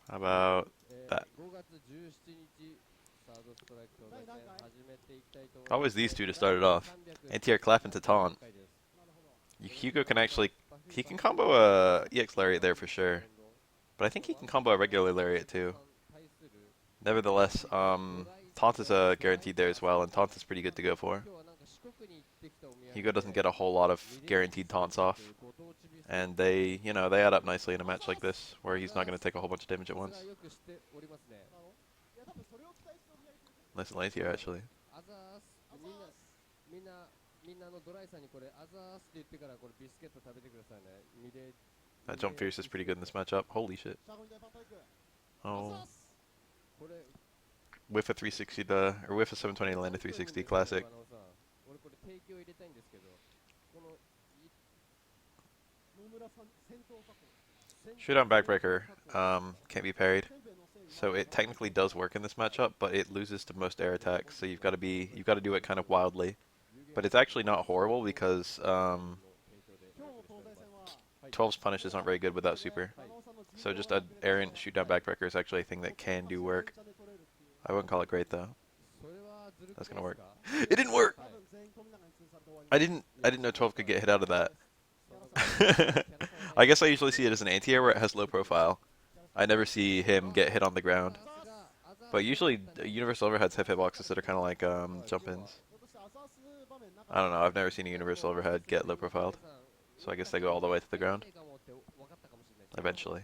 How about that? Always these two to start it off. Anti-air clap into taunt. Hugo can actually, he can combo a EX Lariat there for sure. But I think he can combo a regular Lariat too. Nevertheless, taunt is guaranteed there as well, and taunt is pretty good to go for. Hugo doesn't get a whole lot of guaranteed taunts off. And they add up nicely in a match like this, where he's not going to take a whole bunch of damage at once. Nice and late here, actually. That jump fierce is pretty good in this matchup. Holy shit. Oh. Whiff a 360 or whiff a 720 to land a 360, classic. Shootout backbreaker can't be parried. So it technically does work in this matchup, but it loses to most air attacks, so you've got to do it kind of wildly. But it's actually not horrible because 12's punishes aren't very good without super. So just an errant shoot down backbreaker is actually a thing that can do work. I wouldn't call it great though. That's gonna work. It didn't work! I didn't know 12 could get hit out of that. I guess I usually see it as an anti-air where it has low profile. I never see him get hit on the ground. But usually universal overheads have hitboxes that are kind of like jump-ins. I don't know, I've never seen a universal overhead get low profiled. So I guess they go all the way to the ground. Eventually.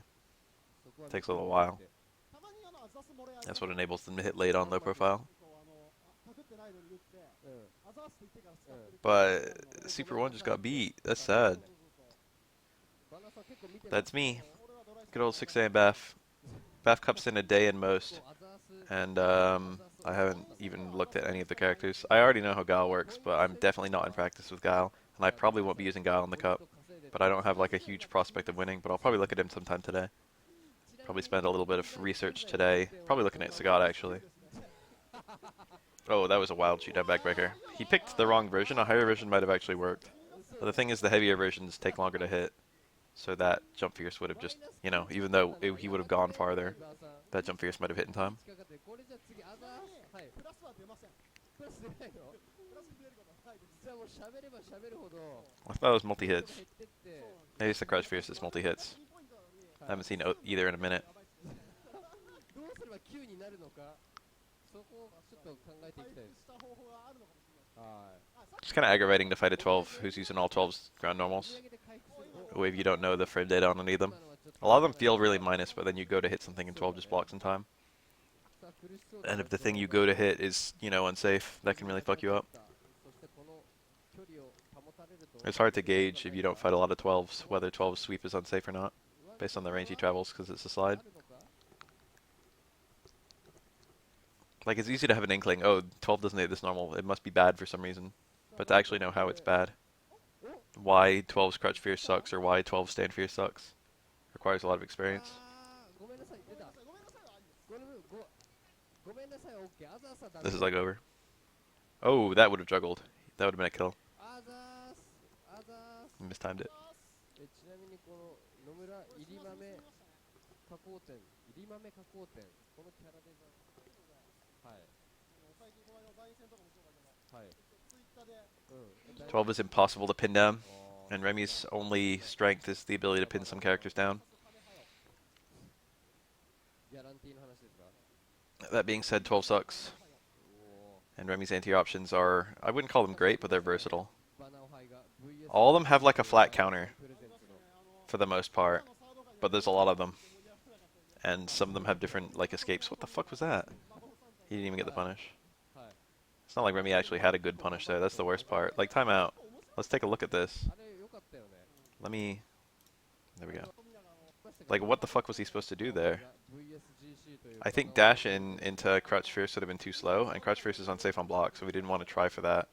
Takes a little while. That's what enables them to hit late on low profile. But Super 1 just got beat. That's sad. That's me. Good old 6 a.m. Bath. Bath cups in a day in most. And I haven't even looked at any of the characters. I already know how Guile works, but I'm definitely not in practice with Guile. And I probably won't be using Guile in the cup. But I don't have like a huge prospect of winning, but I'll probably look at him sometime today. Probably spend a little bit of research today. Probably looking at Sagat actually. Oh, that was a wild shoot down backbreaker. He picked the wrong version. A higher version might have actually worked. But the thing is, the heavier versions take longer to hit. So that jump fierce would have just, even though he would have gone farther, that jump fierce might have hit in time. I thought it was multi-hits. Maybe it's the crouch fierce that's multi-hits. I haven't seen either in a minute. Just kind of aggravating to fight a 12 who's using all 12's ground normals. If you don't know the frame data on any of them. A lot of them feel really minus, but then you go to hit something and 12 just blocks in time. And if the thing you go to hit is, unsafe, that can really fuck you up. It's hard to gauge if you don't fight a lot of 12s, whether 12's sweep is unsafe or not, based on the range he travels, because it's a slide. Like, it's easy to have an inkling, oh, 12 doesn't hit this normal, it must be bad for some reason. But to actually know how it's bad, why 12's crouch fierce sucks, or why 12's stand fierce sucks, requires a lot of experience. This is like over. Oh, that would have juggled. That would have been a kill. Mistimed it. Mm. 12 is impossible to pin down, and Remy's only strength is the ability to pin some characters down. That being said, 12 sucks. And Remy's anti options are, I wouldn't call them great, but they're versatile. All of them have like a flat counter, for the most part, but there's a lot of them. And some of them have different like escapes. What the fuck was that? He didn't even get the punish. It's not like Remy actually had a good punish there. That's the worst part. Like, timeout. Let's take a look at this. There we go. Like, what the fuck was he supposed to do there? I think dash into Crouch Fierce would have been too slow, and Crouch Fierce is unsafe on block, so we didn't want to try for that.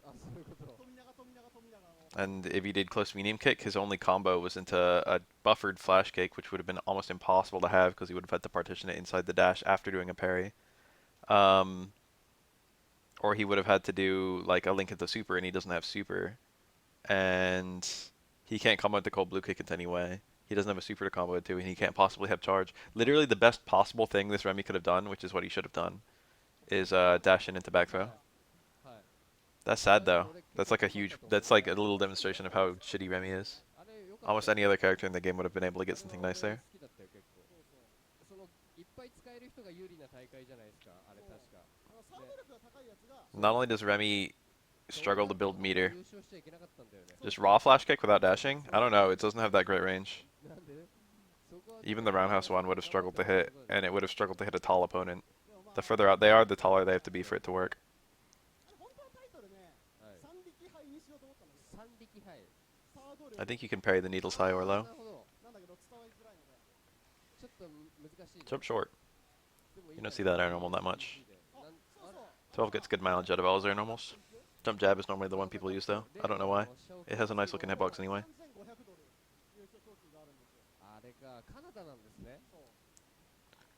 And if he did close medium kick, his only combo was into a buffered flash kick, which would have been almost impossible to have because he would have had to partition it inside the dash after doing a parry. Or he would have had to do like a link into super, and he doesn't have super. And he can't combo into cold blue kick in any way. He doesn't have a super to combo it to, and he can't possibly have charge. Literally, the best possible thing this Remy could have done, which is what he should have done, is dash in into back throw. That's sad though. That's like a huge. That's like a little demonstration of how shitty Remy is. Almost any other character in the game would have been able to get something nice there. Not only does Remy struggle to build meter, just raw flash kick without dashing. I don't know. It doesn't have that great range. Even the roundhouse one would have struggled to hit, and it would have struggled to hit a tall opponent. The further out they are, the taller they have to be for it to work. I think you can parry the needles high or low. Jump short. You don't see that air normal that much. 12 gets good mileage out of all his air normals. Jump jab is normally the one people use though. I don't know why. It has a nice looking hitbox anyway.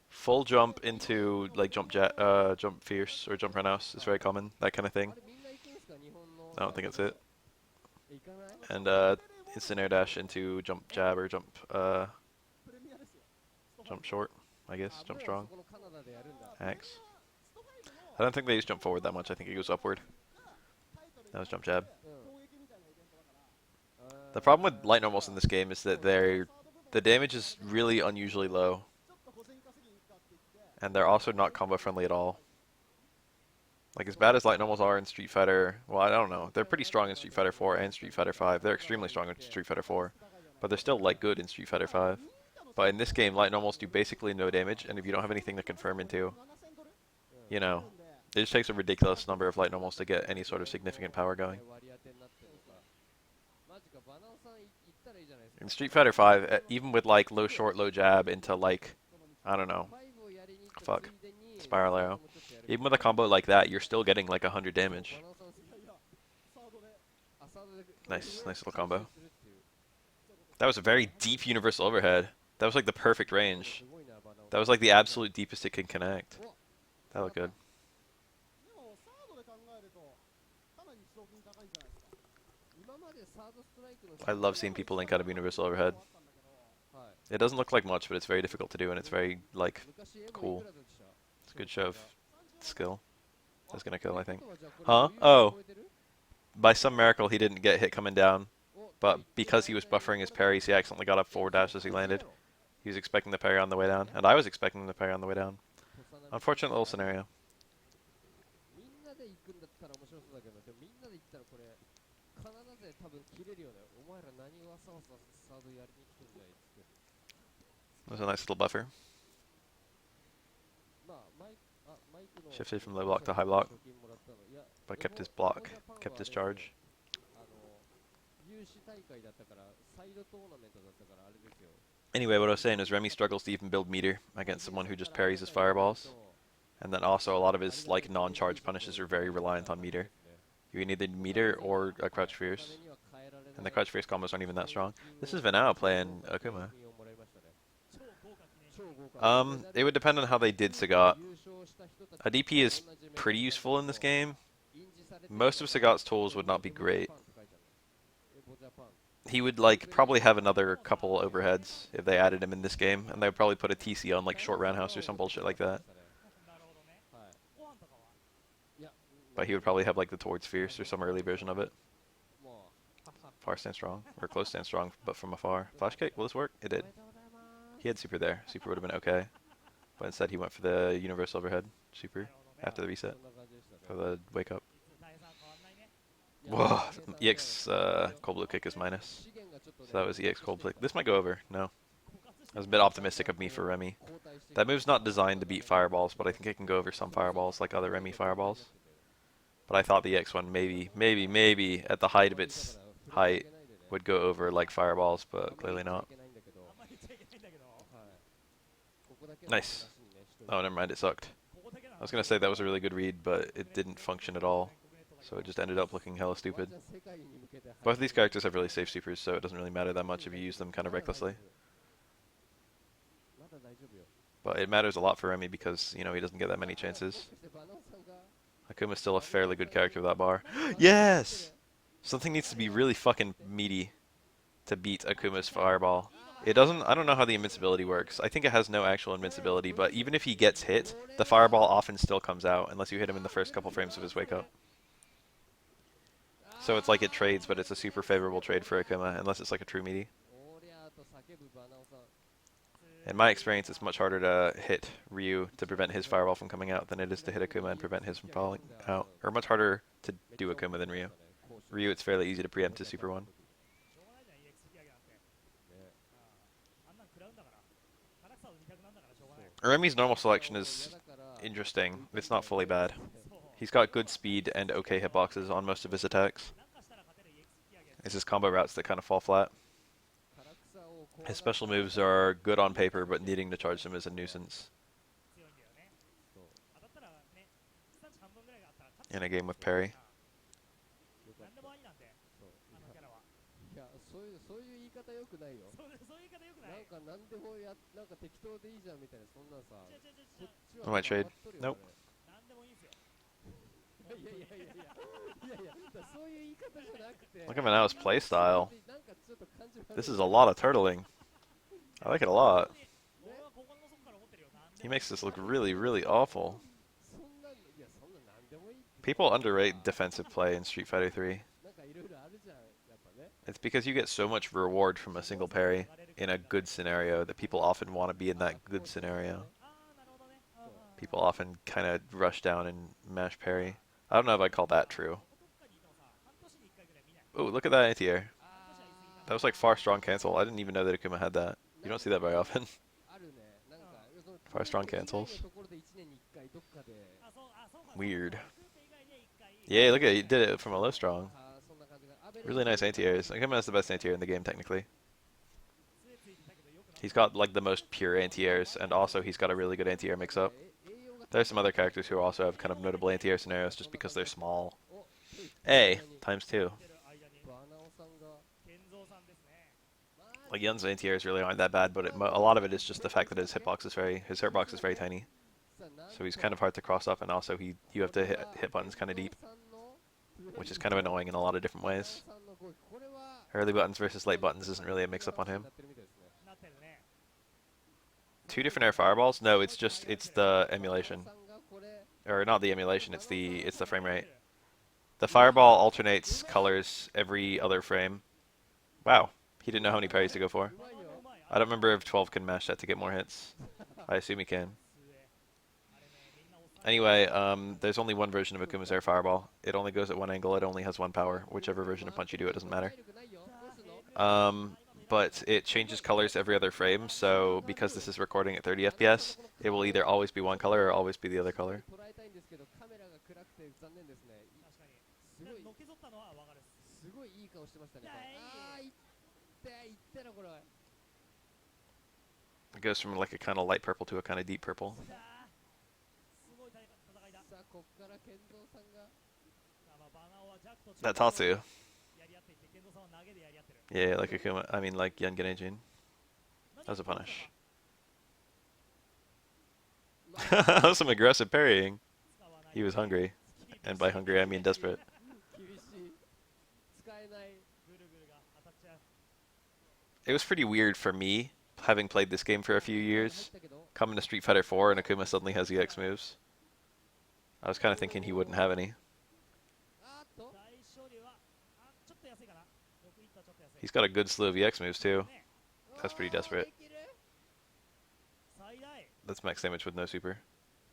Full jump into like jump fierce or jump roundhouse is very common. That kind of thing. I don't think it's it. And instant air dash into jump jab or jump short, I guess. Jump strong. Axe. I don't think they use jump forward that much. I think it goes upward. That was jump jab. The problem with light normals in this game is that the damage is really unusually low. And they're also not combo friendly at all. Like as bad as light normals are in Street Fighter, well I don't know. They're pretty strong in Street Fighter 4 and Street Fighter 5. They're extremely strong in Street Fighter 4. But they're still like good in Street Fighter 5. But in this game, light normals do basically no damage, and if you don't have anything to confirm into, you know, it just takes a ridiculous number of light normals to get any sort of significant power going. In Street Fighter 5, even with like low short, low jab into like, I don't know, fuck, spiral arrow, even with a combo like that, you're still getting like 100 damage. Nice little combo. That was a very deep universal overhead. That was like the perfect range. That was like the absolute deepest it can connect. That looked good. I love seeing people link out of universal overhead. It doesn't look like much, but it's very difficult to do, and it's very, like, cool. It's a good show of skill. That's gonna kill, I think. Huh? Oh. By some miracle, he didn't get hit coming down. But because he was buffering his parries, he accidentally got up forward dash as he landed. He was expecting the parry on the way down, and I was expecting the parry on the way down. Unfortunate little scenario. That was a nice little buffer. Shifted from low block to high block, but kept his block, kept his charge. Anyway, what I was saying is Remy struggles to even build meter against someone who just parries his fireballs. And then also a lot of his like non-charge punishes are very reliant on meter. You need either meter or a crouch fierce. And the crouch fierce combos aren't even that strong. This is Venao playing Akuma. It would depend on how they did Sagat. A DP is pretty useful in this game. Most of Sagat's tools would not be great. He would like probably have another couple overheads if they added him in this game, and they would probably put a TC on like short roundhouse or some bullshit like that. But he would probably have like the towards fierce or some early version of it. Far stand strong, or close stand strong, but from afar. Flash kick, will this work? It did. He had super there. Super would have been okay. But instead he went for the universal overhead super after the reset. For the wake up. Whoa! EX cold blue kick is minus. So that was EX cold blue. This might go over. No. I was a bit optimistic of me for Remy. That move's not designed to beat fireballs, but I think it can go over some fireballs like other Remy fireballs. But I thought the EX one maybe at the height of its height would go over like fireballs, but clearly not. Nice. Oh, never mind, it sucked. I was going to say that was a really good read, but it didn't function at all. So it just ended up looking hella stupid. Both of these characters have really safe supers, so it doesn't really matter that much if you use them kind of recklessly. But it matters a lot for Remy because, you know, he doesn't get that many chances. Akuma's still a fairly good character with that bar. Yes! Something needs to be really fucking meaty to beat Akuma's fireball. It doesn't. I don't know how the invincibility works. I think it has no actual invincibility, but even if he gets hit, the fireball often still comes out unless you hit him in the first couple frames of his wake up. So it's like it trades, but it's a super favorable trade for Akuma, unless it's like a true meaty. In my experience, it's much harder to hit Ryu to prevent his fireball from coming out than it is to hit Akuma and prevent his from falling out. Or much harder to do Akuma than Ryu. Ryu, it's fairly easy to preempt his Super 1. Remi's normal selection is interesting. It's not fully bad. He's got good speed and okay hitboxes on most of his attacks. It's his combo routes that kind of fall flat. His special moves are good on paper, but needing to charge them is a nuisance. In a game with parry. I might trade. Nope. Look at Manao's playstyle. This is a lot of turtling. I like it a lot. He makes this look really, really awful. People underrate defensive play in Street Fighter 3. It's because you get so much reward from a single parry in a good scenario that people often want to be in that good scenario. People often kind of rush down and mash parry. I don't know if I'd call that true. Oh, look at that anti-air. That was like far strong cancel. I didn't even know that Akuma had that. You don't see that very often. Far strong cancels. Weird. Yeah, look at it. He did it from a low strong. Really nice anti-airs. Akuma has the best anti-air in the game, technically. He's got like the most pure anti-airs, and also he's got a really good anti-air mix-up. There's some other characters who also have kind of notable anti-air scenarios just because they're small. A times 2. Like Yun's anti-airs really aren't that bad, but a lot of it is just the fact that his hitbox is very tiny. So he's kind of hard to cross up, and also you have to hit buttons kind of deep, which is kind of annoying in a lot of different ways. Early buttons versus late buttons isn't really a mix-up on him. 2 different air fireballs? No, it's the emulation. Or not the emulation, it's the frame rate. The fireball alternates colors every other frame. Wow, he didn't know how many parries to go for. I don't remember if 12 can mash that to get more hits. I assume he can. Anyway, there's only one version of Akuma's air fireball. It only goes at one angle, it only has one power. Whichever version of punch you do, it doesn't matter. But it changes colors every other frame, so because this is recording at 30 FPS, it will either always be one color or always be the other color. It goes from like a kind of light purple to a kind of deep purple. That Tatsu. Yeah, like Akuma. I mean, like Yun Genejin. That was a punish. That was some aggressive parrying. He was hungry. And by hungry, I mean desperate. It was pretty weird for me, having played this game for a few years, coming to Street Fighter 4 and Akuma suddenly has EX moves. I was kind of thinking he wouldn't have any. He's got a good slew of EX moves too. That's pretty desperate. That's max damage with no super.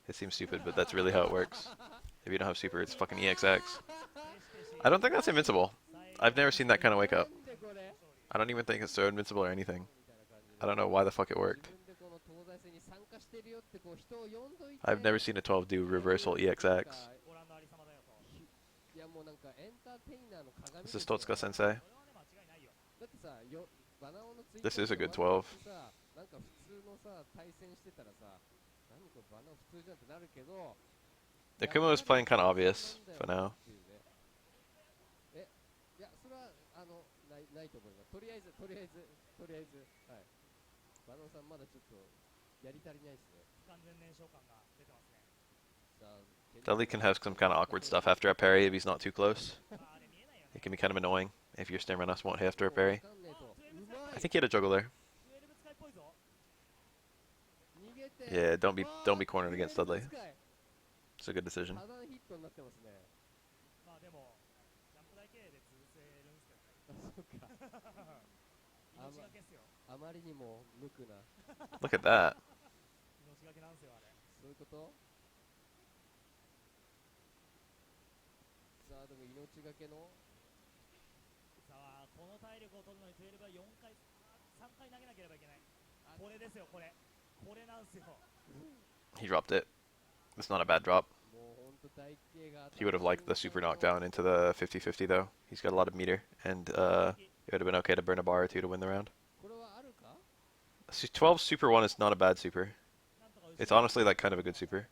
It seems stupid, but that's really how it works. If you don't have super, it's fucking EXX. I don't think that's invincible. I've never seen that kind of wake up. I don't even think it's so invincible or anything. I don't know why the fuck it worked. I've never seen a 12 do reversal EXX. This is Totsuka Sensei. This is a good 12. Akuma was playing kind of obvious for now. Dudley can have some kind of awkward stuff after a parry if he's not too close. It can be kind of annoying if your stamina won't hit after a parry. I think he had a juggle there. Yeah, don't be cornered against Dudley. It's a good decision. Look at that. He dropped it. It's not a bad drop. He would have liked the super knockdown into the 50-50 though. He's got a lot of meter, and it would have been okay to burn a bar or two to win the round. 12 super 1 is not a bad super. It's honestly like kind of a good super.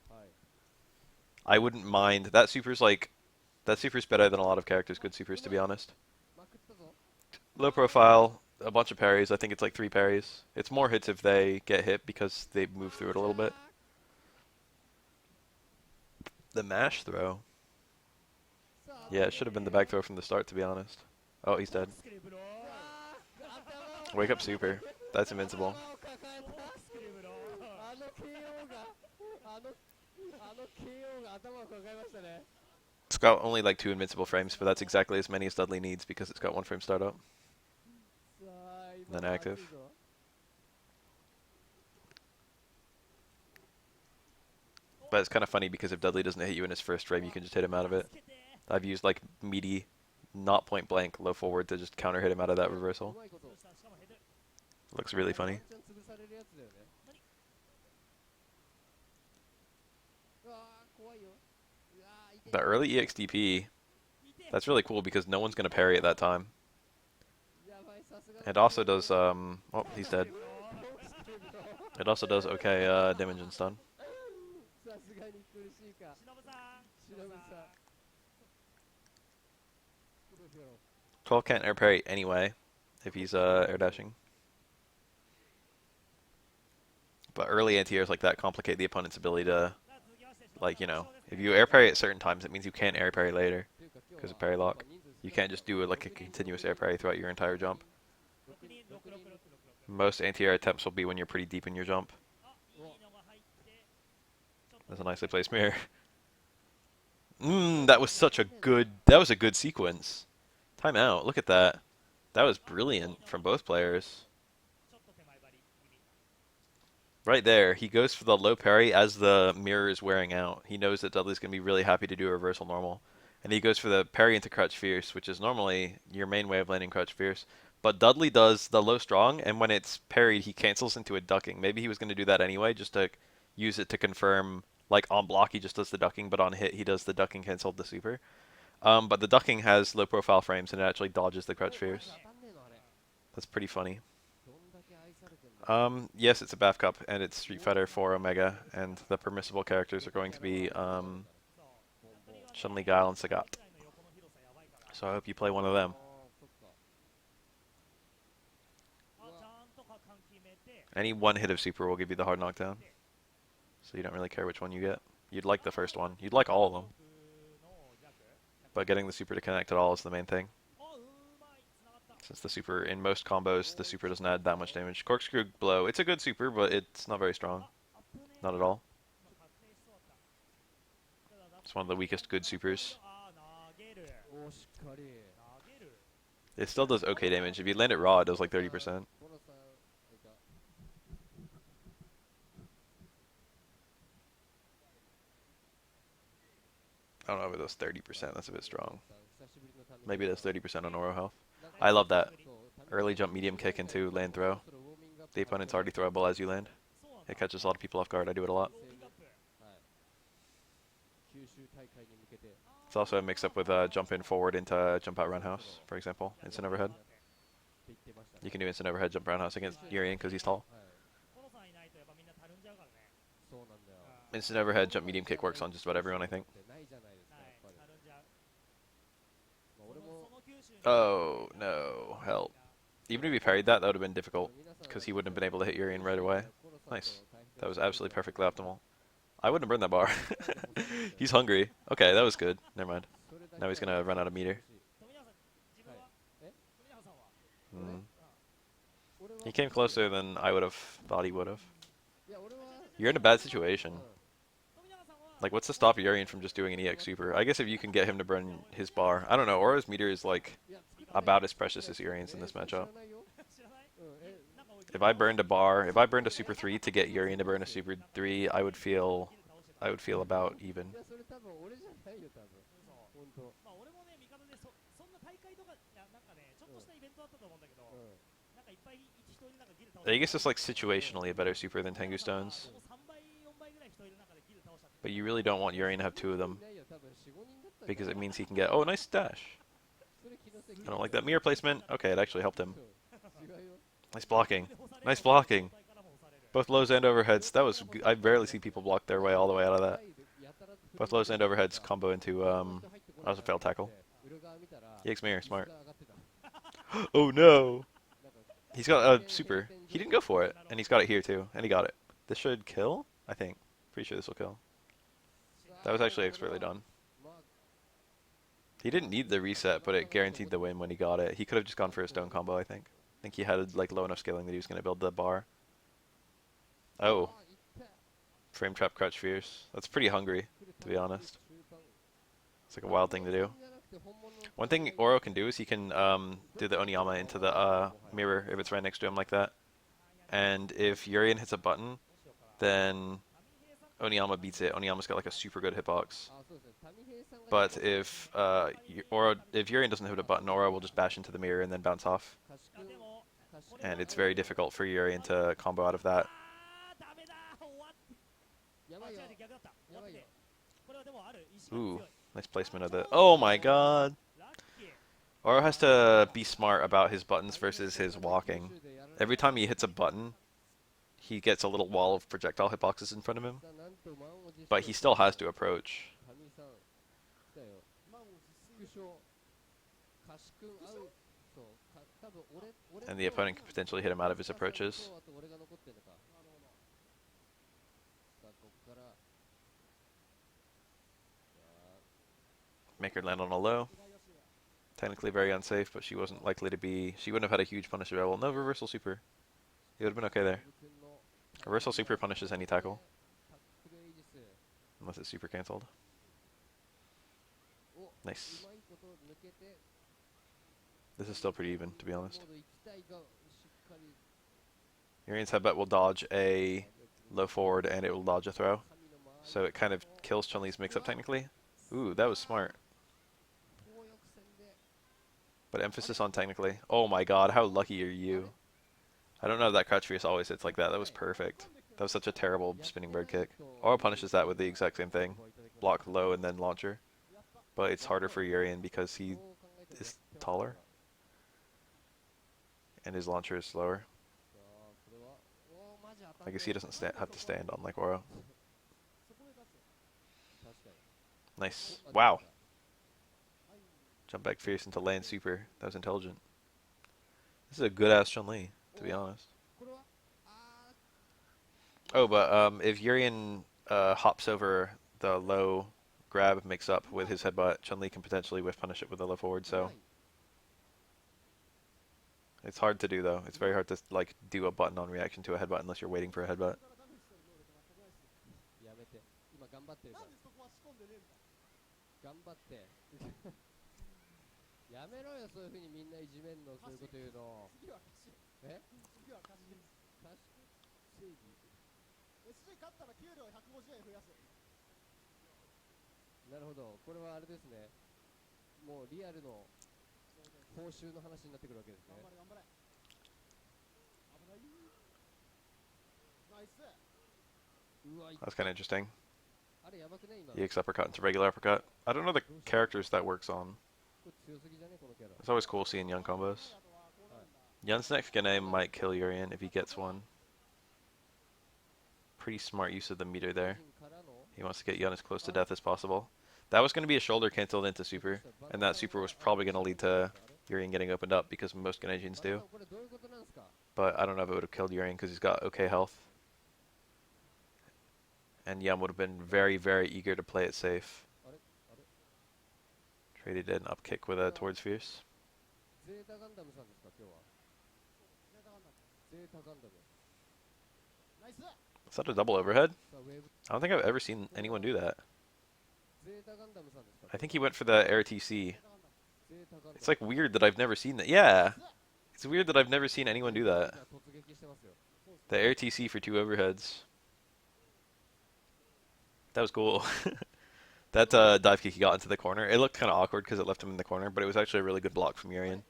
I wouldn't mind. That super's better than a lot of characters' good supers, to be honest. Low profile, a bunch of parries. I think it's like 3 parries. It's more hits if they get hit because they move through it a little bit. The mash throw. Yeah, it should have been the back throw from the start, to be honest. Oh, he's dead. Wake up super. That's invincible. It's got only like 2 invincible frames, but that's exactly as many as Dudley needs because it's got 1 frame startup. Then active. But it's kind of funny because if Dudley doesn't hit you in his first frame, you can just hit him out of it. I've used like meaty, not point blank, low forward to just counter hit him out of that reversal. Looks really funny. The early EXDP, that's really cool because no one's going to parry at that time. It also does, oh, he's dead. It also does okay damage and stun. 12 can't air parry anyway, if he's air dashing. But early anti-airs like that complicate the opponent's ability to, like, you know, if you air parry at certain times, it means you can't air parry later because of parry lock. You can't just do like a continuous air parry throughout your entire jump. Most anti-air attempts will be when you're pretty deep in your jump. That's a nicely placed mirror. That was a good sequence. Timeout, look at that. That was brilliant from both players. Right there, he goes for the low parry as the mirror is wearing out. He knows that Dudley's going to be really happy to do a reversal normal. And he goes for the parry into crouch fierce, which is normally your main way of landing crouch fierce. But Dudley does the low strong, and when it's parried, he cancels into a ducking. Maybe he was going to do that anyway, just to use it to confirm, like on block he just does the ducking, but on hit he does the ducking canceled the super. But the ducking has low profile frames, and it actually dodges the crouch fierce. That's pretty funny. Yes, it's a BAF Cup, and it's Street Fighter 4 Omega, and the permissible characters are going to be Chun-Li, Guile, and Sagat. So I hope you play one of them. Any one hit of super will give you the hard knockdown, so you don't really care which one you get. You'd like the first one. You'd like all of them. But getting the super to connect at all is the main thing. Since the super, in most combos, the super doesn't add that much damage. Corkscrew Blow, it's a good super, but it's not very strong. Not at all. It's one of the weakest good supers. It still does okay damage. If you land it raw, it does like 30%. I don't know if it does 30%, that's a bit strong. Maybe it does 30% on Oro health. I love that. Early jump medium kick into land throw. The opponent's already throwable as you land. It catches a lot of people off guard, I do it a lot. It's also a mix-up with jump in forward into jump out roundhouse, for example. Instant overhead. You can do instant overhead jump roundhouse against Urian because he's tall. Instant overhead jump medium kick works on just about everyone, I think. Oh, no. Help. Even if he parried that, that would have been difficult, because he wouldn't have been able to hit Urian right away. Nice. That was absolutely perfectly optimal. I wouldn't have burned that bar. He's hungry. Okay, that was good. Never mind. Now he's going to run out of meter. He came closer than I would have thought he would have. You're in a bad situation. Like, what's to stop Urian from just doing an EX super? I guess if you can get him to burn his bar. I don't know. Aura's meter is, like, about as precious as Urian's in this matchup. If I burned a bar, if I burned a super 3 to get Urian to burn a super 3, I would feel about even. I guess it's like situationally a better super than Tengu Stones. But you really don't want Urian to have 2 of them. Because it means he can get... Oh, nice dash. I don't like that mirror placement. Okay, it actually helped him. Nice blocking. Nice blocking. Both lows and overheads. That was... I rarely see people block their way all the way out of that. Both lows and overheads combo into... that was a failed tackle. EX mirror, smart. Oh no! He's got a super. He didn't go for it, and he's got it here too, and he got it. This should kill, I think. Pretty sure this will kill. That was actually expertly done. He didn't need the reset, but it guaranteed the win when he got it. He could have just gone for a stone combo, I think. I think he had like low enough scaling that he was going to build the bar. Oh. Frame trap crutch fierce. That's pretty hungry, to be honest. It's like a wild thing to do. One thing Oro can do is he can do the Oniyama into the mirror if it's right next to him like that. And if Urian hits a button, then Oniyama beats it. Oniyama's got like a super good hitbox. But if if Urian doesn't hit a button, Oro will just bash into the mirror and then bounce off. And it's very difficult for Urian to combo out of that. Ooh, nice placement of the... Oh my god! Oro has to be smart about his buttons versus his walking. Every time he hits a button, he gets a little wall of projectile hitboxes in front of him. But he still has to approach. And the opponent can potentially hit him out of his approaches. Make her land on a low. Technically very unsafe, but she wasn't likely to be... She wouldn't have had a huge punish available. No reversal super. He would have been okay there. Reversal super punishes any tackle. Unless it's super cancelled. Nice. This is still pretty even, to be honest. Urian's headbutt will dodge a low forward and it will dodge a throw. So it kind of kills Chun-Li's mix-up technically. Ooh, that was smart. But emphasis on technically. Oh my god, how lucky are you? I don't know if that crouch fierce always hits like that. That was perfect. That was such a terrible spinning bird kick. Oro punishes that with the exact same thing. Block low and then launcher. But it's harder for Urian because he is taller. And his launcher is slower. I guess he doesn't have to stand on like Oro. Nice. Wow. Jump back fierce into land super. That was intelligent. This is a good ass Chun-Li, to be honest. Oh, but if Urian hops over the low grab mix up with his headbutt, Chun-Li can potentially whiff punish it with a low forward, so it's hard to do though. It's very hard to like do a button on reaction to a headbutt unless you're waiting for a headbutt. That's kind of interesting. EX uppercut into regular uppercut. I don't know the characters that works on. It's always cool seeing Yun combos. Yun's next Gane might kill Urian if he gets one. Pretty smart use of the meter there. He wants to get Yun as close to death as possible. That was going to be a shoulder cancelled into super, and that super was probably going to lead to Urian getting opened up because most Ganesians do. But I don't know if it would have killed Urian because he's got okay health. And Yum would have been very, very eager to play it safe. Traded an up kick with a towards fierce. Is that a double overhead? I don't think I've ever seen anyone do that. I think he went for the air TC. It's like weird that I've never seen that. Yeah, it's weird that I've never seen anyone do that. The air TC for 2 overheads. That was cool. That dive kick he got into the corner, it looked kind of awkward because it left him in the corner, but it was actually a really good block from Urian.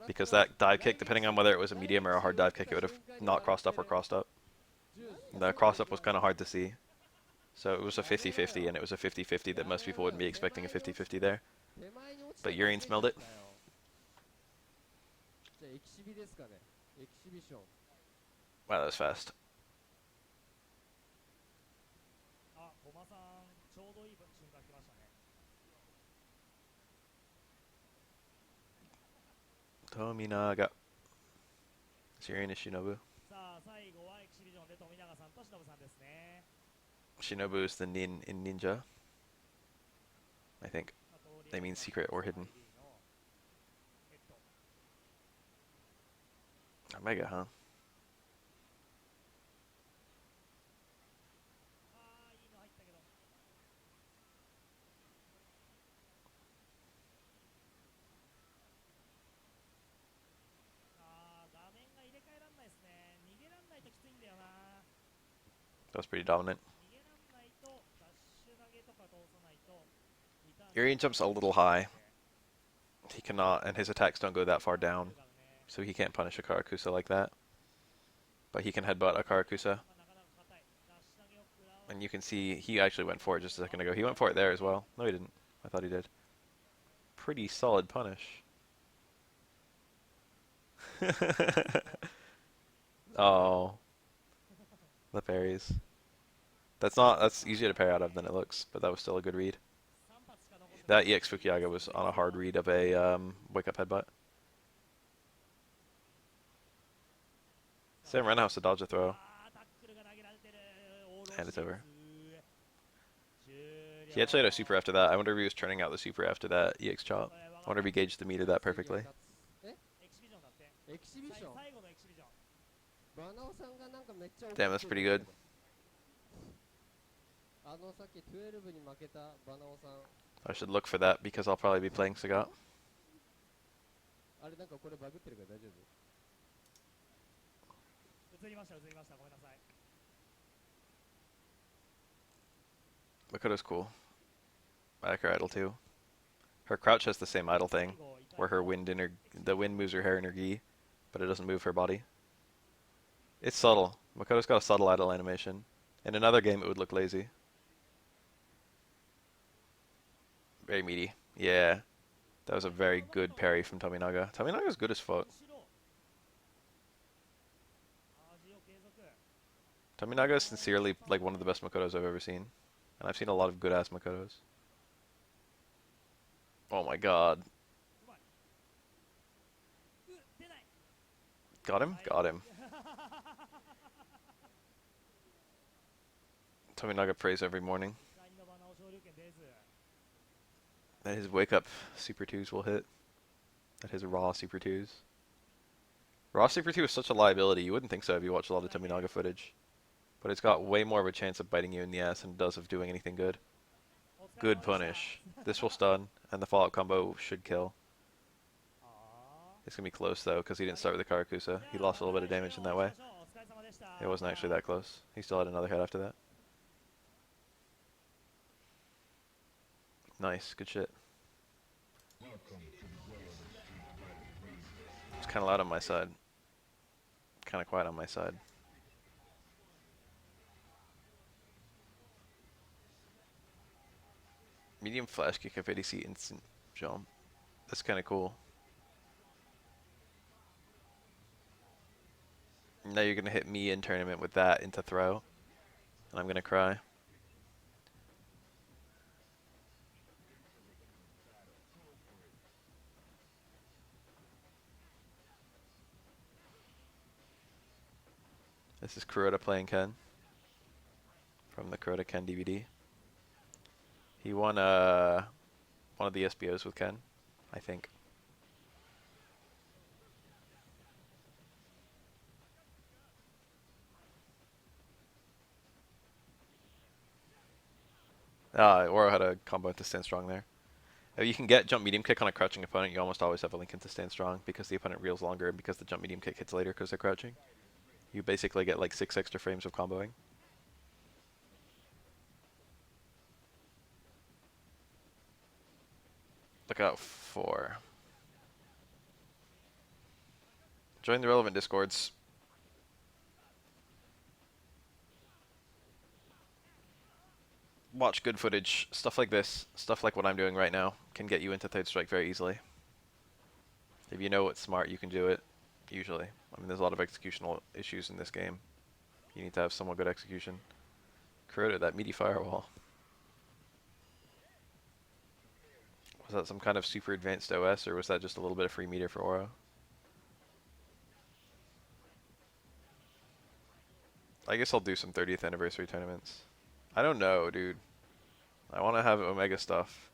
Because that dive kick, depending on whether it was a medium or a hard dive kick, it would have not crossed up or crossed up. The cross up was kind of hard to see. So it was a 50-50, and it was a 50-50 that most people wouldn't be expecting a 50-50 there. But Urian smelled it. Wow, that was fast. Tominaga. Urian is Shinobu. Shinobu is the nin in ninja. I think. They mean secret or hidden. Omega, huh? That was pretty dominant. Urian jumps a little high. He cannot, and his attacks don't go that far down, so he can't punish a Karakusa like that. But he can headbutt a Karakusa. And you can see he actually went for it just a second ago. He went for it there as well. No, he didn't. I thought he did. Pretty solid punish. Oh. The parries. That's easier to parry out of than it looks, but that was still a good read. That EX Fukiaga was on a hard read of a wake up headbutt. Sam Renhouse to dodge a throw. And it's over. He actually had a super after that. I wonder if he was turning out the super after that EX chop. I wonder if he gauged the meter that perfectly. Damn, that's pretty good. I should look for that because I'll probably be playing Sagat. Makoto's cool. I like her idle too. Her crouch has the same idle thing, where the wind moves her hair in her gi, but it doesn't move her body. It's subtle. Makoto's got a subtle idle animation. In another game, it would look lazy. Very meaty. Yeah. That was a very good parry from Tominaga. Tominaga's good as fuck. Tominaga is sincerely like one of the best Makotos I've ever seen. And I've seen a lot of good-ass Makotos. Oh my god. Got him? Got him. Tominaga prays every morning. That his wake-up Super 2s will hit. That his raw Super 2s. Raw Super 2 is such a liability. You wouldn't think so if you watch a lot of Tominaga footage. But it's got way more of a chance of biting you in the ass than it does of doing anything good. Good punish. This will stun, and the follow-up combo should kill. It's going to be close, though, because he didn't start with the Karakusa. He lost a little bit of damage in that way. It wasn't actually that close. He still had another hit after that. Nice. Good shit. It's kind of loud on my side. Kind of quiet on my side. Medium flash kick of ADC instant jump. That's kind of cool. Now you're going to hit me in tournament with that into throw. And I'm going to cry. This is Kuroda playing Ken. From the Kuroda Ken DVD. He won one of the SBOs with Ken, I think. Oro had a combo to stand strong there. You can get jump medium kick on a crouching opponent. You almost always have a link into stand strong because the opponent reels longer and because the jump medium kick hits later because they're crouching. You basically get like 6 extra frames of comboing. Look out for. Join the relevant discords. Watch good footage. Stuff like this, stuff like what I'm doing right now, can get you into third strike very easily. If you know what's smart, you can do it, usually. I mean, there's a lot of executional issues in this game. You need to have somewhat good execution. Corroded that meaty firewall. Was that some kind of super advanced OS, or was that just a little bit of free meter for Oro? I guess I'll do some 30th anniversary tournaments. I don't know, dude. I want to have Omega stuff.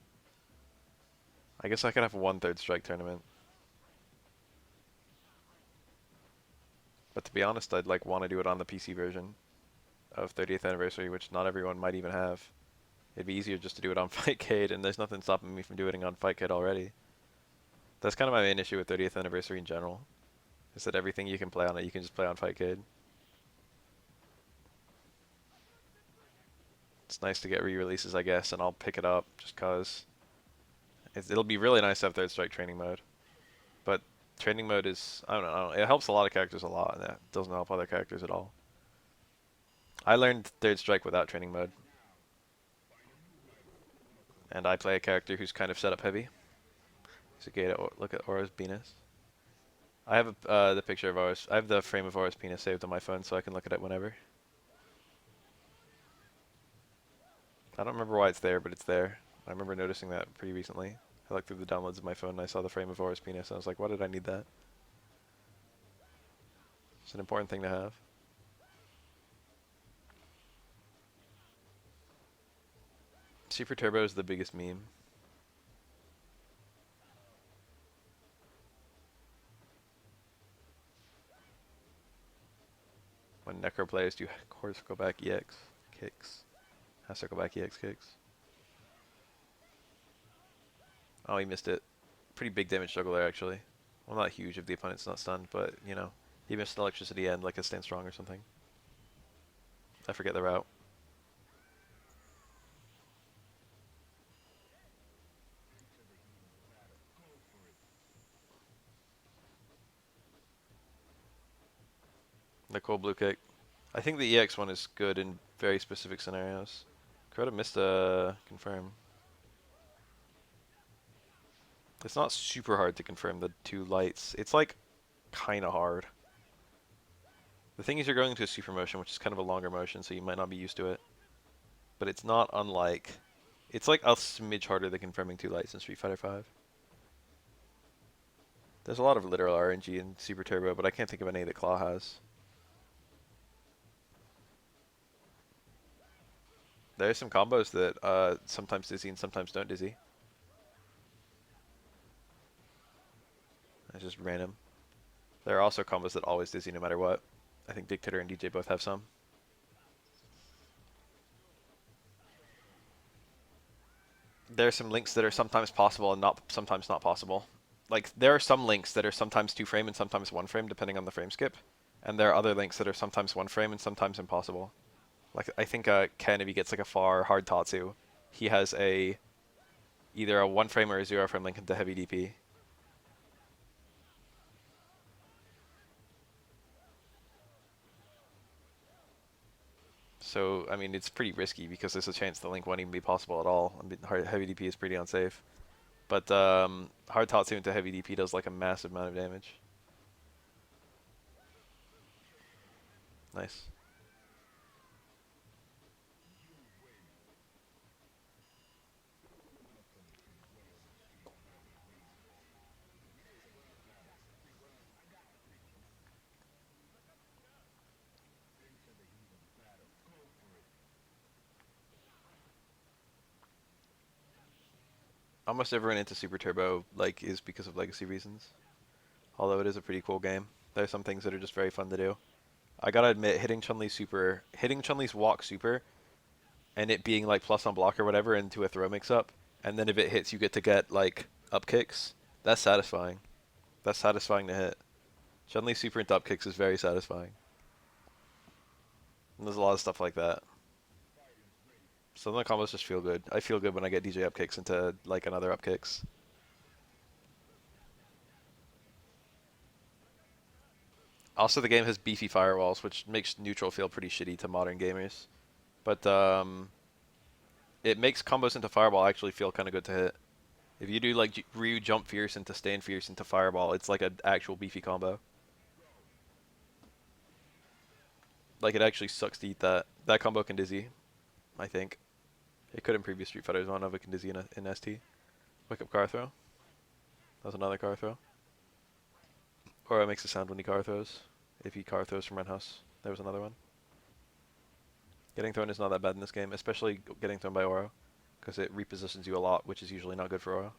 I guess I could have one third strike tournament. But to be honest, I'd like want to do it on the PC version of 30th anniversary, which not everyone might even have. It'd be easier just to do it on Fightcade, and there's nothing stopping me from doing it on Fightcade already. That's kind of my main issue with 30th anniversary in general, is that everything you can play on it, you can just play on Fightcade. It's nice to get re-releases, I guess, and I'll pick it up just cause it'll be really nice to have third strike training mode. But training mode is, I don't know, it helps a lot of characters a lot, and that doesn't help other characters at all. I learned third strike without training mode. And I play a character who's kind of set up heavy. So look at Aura's penis. I have the picture of Aura's, I have the frame of Aura's penis saved on my phone so I can look at it whenever. I don't remember why it's there, but it's there. I remember noticing that pretty recently. I looked through the downloads of my phone and I saw the frame of Aura's penis and I was like, why did I need that? It's an important thing to have. Super Turbo is the biggest meme. When Necro plays, do circle back EX kicks. Have circle back EX kicks. Oh, he missed it. Pretty big damage juggle there, actually. Well, not huge if the opponent's not stunned, but, you know, he missed an electricity and like a stand strong or something. I forget the route. The cool blue kick. I think the EX one is good in very specific scenarios. Crota missed a confirm. It's not super hard to confirm the two lights. It's like kind of hard. The thing is you're going to a super motion, which is kind of a longer motion, so you might not be used to it. But it's not unlike... It's like a smidge harder than confirming two lights in Street Fighter V. There's a lot of literal RNG in Super Turbo, but I can't think of any that Claw has. There's some combos that sometimes dizzy and sometimes don't dizzy. It's just random. There are also combos that always dizzy no matter what. I think Dictator and DJ both have some. There are some links that are sometimes possible and sometimes not possible. Like, there are some links that are sometimes 2 frame and sometimes 1 frame, depending on the frame skip. And there are other links that are sometimes 1 frame and sometimes impossible. Like, I think Ken, if he gets like a far hard Tatsu, he has either a 1 frame or a 0 frame link into heavy DP. So, I mean, it's pretty risky because there's a chance the link won't even be possible at all. I mean, heavy DP is pretty unsafe. But hard Tatsu into heavy DP does like a massive amount of damage. Nice. Almost everyone into Super Turbo like is because of legacy reasons. Although it is a pretty cool game. There's some things that are just very fun to do. I gotta admit, hitting Chun-Li's walk super and it being like plus on block or whatever into a throw mix-up, and then if it hits, you get to get like up kicks. That's satisfying. That's satisfying to hit. Chun-Li super into up kicks is very satisfying. And there's a lot of stuff like that. Some of the combos just feel good. I feel good when I get DJ up kicks into like another up kicks. Also, the game has beefy firewalls, which makes neutral feel pretty shitty to modern gamers. But it makes combos into fireball actually feel kind of good to hit. If you do like Ryu jump fierce into stand fierce into fireball, it's like an actual beefy combo. Like it actually sucks to eat that. That combo can dizzy, I think. It could in previous Street Fighters one of it can dizzy in ST. Wake up car throw. That was another car throw. Or it makes a sound when he car throws. If he car throws from Renhouse. There was another one. Getting thrown is not that bad in this game, especially getting thrown by Oro. Because it repositions you a lot, which is usually not good for Oro.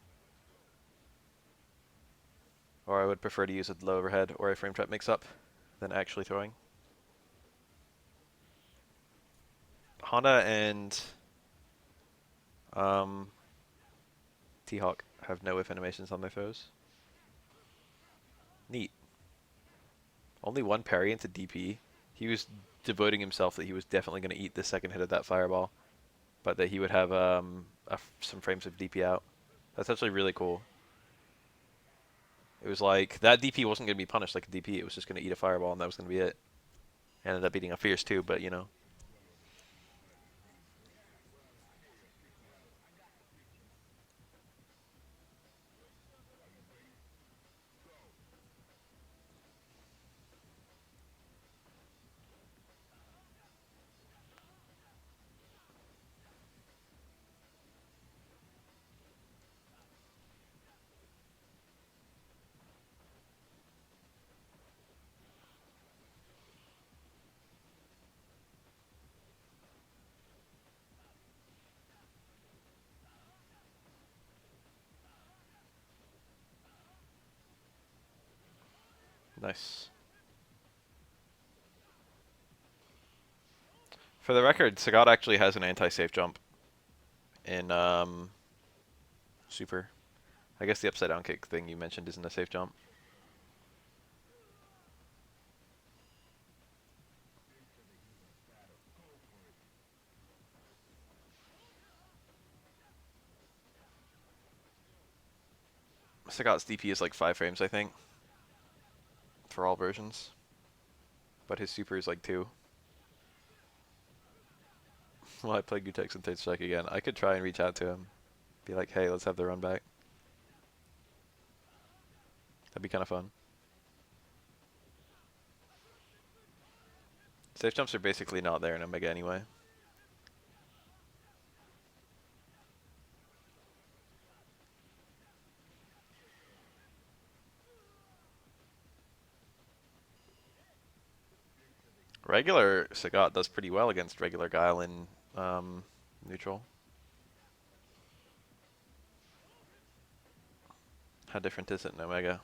Or I would prefer to use a low overhead or a frame trap mix-up than actually throwing. Honda and T-Hawk have no whiff animations on their throws. Neat. Only one parry into DP. He was devoting himself that he was definitely going to eat the second hit of that fireball, but that he would have some frames of DP out. That's actually really cool. It was like, that DP wasn't going to be punished like a DP, it was just going to eat a fireball and that was going to be it. Ended up eating a Fierce too, but you know. Nice. For the record, Sagat actually has an anti-safe jump in Super. I guess the upside down kick thing you mentioned isn't a safe jump. Sagat's DP is like 5 frames, I think, for all versions. But his super is like 2. Well, I play Gutex and Strike again. I could try and reach out to him. Be like, hey, let's have the run back. That'd be kind of fun. Safe jumps are basically not there in Omega anyway. Regular Sagat does pretty well against regular Guile in neutral. How different is it in Omega?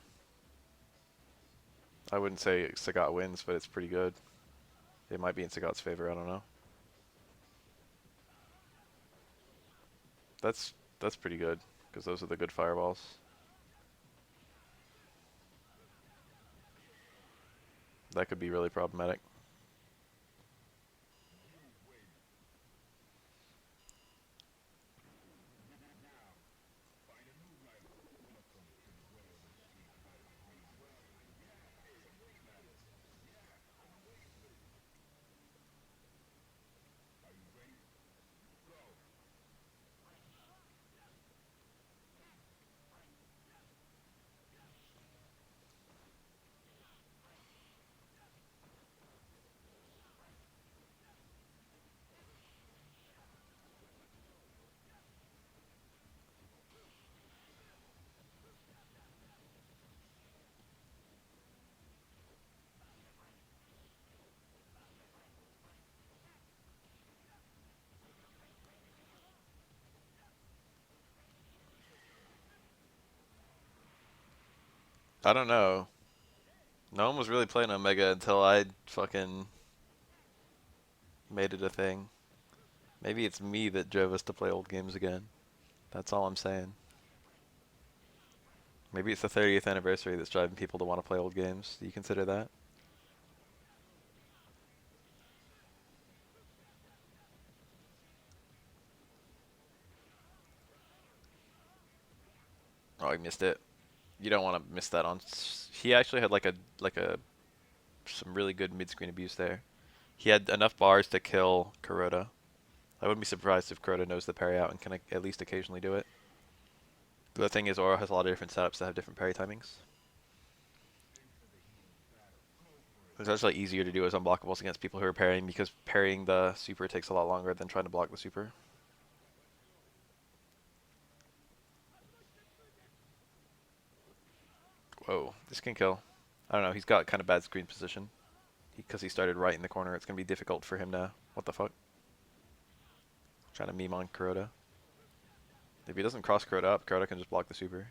I wouldn't say Sagat wins, but it's pretty good. It might be in Sagat's favor, I don't know. That's pretty good, because those are the good fireballs. That could be really problematic. I don't know. No one was really playing Omega until I fucking made it a thing. Maybe it's me that drove us to play old games again. That's all I'm saying. Maybe it's the 30th anniversary that's driving people to want to play old games. Do you consider that? Oh, I missed it. You don't want to miss that on. He actually had like a some really good mid-screen abuse there. He had enough bars to kill Kuroda. I wouldn't be surprised if Kuroda knows the parry out and can at least occasionally do it. The thing is, Oro has a lot of different setups that have different parry timings. It's actually easier to do as unblockables against people who are parrying because parrying the super takes a lot longer than trying to block the super. Whoa, this can kill. I don't know, he's got kind of bad screen position. Because he started right in the corner, it's going to be difficult for him to... What the fuck? Trying to meme on Kuroda. If he doesn't cross Kuroda up, Kuroda can just block the super.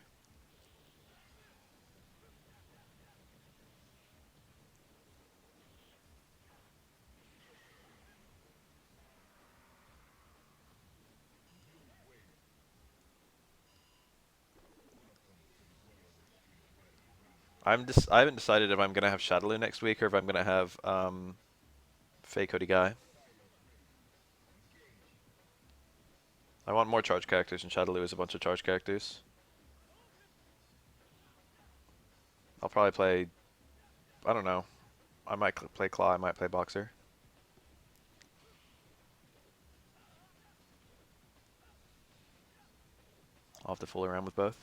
I haven't decided if I'm gonna have Shadaloo next week or if I'm gonna have Fei Cody Guy. I want more charge characters, and Shadaloo is a bunch of charge characters. I'll probably play. I don't know. I might play Claw. I might play Boxer. I'll have to fool around with both.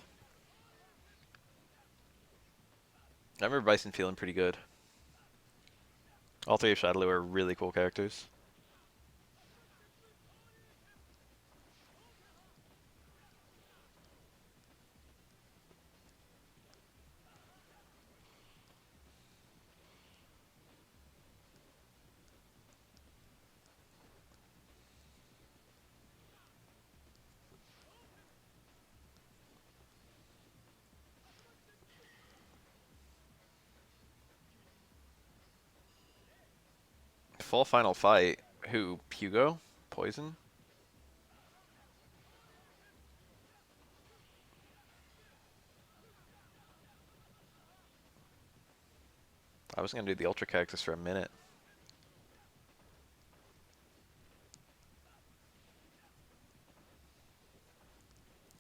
I remember Bison feeling pretty good. All three of Shadaloo are really cool characters. Full final fight. Who? Hugo? Poison? I was gonna do the Ultra characters for a minute.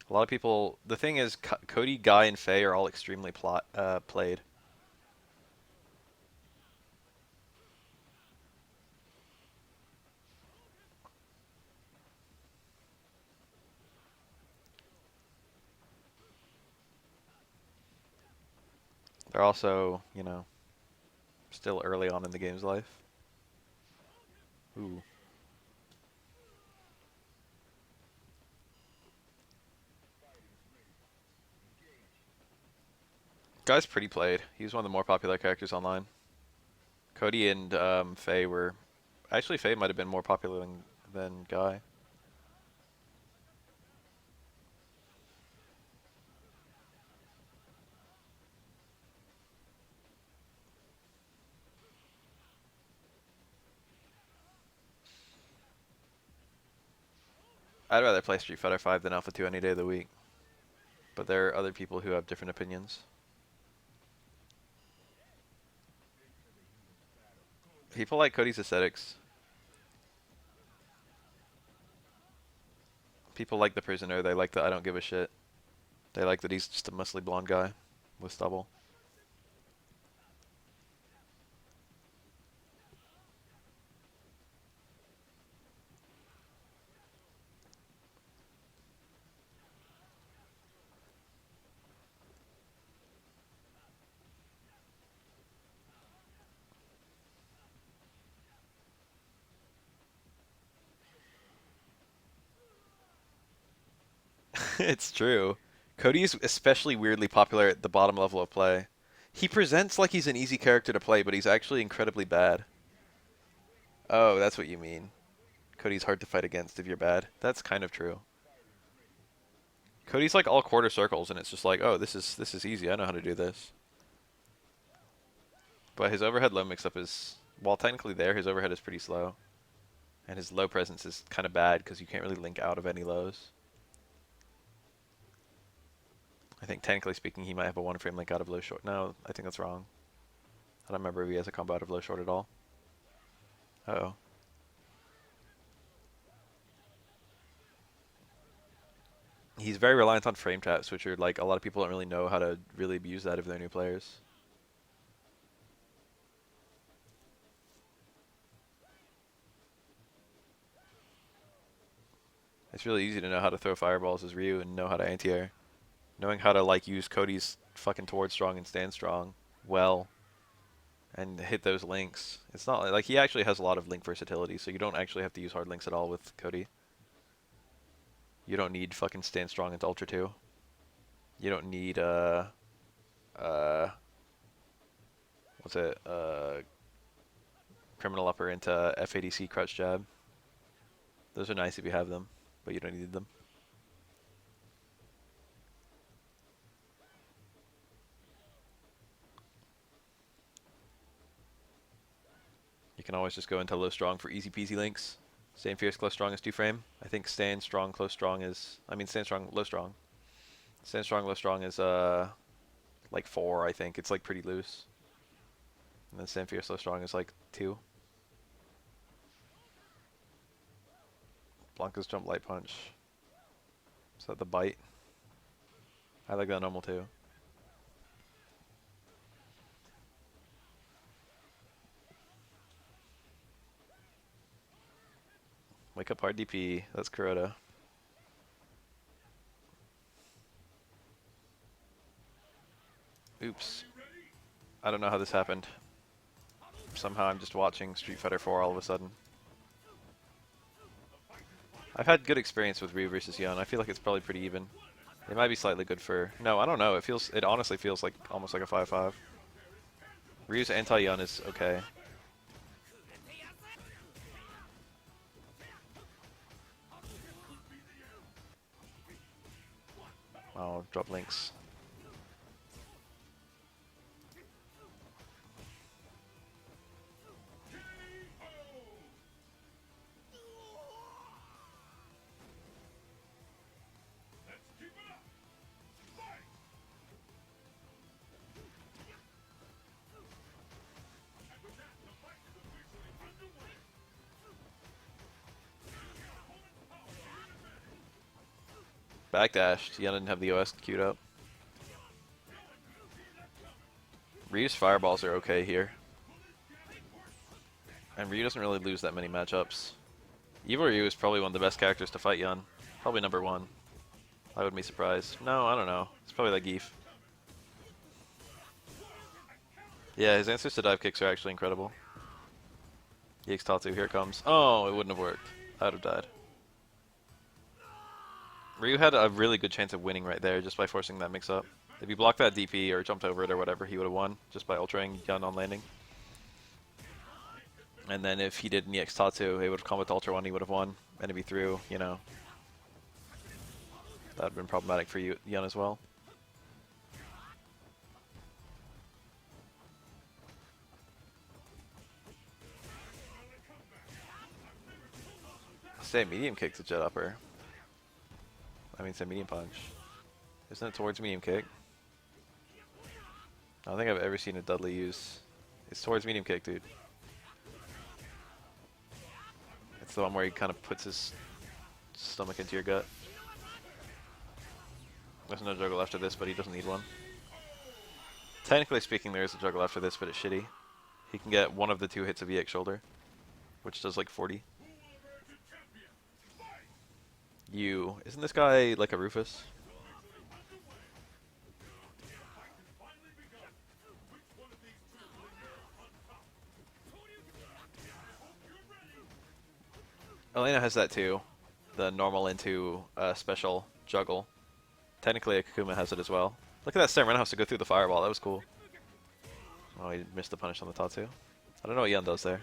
A lot of people. The thing is, Cody, Guy, and Faye are all extremely played. They're also, you know, still early on in the game's life. Ooh. Guy's pretty played. He's one of the more popular characters online. Cody and Faye were... Actually, Faye might have been more popular than Guy. I'd rather play Street Fighter 5 than Alpha 2 any day of the week. But there are other people who have different opinions. People like Cody's aesthetics. People like the prisoner. They like the I don't give a shit. They like that he's just a muscly blonde guy with stubble. It's true. Cody's especially weirdly popular at the bottom level of play. He presents like he's an easy character to play, but he's actually incredibly bad. Oh, that's what you mean. Cody's hard to fight against if you're bad. That's kind of true. Cody's like all quarter circles, and it's just like, oh, this is easy. I know how to do this. But his overhead low mix-up is, while technically there, his overhead is pretty slow. And his low presence is kind of bad because you can't really link out of any lows. I think technically speaking he might have a 1-frame link out of low short. No, I think that's wrong. I don't remember if he has a combo out of low short at all. Uh-oh. He's very reliant on frame traps, which are like a lot of people don't really know how to really abuse that if they're new players. It's really easy to know how to throw fireballs as Ryu and know how to anti-air. Knowing how to like use Cody's fucking towards strong and stand strong well and hit those links. It's not like he actually has a lot of link versatility, so you don't actually have to use hard links at all with Cody. You don't need fucking stand strong into Ultra 2. You don't need what's it? Criminal upper into FADC crouch jab. Those are nice if you have them, but you don't need them. You can always just go into low strong for easy peasy links. Stand fierce, close strong is 2-frame. I think stand strong, close strong is, stand strong, low strong. Stand strong, low strong is like 4, I think. It's like pretty loose. And then stand fierce, low strong is like 2. Blanca's jump light punch. Is that the bite? I like that normal too. Wake up hard DP. That's Kuroda. Oops. I don't know how this happened. Somehow I'm just watching Street Fighter 4 all of a sudden. I've had good experience with Ryu versus Yun. I feel like it's probably pretty even. It might be slightly good for... No, I don't know. It honestly feels like almost like a 5-5. Ryu's anti-Yun is okay. Oh, drop links. Backdashed. Yun didn't have the OS queued up. Ryu's fireballs are okay here. And Ryu doesn't really lose that many matchups. Evil Ryu is probably one of the best characters to fight Yun. Probably number 1. I wouldn't be surprised. No, I don't know. It's probably like Geef. Yeah, his answers to dive kicks are actually incredible. Yeeks Tatsu, here it comes. Oh, it wouldn't have worked. I would have died. Ryu had a really good chance of winning right there just by forcing that mix-up. If he blocked that DP or jumped over it or whatever, he would have won just by ultraing Yun on landing. And then if he did an EX Tatsu, it would have come with Ultra 1, he would have won. And if he threw, you know, that would have been problematic for Yun as well. Say medium kick's a jet upper. Say medium punch. Isn't it towards medium kick? I don't think I've ever seen a Dudley use. It's towards medium kick, dude. It's the one where he kind of puts his stomach into your gut. There's no juggle after this, but he doesn't need one. Technically speaking, there is a juggle after this, but it's shitty. He can get one of the 2 hits of EX shoulder, which does like 40. Isn't this guy like a Rufus? Elena has that too. The normal into special juggle. Technically, Akuma has it as well. Look at that Sam Renhouse to go through the fireball. That was cool. Oh, he missed the punish on the Tatsu. I don't know what Yun does there.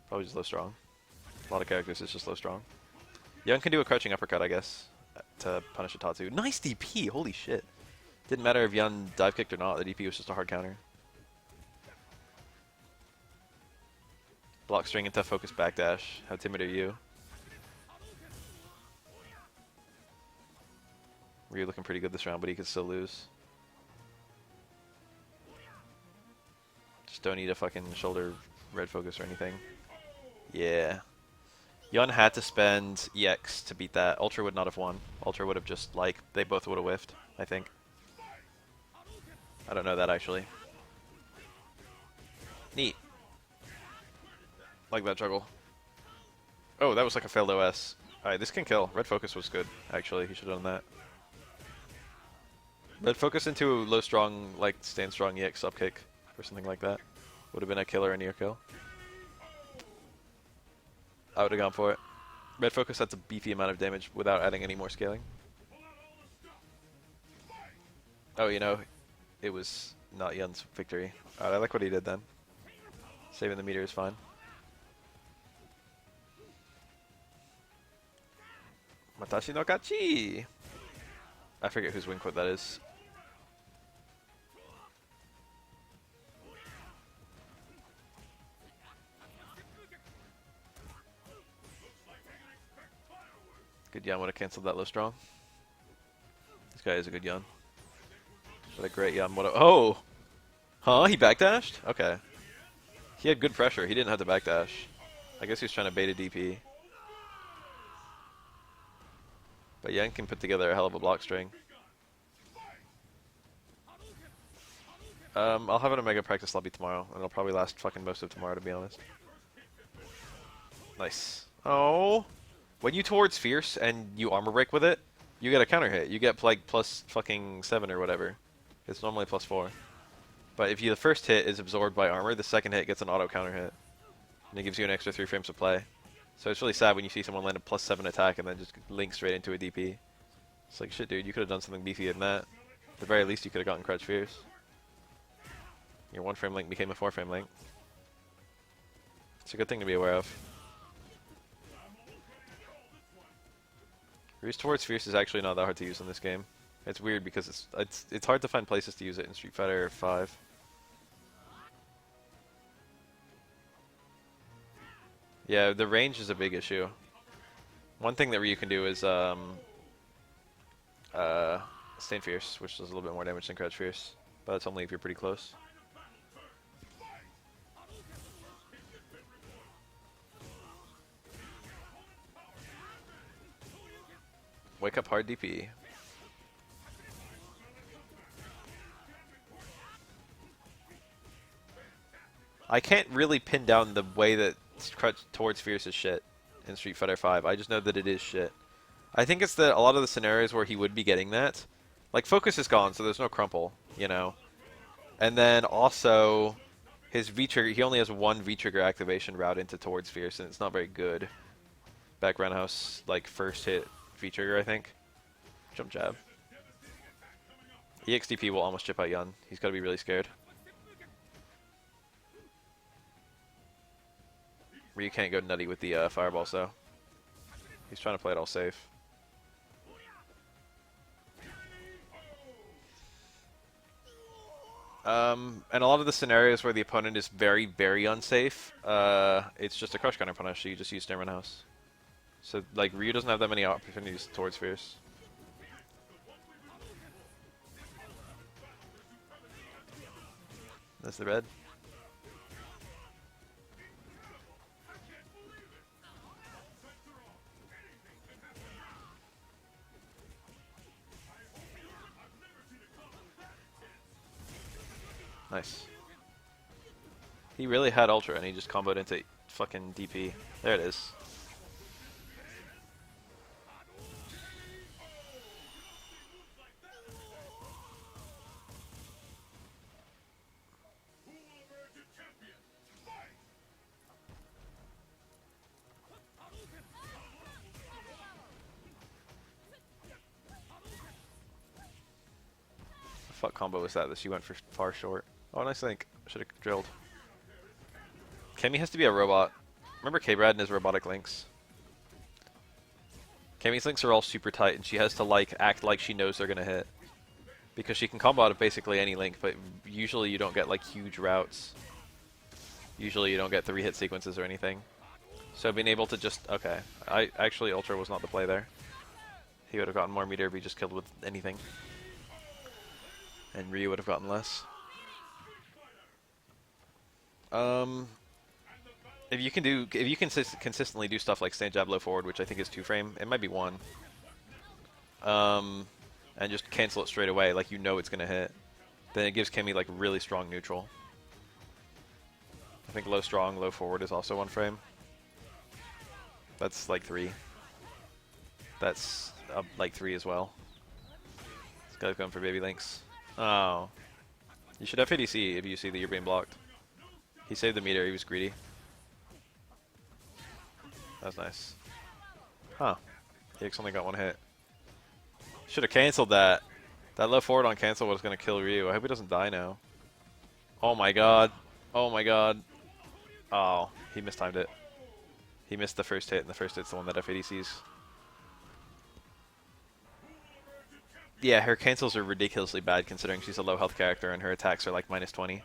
Probably just low strong. A lot of characters is just low strong. Yun can do a crouching uppercut, I guess, to punish a Tatsu. Nice DP! Holy shit. Didn't matter if Yun dive kicked or not. The DP was just a hard counter. Block string into focus backdash. How timid are you? Ryu looking pretty good this round, but he could still lose. Just don't need a fucking shoulder red focus or anything. Yeah. Yun had to spend EX to beat that. Ultra would not have won. Ultra would have just, like, they both would have whiffed, I think. I don't know that, actually. Neat. Like that juggle. Oh, that was like a failed OS. Alright, this can kill. Red focus was good, actually. He should have done that. Red focus into low strong, like, stand strong EX upkick or something like that. Would have been a killer and near kill. I would have gone for it. Red focus, that's a beefy amount of damage without adding any more scaling. Oh, you know, it was not Yun's victory. Alright, I like what he did then. Saving the meter is fine. Watashi no kachi! I forget whose wing quote that is. Good Yun would have cancelled that low strong. This guy is a good Yun. What a great Yun. What a— oh! Huh? He backdashed? Okay. He had good pressure. He didn't have to backdash. I guess he was trying to bait a DP. But Yun can put together a hell of a block string. I'll have an Omega practice lobby tomorrow, and it'll probably last fucking most of tomorrow, to be honest. Nice. Oh! When you towards Fierce and you armor break with it, you get a counter hit. You get like plus fucking 7 or whatever. It's normally plus 4. But if the first hit is absorbed by armor, the second hit gets an auto counter hit. And it gives you an extra 3 frames of play. So it's really sad when you see someone land a plus 7 attack and then just link straight into a DP. It's like, shit dude, you could have done something beefier than that. At the very least you could have gotten Crouch Fierce. Your 1 frame link became a 4 frame link. It's a good thing to be aware of. Ruse towards Fierce is actually not that hard to use in this game. It's weird because it's hard to find places to use it in Street Fighter 5. Yeah, the range is a big issue. One thing that Ryu can do is Stand Fierce, which does a little bit more damage than Crouch Fierce, but that's only if you're pretty close. Wake up hard DP. I can't really pin down the way that Crouch towards Fierce is shit in Street Fighter 5. I just know that it is shit. I think it's a lot of the scenarios where he would be getting that. Like, focus is gone, so there's no crumple, you know. And then also, his V-trigger, he only has one V-trigger activation route into towards Fierce, and it's not very good. Back roundhouse, like, first hit V-trigger, I think. Jump jab. EXDP will almost chip out Yun. He's got to be really scared. Ryu can't go nutty with the fireballs, though. He's trying to play it all safe. And a lot of the scenarios where the opponent is very, very unsafe, it's just a crush counter punish, so you just use Snare House. So, like, Ryu doesn't have that many opportunities towards Fierce. That's the red. Nice. He really had Ultra and he just comboed into fucking DP. There it is. What combo was that she went for far short? Oh, nice link. Should have drilled. Kemi has to be a robot. Remember K-Brad and his robotic links? Kemi's links are all super tight, and she has to like act like she knows they're gonna hit. Because she can combo out of basically any link, but usually you don't get like huge routes. Usually you don't get 3-hit sequences or anything. So being able to just... Okay. Actually, Ultra was not the play there. He would have gotten more meter if he just killed with anything. And Ryu would have gotten less. If you can consistently do stuff like stand jab low forward, which I think is 2 frame, it might be 1. And just cancel it straight away, like you know it's gonna hit. Then it gives Kimmy like really strong neutral. I think low strong, low forward is also 1 frame. That's like 3. That's like 3 as well. This guy's going for baby links. Oh. You should have ADC if you see that you're being blocked. He saved the meter, he was greedy. That's nice. Huh. EX only got 1 hit. Should have canceled that. That low forward on cancel was going to kill Ryu. I hope he doesn't die now. Oh my god. Oh my god. Oh, he mistimed it. He missed the first hit, and the first hit's the one that FADCs. Yeah, her cancels are ridiculously bad considering she's a low health character and her attacks are like -20.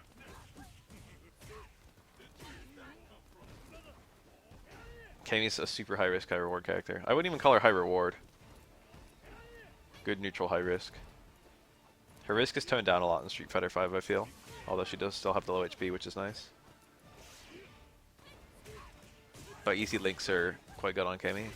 Kami's a super high risk, high reward character. I wouldn't even call her high reward. Good neutral high risk. Her risk is toned down a lot in Street Fighter V, I feel. Although she does still have the low HP, which is nice. But easy links are quite good on Kami.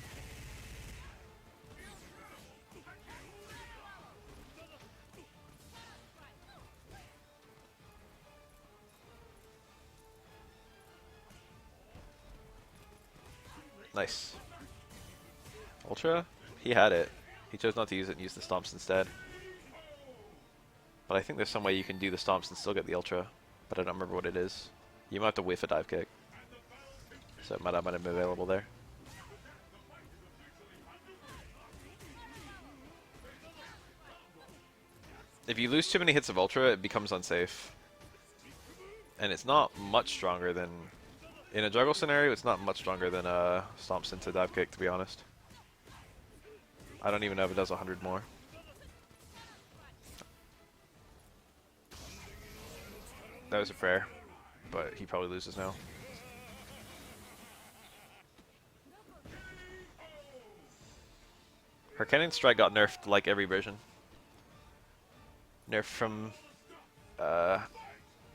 Nice. Ultra? He had it. He chose not to use it and use the stomps instead. But I think there's some way you can do the stomps and still get the Ultra. But I don't remember what it is. You might have to whiff a dive kick. So it might not have been available there. If you lose too many hits of Ultra, it becomes unsafe. And it's not much stronger than... In a juggle scenario, it's not much stronger than stomps into dive kick, to be honest. I don't even know if it does 100 more. That was a prayer, but he probably loses now. Her cannon strike got nerfed like every version. Nerfed from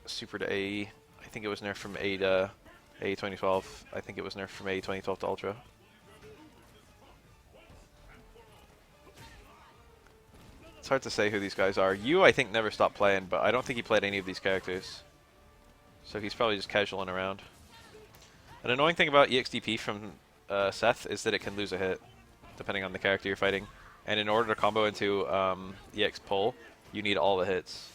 Super to AE. I think it was nerfed from A to AE 2012. I think it was nerfed from AE 2012 to Ultra. It's hard to say who these guys are. Yu, I think, never stopped playing, but I don't think he played any of these characters. So he's probably just casualing around. An annoying thing about EXDP from Seth is that it can lose a hit, depending on the character you're fighting. And in order to combo into EX pull, you need all the hits.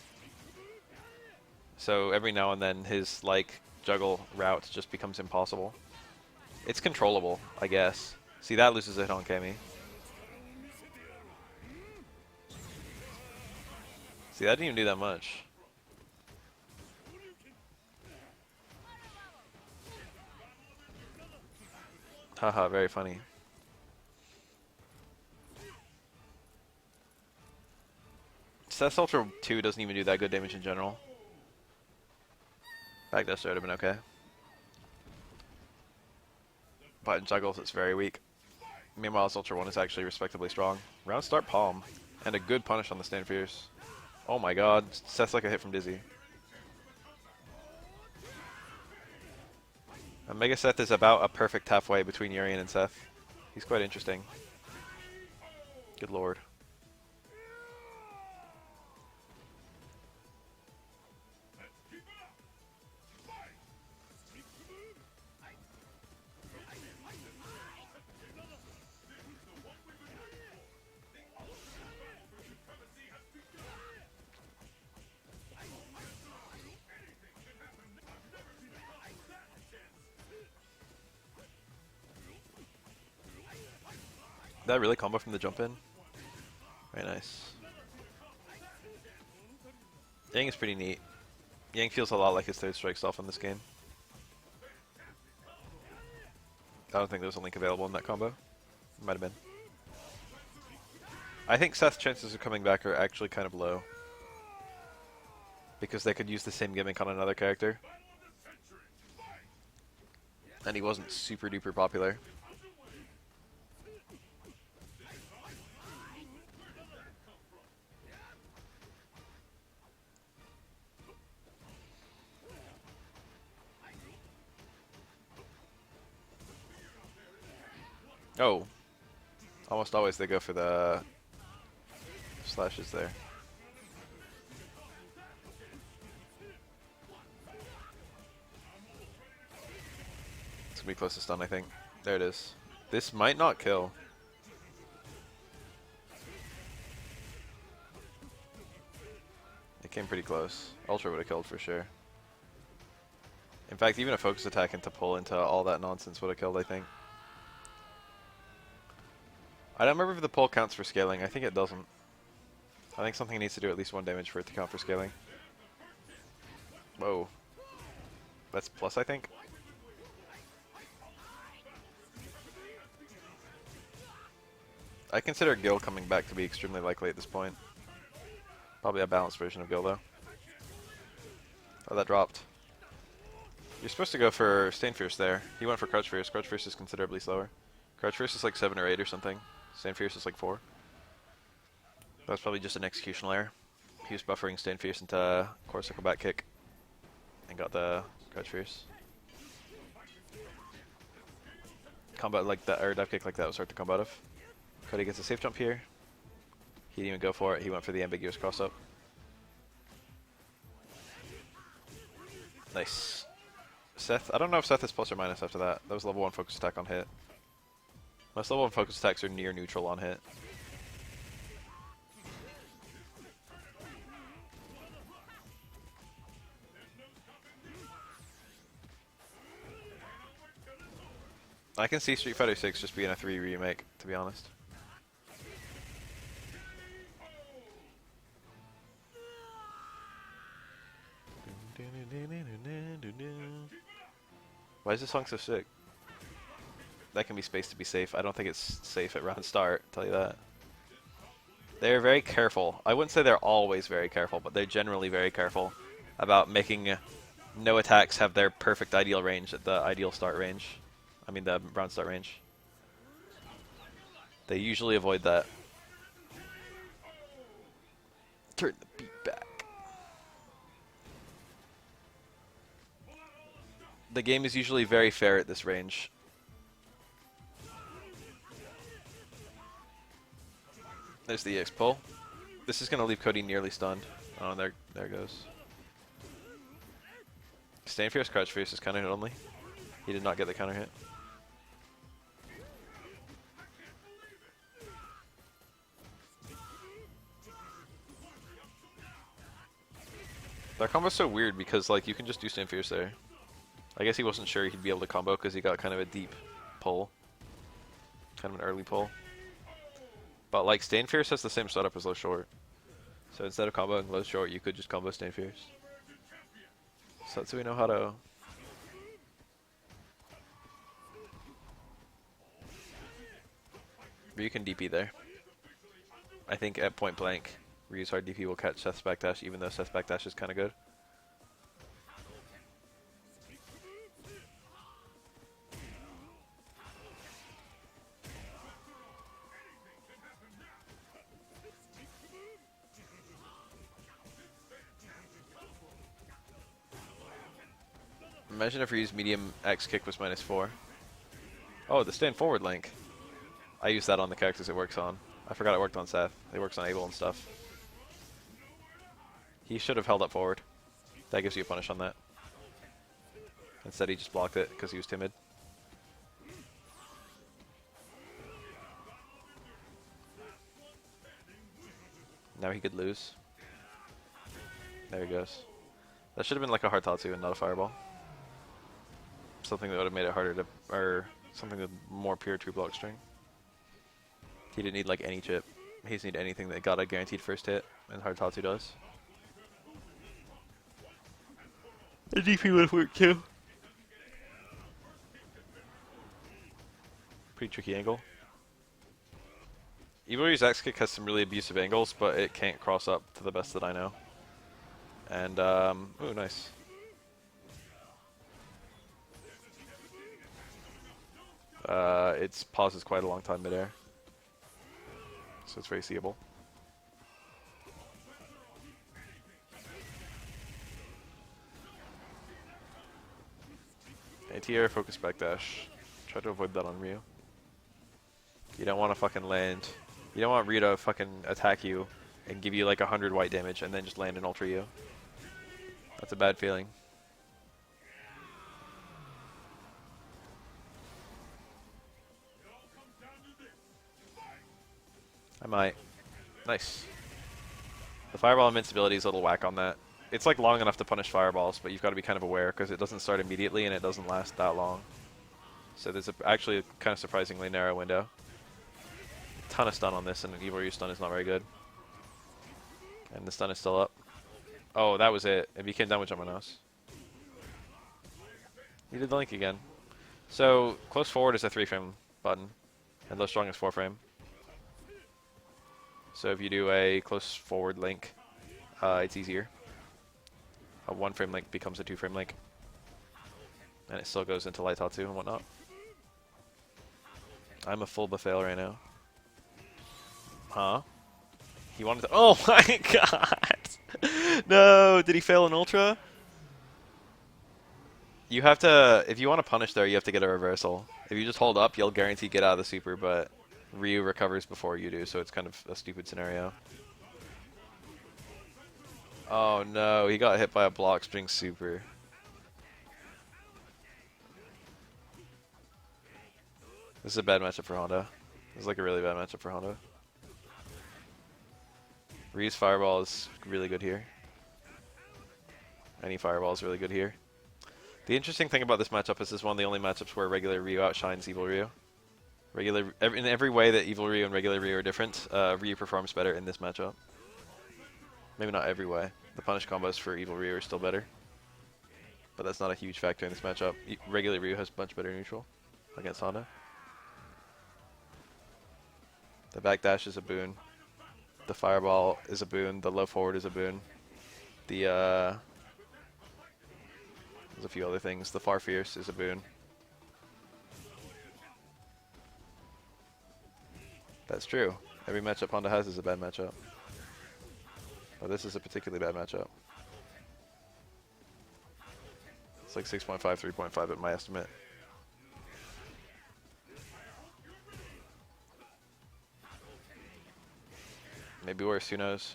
So every now and then his like juggle route just becomes impossible. It's controllable, I guess. See, that loses a hit on Kami. See, that didn't even do that much. Haha, very funny. Seth's Ultra 2 doesn't even do that good damage in general. Backdash would have been okay. But in juggles, it's very weak. Meanwhile, his Ultra 1 is actually respectably strong. Round start palm. And a good punish on the stand fierce. Oh my god, Seth's like a hit from Dizzy. Mega Seth is about a perfect halfway between Urian and Seth. He's quite interesting. Good lord. That really combo from the jump in? Very nice. Yang is pretty neat. Yang feels a lot like his third strike self in this game. I don't think there was a link available in that combo. Might have been. I think Seth's chances of coming back are actually kind of low. Because they could use the same gimmick on another character. and he wasn't super duper popular. Oh, almost always they go for the slashes there. It's gonna be close to stun, I think. There it is. This might not kill. It came pretty close. Ultra would have killed for sure. In fact, even a focus attack into pull into all that nonsense would have killed, I think. I don't remember if the pull counts for scaling. I think it doesn't. I think something needs to do at least 1 damage for it to count for scaling. Whoa. That's plus, I think. I consider Gil coming back to be extremely likely at this point. Probably a balanced version of Gil, though. Oh, that dropped. You're supposed to go for Stain Fierce there. He went for Crouch Fierce. Crouch Fierce is considerably slower. Crouch Fierce is like 7 or 8 or something. Stain Fierce is like 4. That's probably just an executional error. He was buffering Stain Fierce into Core Circle Back Kick and got the Crouch Fierce. Combat like that, or dive kick like that was hard to combat of. Cody gets a safe jump here. He didn't even go for it. He went for the ambiguous cross up. Nice. Seth, I don't know if Seth is plus or minus after that. That was level 1 focus attack on hit. Most level 1 focus attacks are near neutral on hit. I can see Street Fighter 6 just being a 3 remake, to be honest. Why is this song so sick? That can be spaced to be safe. I don't think it's safe at round start, I'll tell you that. They're very careful. I wouldn't say they're always very careful, but they're generally very careful about making no attacks have their perfect ideal range at the ideal start range. I mean the round start range. They usually avoid that. Turn the beat back. The game is usually very fair at this range. There's the EX pull. This is going to leave Cody nearly stunned. Oh, there it goes. Stain Fierce, Crouch Fierce is counter hit only. He did not get the counter hit. That combo's so weird because like you can just do Stain Fierce there. I guess he wasn't sure he'd be able to combo because he got kind of a deep pull. Kind of an early pull. But like Stain Fierce has the same setup as low short. So instead of comboing low short, you could just combo Stain Fierce. So that's how we know how to... Ryu can DP there. I think at point blank, Ryu's hard DP will catch Seth's backdash even though Seth's backdash is kind of good. Imagine if Ryu's medium X kick was -4. Oh, the stand forward link. I use that on the characters it works on. I forgot it worked on Seth. It works on Abel and stuff. He should have held up forward. That gives you a punish on that. Instead he just blocked it because he was timid. Now he could lose. There he goes. That should have been like a hard Tatsu and not a fireball. Something that would have made it harder to, or something with more pure true block string. He didn't need like any chip. He just needed anything that got a guaranteed first hit, and hard Tatsu does. The DP would have worked too. Pretty tricky angle. Iwari's X kick has some really abusive angles, but it can't cross up to the best that I know. And ooh, nice. It pauses quite a long time midair, so it's very seeable. Anti-air, focus backdash. Try to avoid that on Ryu. You don't want to fucking land. You don't want Ryu to fucking attack you and give you like 100 white damage and then just land an Ultra U. That's a bad feeling. I might. Nice. The Fireball invincibility is a little whack on that. It's like long enough to punish fireballs, but you've got to be kind of aware because it doesn't start immediately and it doesn't last that long. So there's actually a kind of surprisingly narrow window. Ton of stun on this, and an Evil Ryu stun is not very good. And the stun is still up. Oh, that was it. It became damage on my nose. You did the link again. So close forward is a 3-frame button, and low strong is 4-frame. So if you do a close forward link, it's easier. A 1-frame link becomes a 2-frame link. And it still goes into light Tatsu and whatnot. I'm a full buffet right now. Huh? He wanted to— oh my god! No! Did he fail an ultra? You have to— if you want to punish there, you have to get a reversal. If you just hold up, you'll guarantee get out of the super, but Ryu recovers before you do, so it's kind of a stupid scenario. Oh no, he got hit by a block spring super. This is a bad matchup for Honda. This is like a really bad matchup for Honda. Ryu's Fireball is really good here. Any Fireball is really good here. The interesting thing about this matchup is this is one of the only matchups where regular Ryu outshines Evil Ryu. In every way that Evil Ryu and regular Ryu are different, Ryu performs better in this matchup. Maybe not every way. The punish combos for Evil Ryu are still better. But that's not a huge factor in this matchup. Regular Ryu has much better neutral against Honda. The backdash is a boon. The Fireball is a boon. The low forward is a boon. The, there's a few other things. The Far Fierce is a boon. That's true. Every matchup Honda has is a bad matchup. But this is a particularly bad matchup. It's like 6.5, 3.5 at my estimate. Maybe worse, who knows?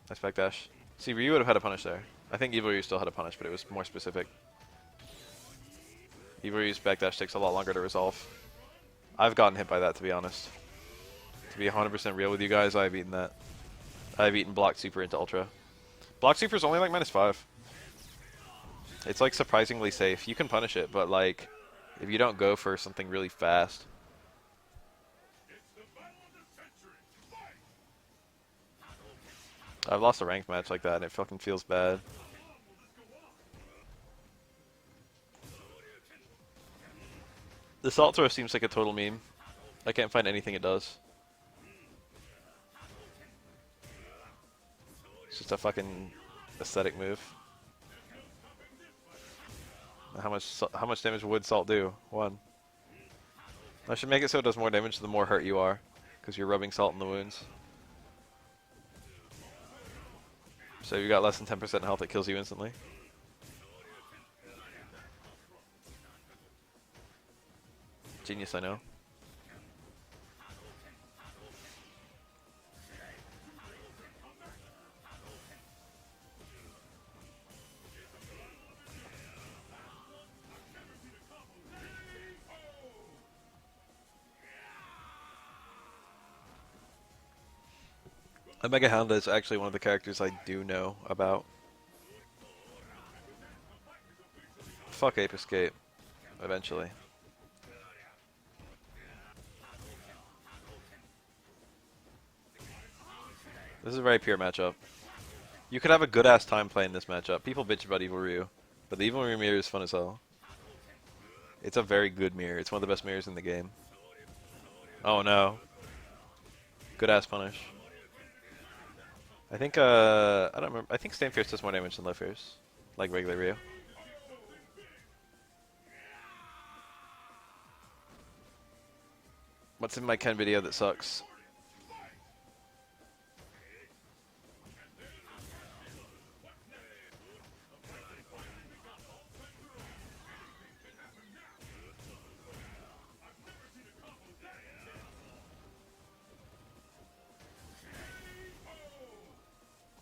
Nice backdash. See, Ryu would have had a punish there. I think Evil Ryu still had a punish, but it was more specific. Evil Ryu's backdash takes a lot longer to resolve. I've gotten hit by that, to be honest. To be 100% real with you guys, I've eaten that. I've eaten block super into ultra. Block super is only like -5. It's like surprisingly safe. You can punish it, but like, if you don't go for something really fast. I've lost a ranked match like that, and it fucking feels bad. The salt throw seems like a total meme. I can't find anything it does. It's just a fucking aesthetic move. How much damage would salt do? 1. I should make it so it does more damage the more hurt you are, because you're rubbing salt in the wounds. So if you got less than 10% health, it kills you instantly. Genius, I know. Omega Honda is actually one of the characters I do know about. Fuck Ape Escape. Eventually. This is a very pure matchup. You could have a good-ass time playing this matchup. People bitch about Evil Ryu, but the Evil Ryu mirror is fun as hell. It's a very good mirror. It's one of the best mirrors in the game. Oh no. Good-ass punish. I think, I don't remember. I think Stand Fierce does more damage than Low Fierce. Like regular Ryu. What's in my Ken video that sucks?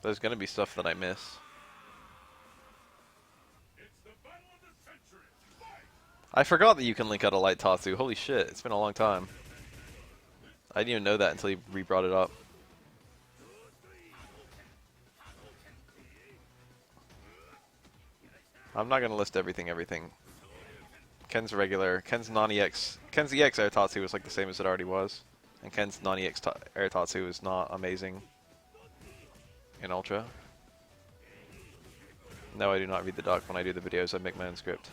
There's gonna be stuff that I miss. I forgot that you can link out a light Tatsu. Holy shit, it's been a long time. I didn't even know that until you re-brought it up. I'm not gonna list everything. Ken's non-EX, Ken's EX Air Tatsu was like the same as it already was. And Ken's non-EX Air Tatsu is not amazing in Ultra. No, I do not read the doc when I do the videos, I make my own script.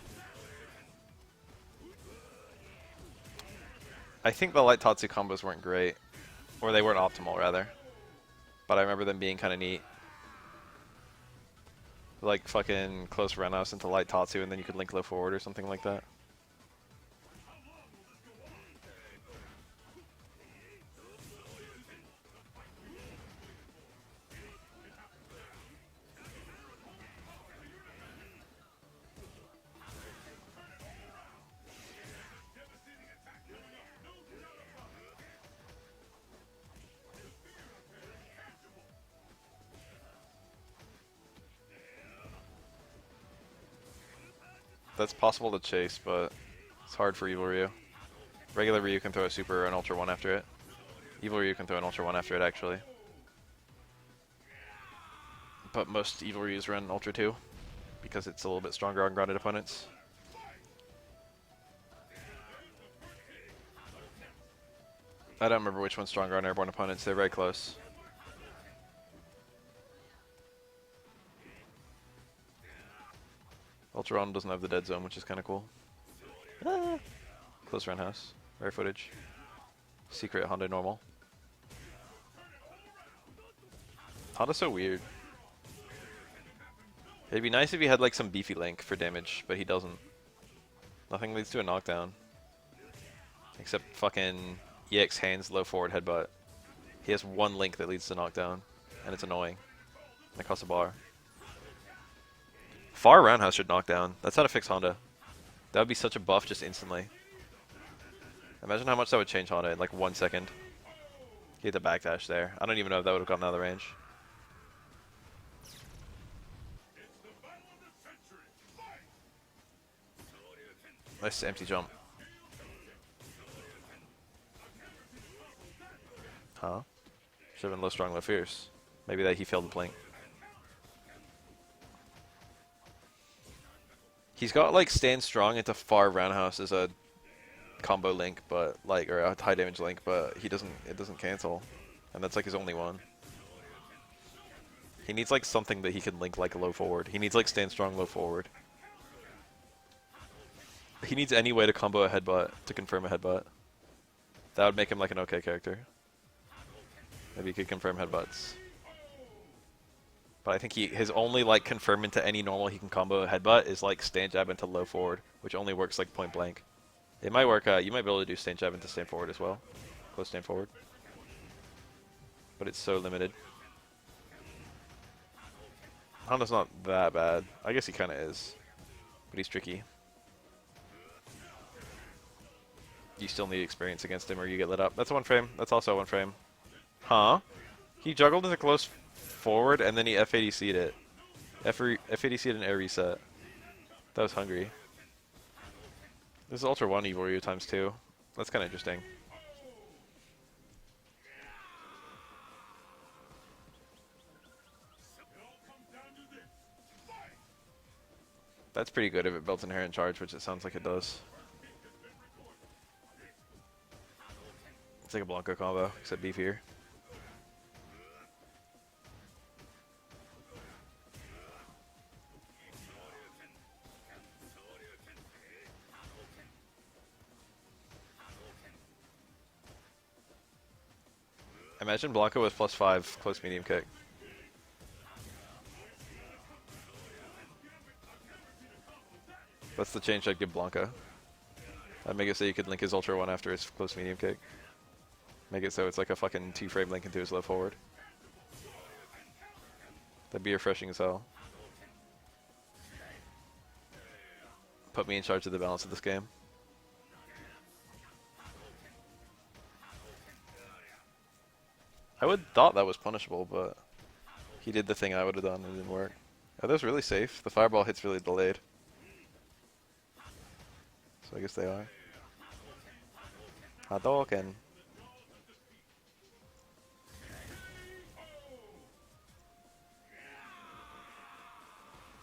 I think the light Tatsu combos weren't great. Or they weren't optimal, rather. But I remember them being kind of neat. Like fucking close roundhouse into light Tatsu and then you could link low forward or something like that. That's possible to chase, but it's hard for Evil Ryu. Regular Ryu can throw a Super or an Ultra 1 after it. Evil Ryu can throw an Ultra 1 after it, actually. But most Evil Ryus run Ultra 2, because it's a little bit stronger on grounded opponents. I don't remember which one's stronger on airborne opponents, they're very close. Ultra 1 doesn't have the dead zone, which is kind of cool. Ah. Close roundhouse, rare footage. Secret Honda normal. Honda's so weird. It'd be nice if he had like some beefy link for damage, but he doesn't. Nothing leads to a knockdown. Except fucking EX hands low forward headbutt. He has one link that leads to knockdown, and it's annoying. And it costs a bar. Far roundhouse should knock down. That's how to fix Honda. That would be such a buff just instantly. Imagine how much that would change Honda in like 1 second. He had the backdash there. I don't even know if that would have gotten out of the range. Nice empty jump. Huh? Should have been low strong, low fierce. Maybe that he failed the blink. He's got like stand strong into far roundhouse as a combo link, but like, or a high damage link, but he doesn't. It doesn't cancel, and that's like his only one. He needs like something that he can link like low forward. He needs like stand strong, low forward. He needs any way to combo a headbutt to confirm a headbutt. That would make him like an okay character. Maybe he could confirm headbutts. But I think his only like confirm into any normal he can combo a headbutt is like stand jab into low forward, which only works like point blank. It might work. You might be able to do stand jab into stand forward as well, close stand forward. But it's so limited. Honda's not that bad. I guess he kind of is, but he's tricky. You still need experience against him, or you get lit up. That's one frame. That's also one frame. Huh? He juggled into close forward, and then he F80C'd it. F80C'd an air reset. That was hungry. This is Ultra 1 Evil Ryu times 2. That's kind of interesting. That's pretty good if it builds inherent charge, which it sounds like it does. It's like a Blanco combo, except beefier. Imagine Blanco with +5 close medium kick. That's the change I'd give Blanco. I'd make it so you could link his Ultra 1 after his close medium kick. Make it so it's like a fucking 2-frame link into his low forward. That'd be refreshing as hell. Put me in charge of the balance of this game. I would thought that was punishable, but he did the thing I would have done and it didn't work. Are those really safe? The fireball hits really delayed. So I guess they are. Hadouken.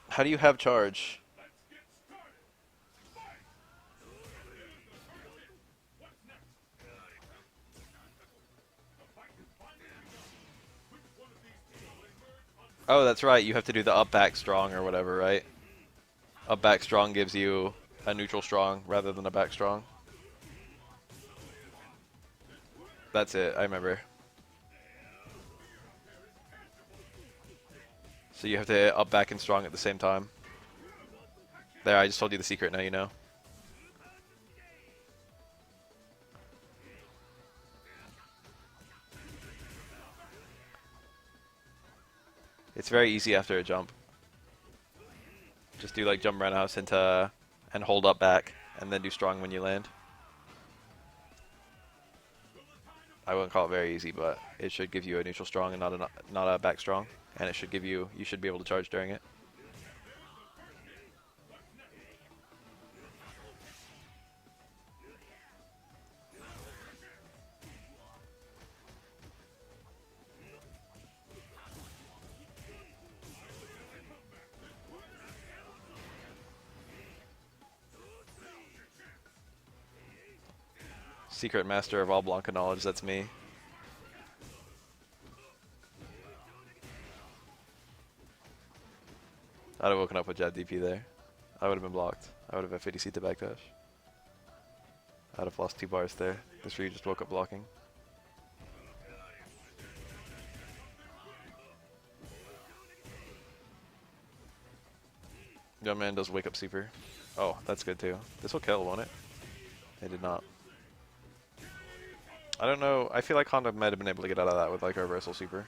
How do you have charge? Oh, that's right. You have to do the up back strong or whatever, right? Up back strong gives you a neutral strong rather than a back strong. That's it. I remember. So you have to up back and strong at the same time. There, I just told you the secret. Now you know. It's very easy after a jump. Just do like jump roundhouse into and hold up back, and then do strong when you land. I wouldn't call it very easy, but it should give you a neutral strong and not a back strong, and it should give you should be able to charge during it. Secret master of all Blanca knowledge, that's me. I'd have woken up with jab DP there. I would have been blocked. I would have had 50C to backdash. I'd have lost 2 bars there. This Ryu just woke up blocking. Young man does wake up super. Oh, that's good too. This will kill, won't it? It did not. I don't know. I feel like Honda might have been able to get out of that with like a reversal super.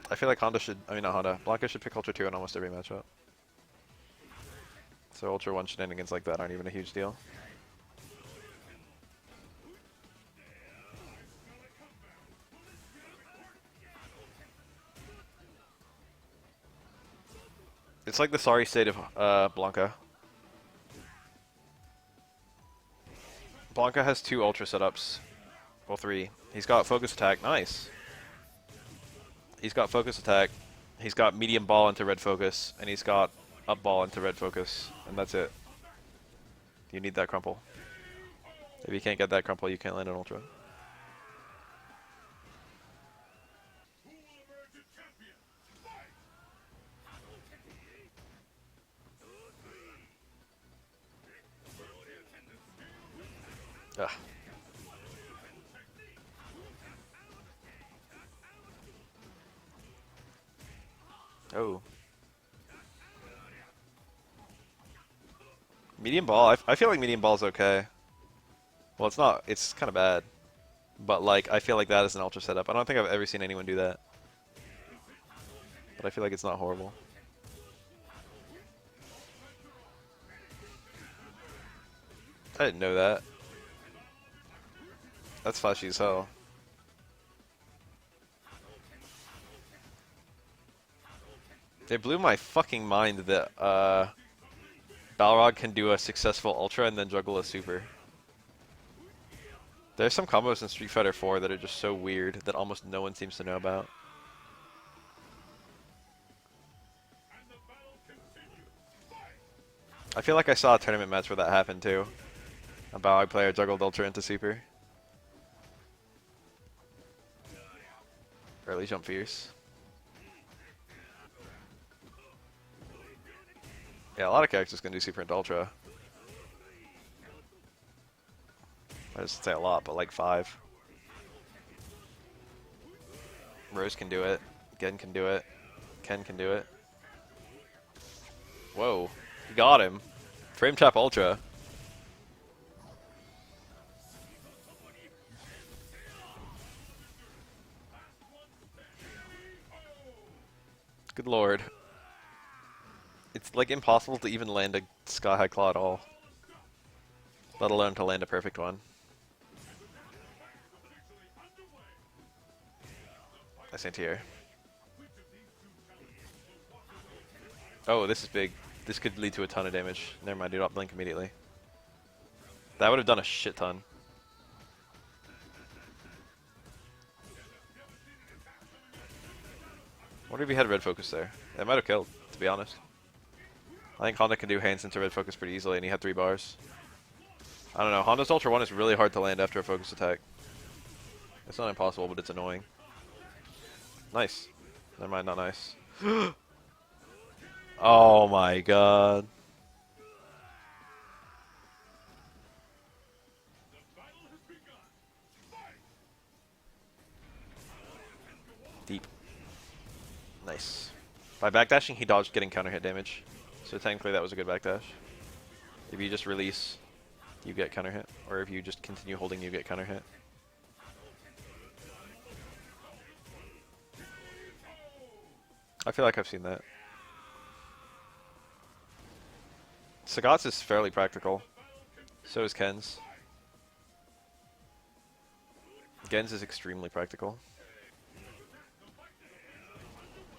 I feel like Honda should, I mean not Honda, Blanca should pick Ultra 2 in almost every matchup. So Ultra 1 shenanigans like that aren't even a huge deal. It's like the sorry state of Blanca. Blanca has 2 Ultra setups. Well, 3. He's got focus attack, nice. He's got focus attack, he's got medium ball into red focus, and he's got up ball into red focus, and that's it. You need that crumple. If you can't get that crumple, you can't land an Ultra. Ugh. Oh. Medium ball, I feel like medium ball is okay. Well, it's not, it's kind of bad. But like, I feel like that is an Ultra setup. I don't think I've ever seen anyone do that. But I feel like it's not horrible. I didn't know that. That's flashy as hell. It blew my fucking mind that Balrog can do a successful Ultra and then juggle a super. There's some combos in Street Fighter 4 that are just so weird that almost no one seems to know about. I feel like I saw a tournament match where that happened too. A Balrog player juggled Ultra into super. Early jump fierce. Yeah, a lot of characters can do super into Ultra. I just say a lot, but like 5. Rose can do it. Gen can do it. Ken can do it. Whoa. He got him. Frame trap ultra. Good lord. It's like impossible to even land a Sky High Claw at all. Let alone to land a perfect one. Nice anti-air. Oh, this is big. This could lead to a ton of damage. Never mind, do not blink immediately. That would have done a shit ton. What if he had red focus there? That might have killed, to be honest. I think Honda can do hands into red focus pretty easily, and he had 3 bars. I don't know. Honda's Ultra 1 is really hard to land after a focus attack. It's not impossible, but it's annoying. Nice. Never mind, not nice. Oh my god. Deep. Nice. By backdashing, he dodged getting counter hit damage. So technically that was a good backdash. If you just release, you get counter hit. Or if you just continue holding, you get counter hit. I feel like I've seen that. Sagat's is fairly practical. So is Ken's. Gen's is extremely practical.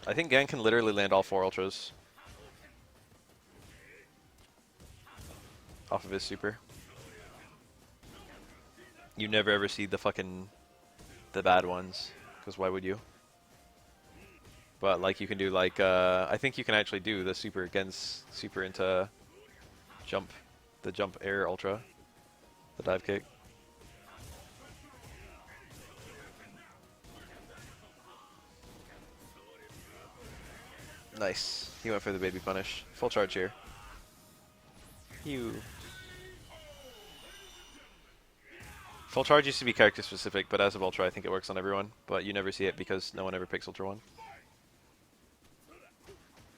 I think Gen can literally land all 4 ultras off of his super. You never ever see the bad ones, because why would you? But like you can do like I think you can actually do the super Gen's super into jump, the jump air ultra, the dive kick. Nice. He went for the baby punish. Full charge here. Full charge used to be character specific, but as of Ultra I think it works on everyone. But you never see it because no one ever picks Ultra 1.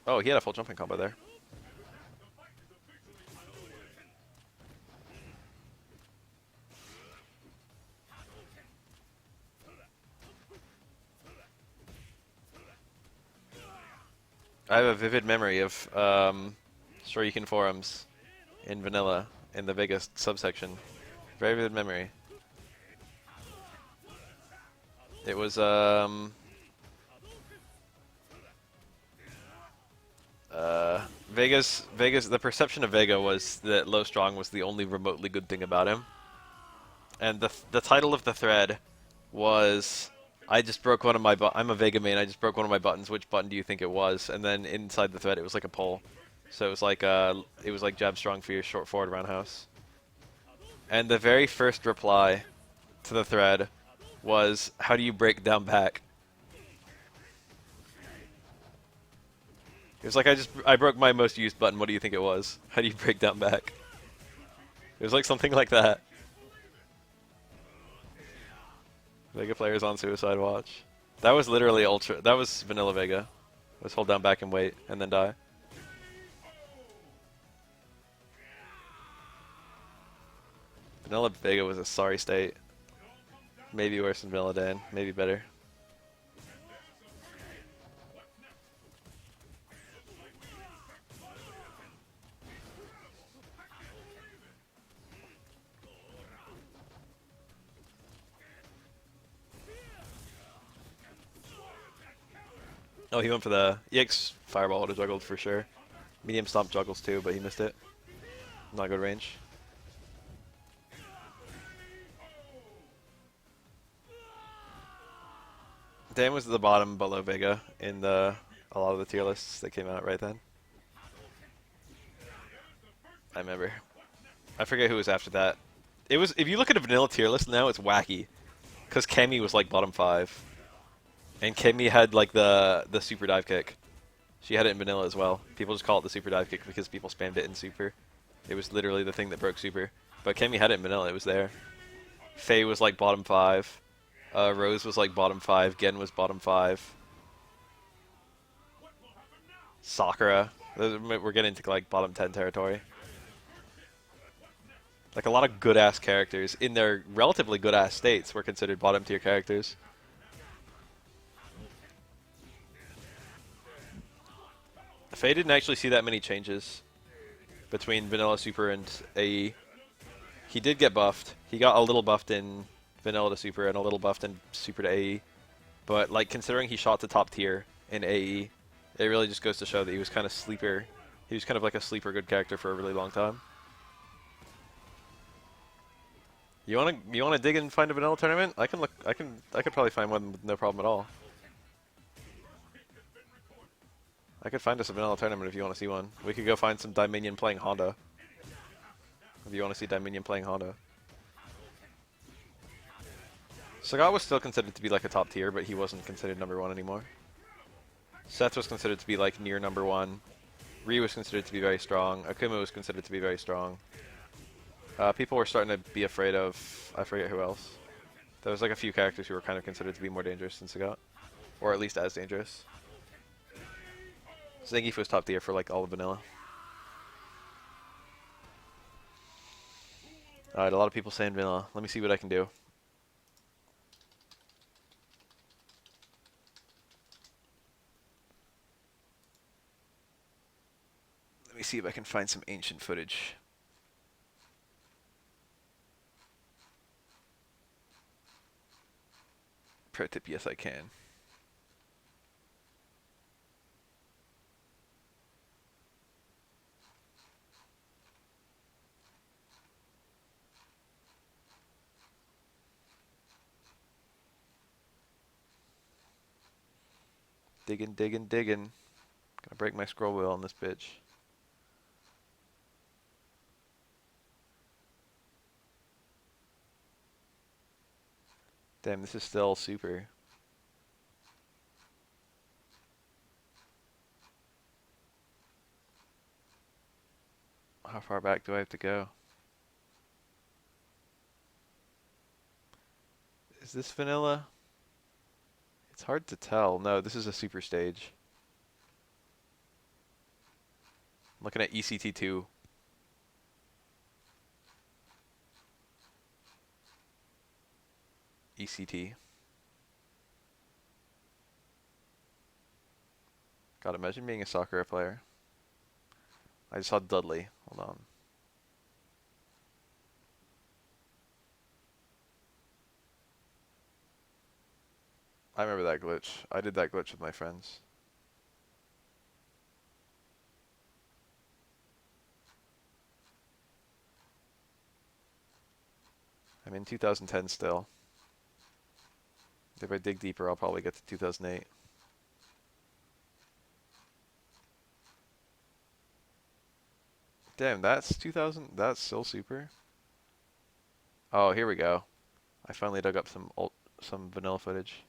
Oh, he had a full jumping combo there. I have a vivid memory of Shoryuken forums in vanilla in the Vegas subsection. Very vivid memory. It was Vegas. The perception of Vega was that Low Strong was the only remotely good thing about him, and the title of the thread was, I just broke one of my I'm a Vega main. I just broke one of my buttons. Which button do you think it was? And then inside the thread, it was like a poll. So it was like jab strong for your short forward roundhouse. And the very first reply to the thread was, how do you break down back? It was like, I broke my most used button. What do you think it was? How do you break down back? It was like something like that. Vega players on suicide watch. That was literally ultra. That was vanilla Vega. Let's hold down back and wait, and then die. Vanilla Vega was a sorry state. Maybe worse than Vanilla Dan. Maybe better. Oh, he went for the EX Fireball would have juggled for sure. Medium Stomp juggles too, but he missed it. Not good range. Dan was at the bottom below Vega in a lot of the tier lists that came out right then. I remember. I forget who was after that. It was, if you look at a vanilla tier list now, it's wacky. Because Kemi was like bottom 5. And Kemi had like the super dive kick. She had it in vanilla as well. People just call it the super dive kick because people spammed it in super. It was literally the thing that broke super. But Kemi had it in vanilla, it was there. Faye was like bottom 5. Rose was like bottom 5. Gen was bottom 5. Sakura. We're getting into like bottom 10 territory. Like a lot of good ass characters in their relatively good ass states were considered bottom tier characters. Faye didn't actually see that many changes between Vanilla Super and AE. He did get buffed. He got a little buffed in Vanilla to Super and a little buffed in Super to AE. But like considering he shot to top tier in AE, it really just goes to show that he was kind of sleeper. He was kind of like a sleeper good character for a really long time. You wanna dig and find a vanilla tournament? I can look. I could probably find one with no problem at all. I could find us a vanilla tournament if you want to see one. We could go find some Dominion playing Honda. If you want to see Dominion playing Honda. Sagat was still considered to be like a top tier, but he wasn't considered number 1 anymore. Seth was considered to be like near number 1. Ryu was considered to be very strong. Akuma was considered to be very strong. People were starting to be afraid of, I forget who else. There was like a few characters who were kind of considered to be more dangerous than Sagat. Or at least as dangerous. Zangief was top tier for like all of vanilla. Alright, a lot of people saying vanilla. Let me see what I can do. Let me see if I can find some ancient footage. Pro tip, yes I can. Digging, digging, digging. Gonna break my scroll wheel on this bitch. Damn, this is still super. How far back do I have to go? Is this vanilla? It's hard to tell. No, this is a super stage. I'm looking at ECT2. ECT. God, imagine being a Sakura player. I just saw Dudley. Hold on. I remember that glitch. I did that glitch with my friends. I'm in 2010 still. If I dig deeper, I'll probably get to 2008. Damn, that's 2000. That's still super. Oh, here we go. I finally dug up some vanilla footage.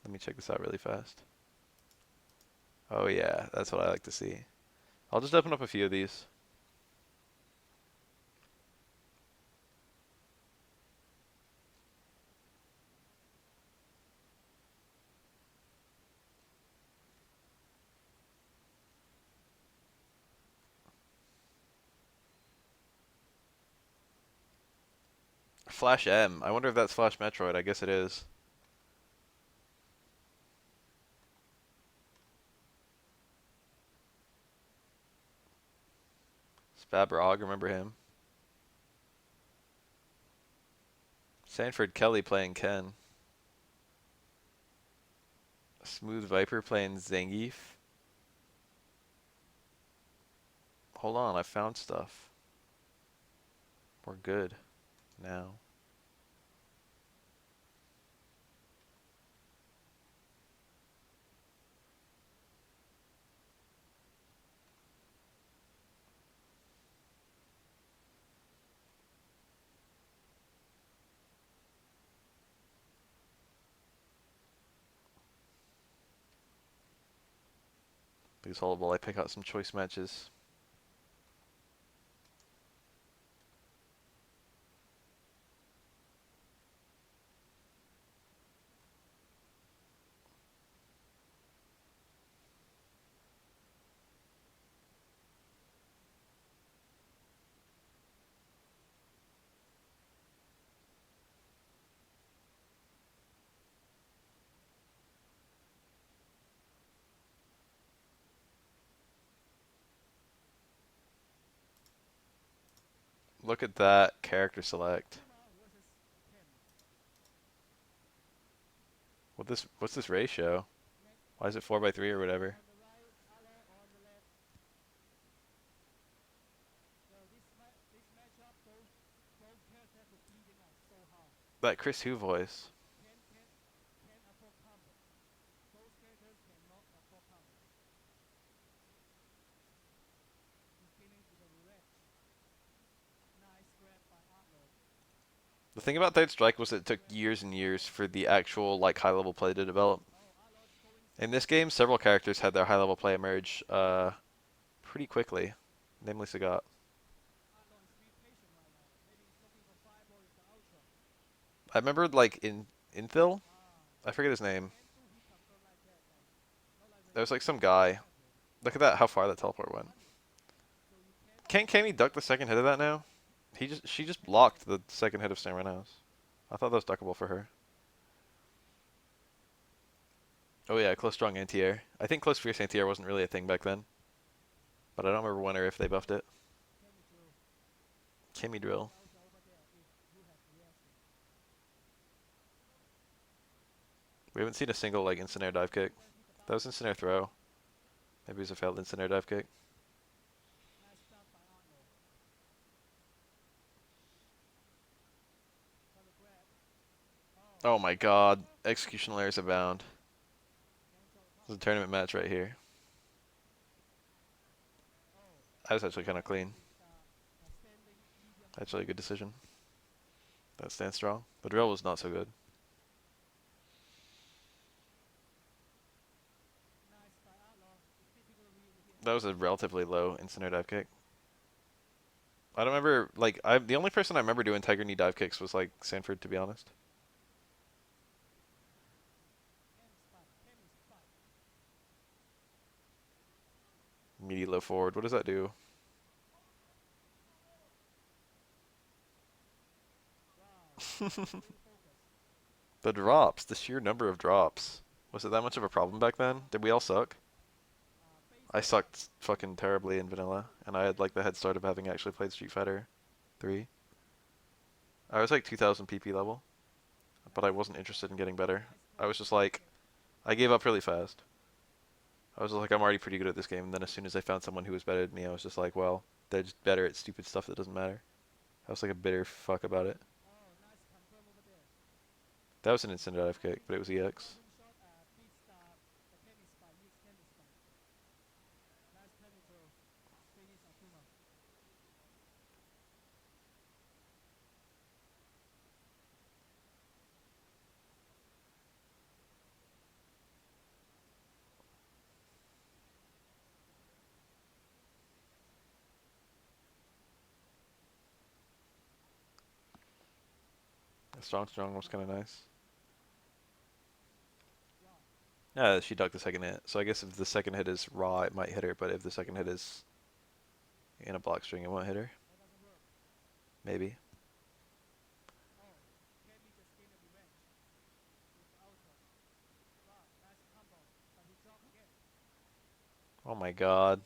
Let me check this out really fast. Oh yeah, that's what I like to see. I'll just open up a few of these. Flash M. I wonder if that's Flash Metroid. I guess it is. Spabrog, remember him? Sanford Kelly playing Ken. Smooth Viper playing Zangief. Hold on, I found stuff. We're good now. He's holdable. I pick out some choice matches. Look at that character select. What's this ratio? Why is it 4:3 or whatever? That Chris Hu voice. The thing about Third Strike was it took years and years for the actual like high level play to develop. In this game, several characters had their high level play emerge pretty quickly, namely Sagat. I remember like in Infill, I forget his name. There was like some guy. Look at that, how far that teleport went. Can't Cammy duck the second hit of that now? She just blocked the second hit of Samurai House. I thought that was duckable for her. Oh yeah, close strong anti-air. I think close fierce anti-air wasn't really a thing back then, but I don't remember when or if they buffed it. Kimmy drill. We haven't seen a single like instant air dive kick. That was instant air throw. Maybe it was a failed instant air dive kick. Oh my god. Executional airs abound. This is a tournament match right here. That was actually kind of clean. Actually a good decision. That stands strong. The drill was not so good. That was a relatively low instant air dive kick. I don't remember, like, the only person I remember doing tiger knee dive kicks was, like, Sanford, to be honest. Meaty low forward. What does that do? The drops. The sheer number of drops. Was it that much of a problem back then? Did we all suck? I sucked fucking terribly in vanilla, and I had, like, the head start of having actually played Street Fighter 3. I was, like, 2000 PP level, but I wasn't interested in getting better. I was just like, I gave up really fast. I was just like, I'm already pretty good at this game, and then as soon as I found someone who was better than me, I was just like, well, they're just better at stupid stuff that doesn't matter. I was like a bitter fuck about it. That was an instant dive kick, but it was EX. Strong was kind of nice. Yeah, she ducked the second hit. So I guess if the second hit is raw, it might hit her, but if the second hit is in a block string, it won't hit her. Maybe. Oh my god.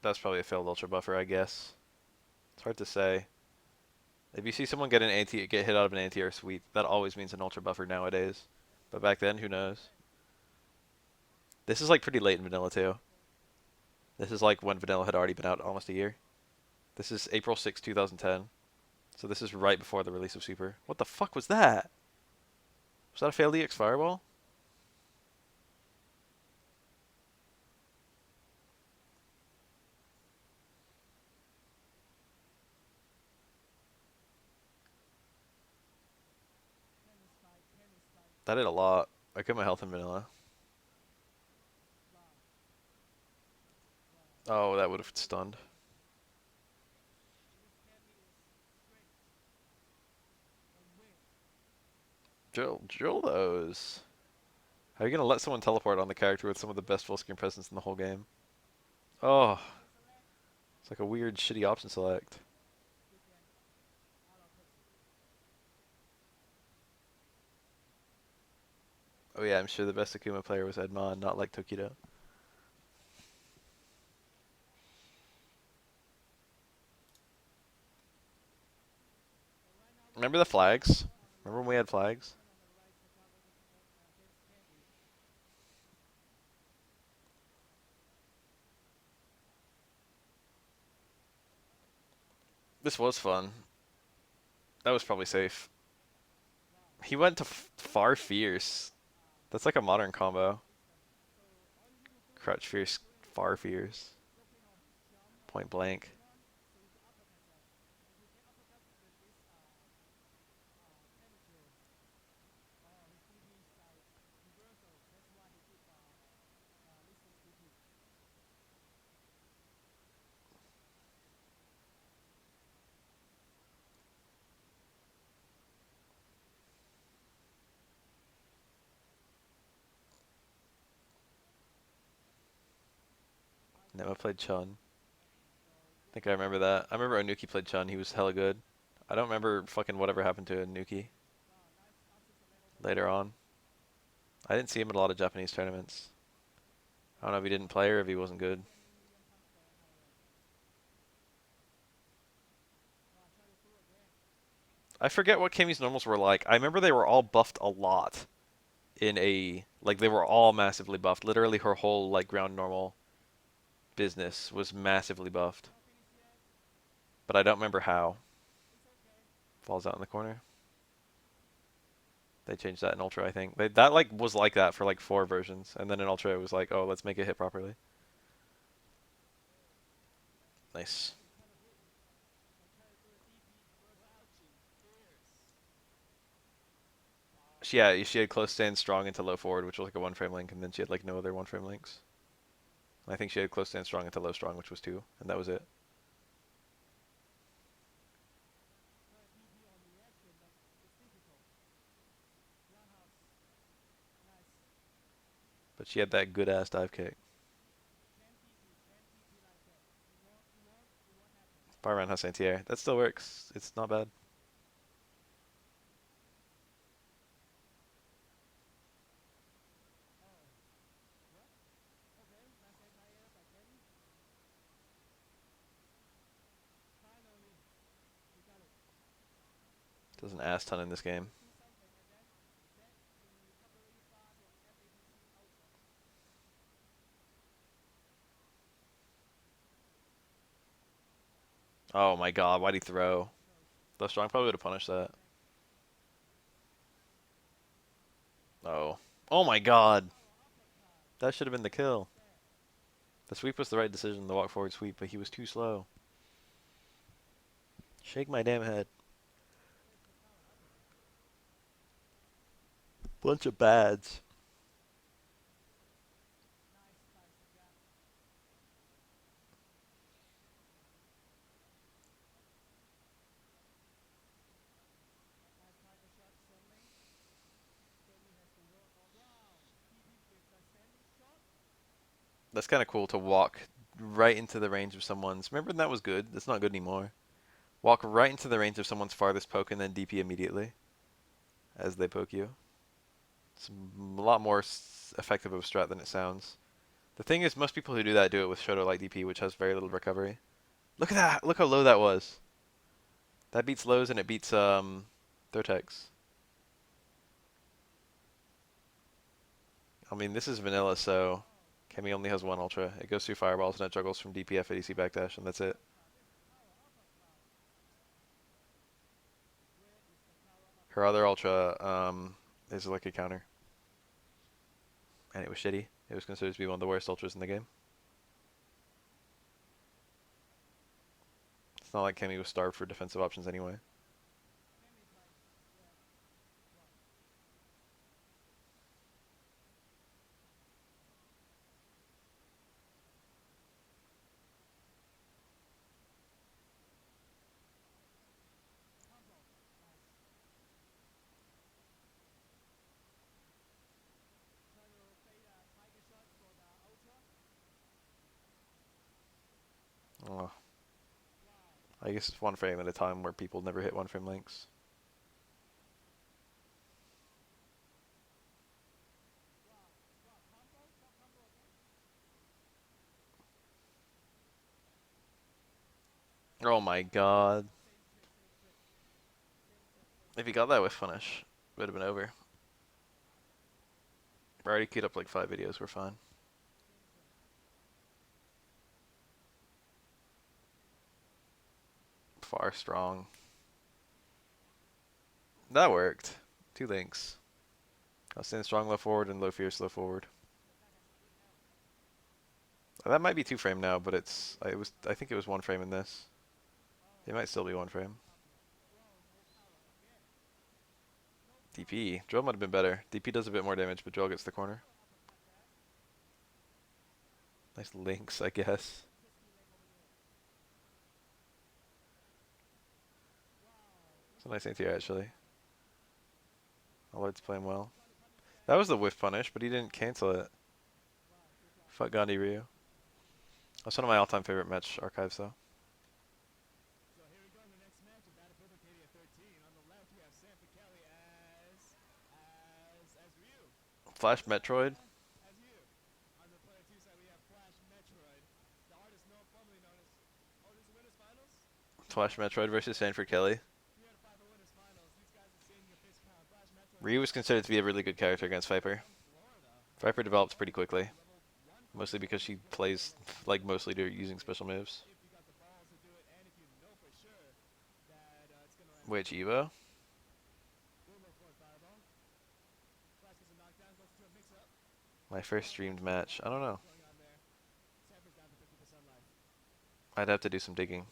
That's probably a failed ultra buffer, I guess. It's hard to say. If you see someone get get hit out of an anti-air sweep, that always means an ultra buffer nowadays. But back then, who knows? This is like pretty late in vanilla too. This is like when vanilla had already been out almost a year. This is April 6, 2010. So this is right before the release of Super. What the fuck was that? Was that a failed EX Fireball? That did a lot. I cut my health in vanilla. Oh, that would have stunned. Drill those. How are you gonna let someone teleport on the character with some of the best full screen presence in the whole game? Oh, it's like a weird, shitty option select. Oh yeah, I'm sure the best Akuma player was Edmond, not like Tokido. Remember the flags? Remember when we had flags? This was fun. That was probably safe. He went to far fierce. That's like a modern combo. Crouch fierce, far fierce. Point blank. Never played Chun. I think I remember that. I remember Onuki played Chun. He was hella good. I don't remember fucking whatever happened to Onuki later on. I didn't see him at a lot of Japanese tournaments. I don't know if he didn't play or if he wasn't good. I forget what Kami's normals were like. I remember they were all buffed a lot in a like they were all massively buffed. Literally her whole like ground normal business was massively buffed. But I don't remember how. Falls out in the corner. They changed that in Ultra, I think. That like was like that for like 4 versions, and then in Ultra it was like, oh, let's make it hit properly. Nice. She had close stand strong into low forward, which was like a 1 frame link, and then she had like no other 1 frame links. I think she had close stand strong into low strong, which was 2, and that was it. But she had that good ass dive kick. Bar around House anti-air. That still works. It's not bad. Does an ass ton in this game. Oh my god, why'd he throw? Low strong probably would have punished that. Oh. Oh my god. That should have been the kill. The sweep was the right decision, the walk forward sweep, but he was too slow. Shake my damn head. Bunch of bads. That's kind of cool to walk right into the range of someone's. Remember when that was good? That's not good anymore. Walk right into the range of someone's farthest poke and then DP immediately as they poke you. It's a lot more effective of a strat than it sounds. The thing is, most people who do that do it with Shoto Light DP, which has very little recovery. Look at that! Look how low that was. That beats lows and it beats Thurtex. I mean, this is vanilla, so Kemi only has 1 ultra. It goes through fireballs and it juggles from DPF ADC backdash, and that's it. Her other ultra is like a counter, and it was shitty. It was considered to be one of the worst ultras in the game. It's not like Kemi was starved for defensive options anyway. Oh, I guess it's one frame at a time where people never hit one frame links. Oh my god. If he got that with punish, it would have been over. We already queued up like 5 videos, we're fine. Far strong. That worked. 2 links. I'll stand strong low forward and low fierce low forward. That might be 2 frame now, but I think it was 1 frame in this. It might still be 1 frame. DP. Drill might have been better. DP does a bit more damage, but Drill gets the corner. Nice links, I guess. It's a nice anti-air, actually. Alert's playing well. That was the whiff punish, but he didn't cancel it. Fuck Gandhi Ryu. That's one of my all-time favorite match archives, though. Flash Metroid. Flash Metroid versus Sanford Kelly. Ryu was considered to be a really good character against Viper. Viper develops pretty quickly. Mostly because she plays, like, mostly using special moves. Which Evo? My first streamed match. I don't know. I'd have to do some digging.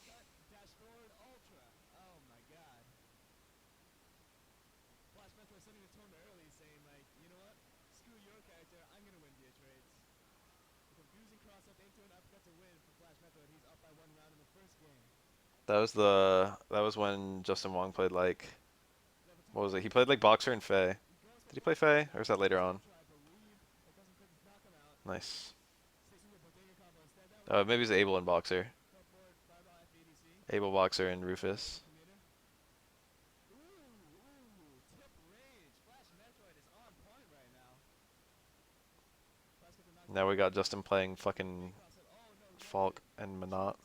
That was when Justin Wong played like, what was it? He played like Boxer and Faye. Did he play Faye, or was that later on? Nice. Maybe it was Abel and Boxer. Abel, Boxer, and Rufus. Now we got Justin playing fucking Falk and Manat.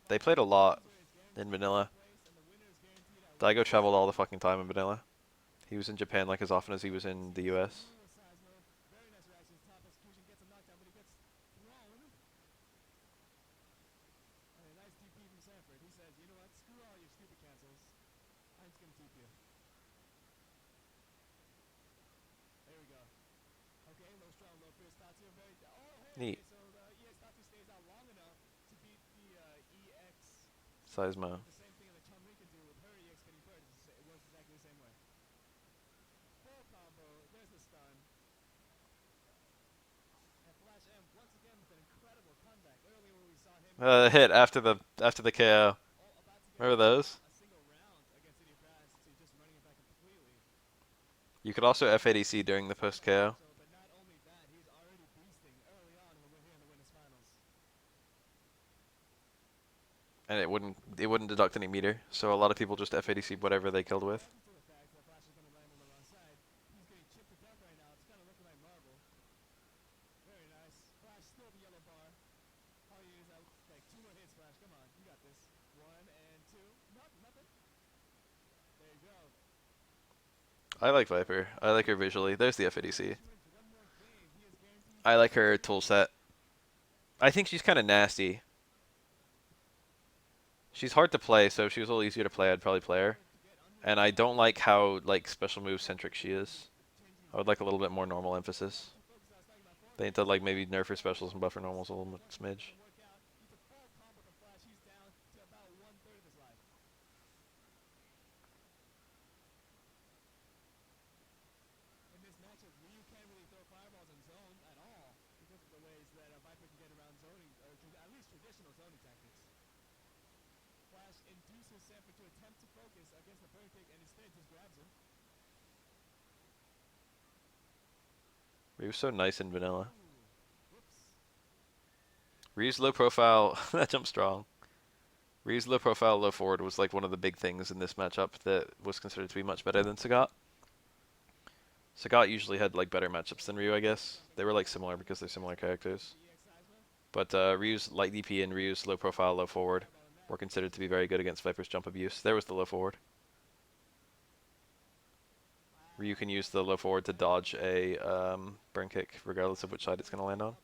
They played a lot in Manila. Daigo traveled all the fucking time in Manila. He was in Japan like as often as he was in the US. Neat. Seismo. Hit after the KO. Remember those? You could also FADC during the post KO. And it wouldn't deduct any meter, so a lot of people just FADC whatever they killed with. I like Viper. I like her visually. There's the FADC. I like her tool set. I think she's kind of nasty. She's hard to play, so if she was a little easier to play, I'd probably play her. And I don't like how like special move centric she is. I would like a little bit more normal emphasis. They need to like maybe nerf her specials and buff her normals a little smidge. Ryu's so nice in vanilla. Ryu's low profile, that jump strong. Ryu's low profile, low forward was like one of the big things in this matchup that was considered to be much better than Sagat. Sagat usually had like better matchups than Ryu, I guess. They were like similar because they're similar characters. But Ryu's light DP and Ryu's low profile, low forward were considered to be very good against Viper's jump abuse. There was the low forward. Ryu can use the low forward to dodge a burn kick regardless of which side it's going to land on.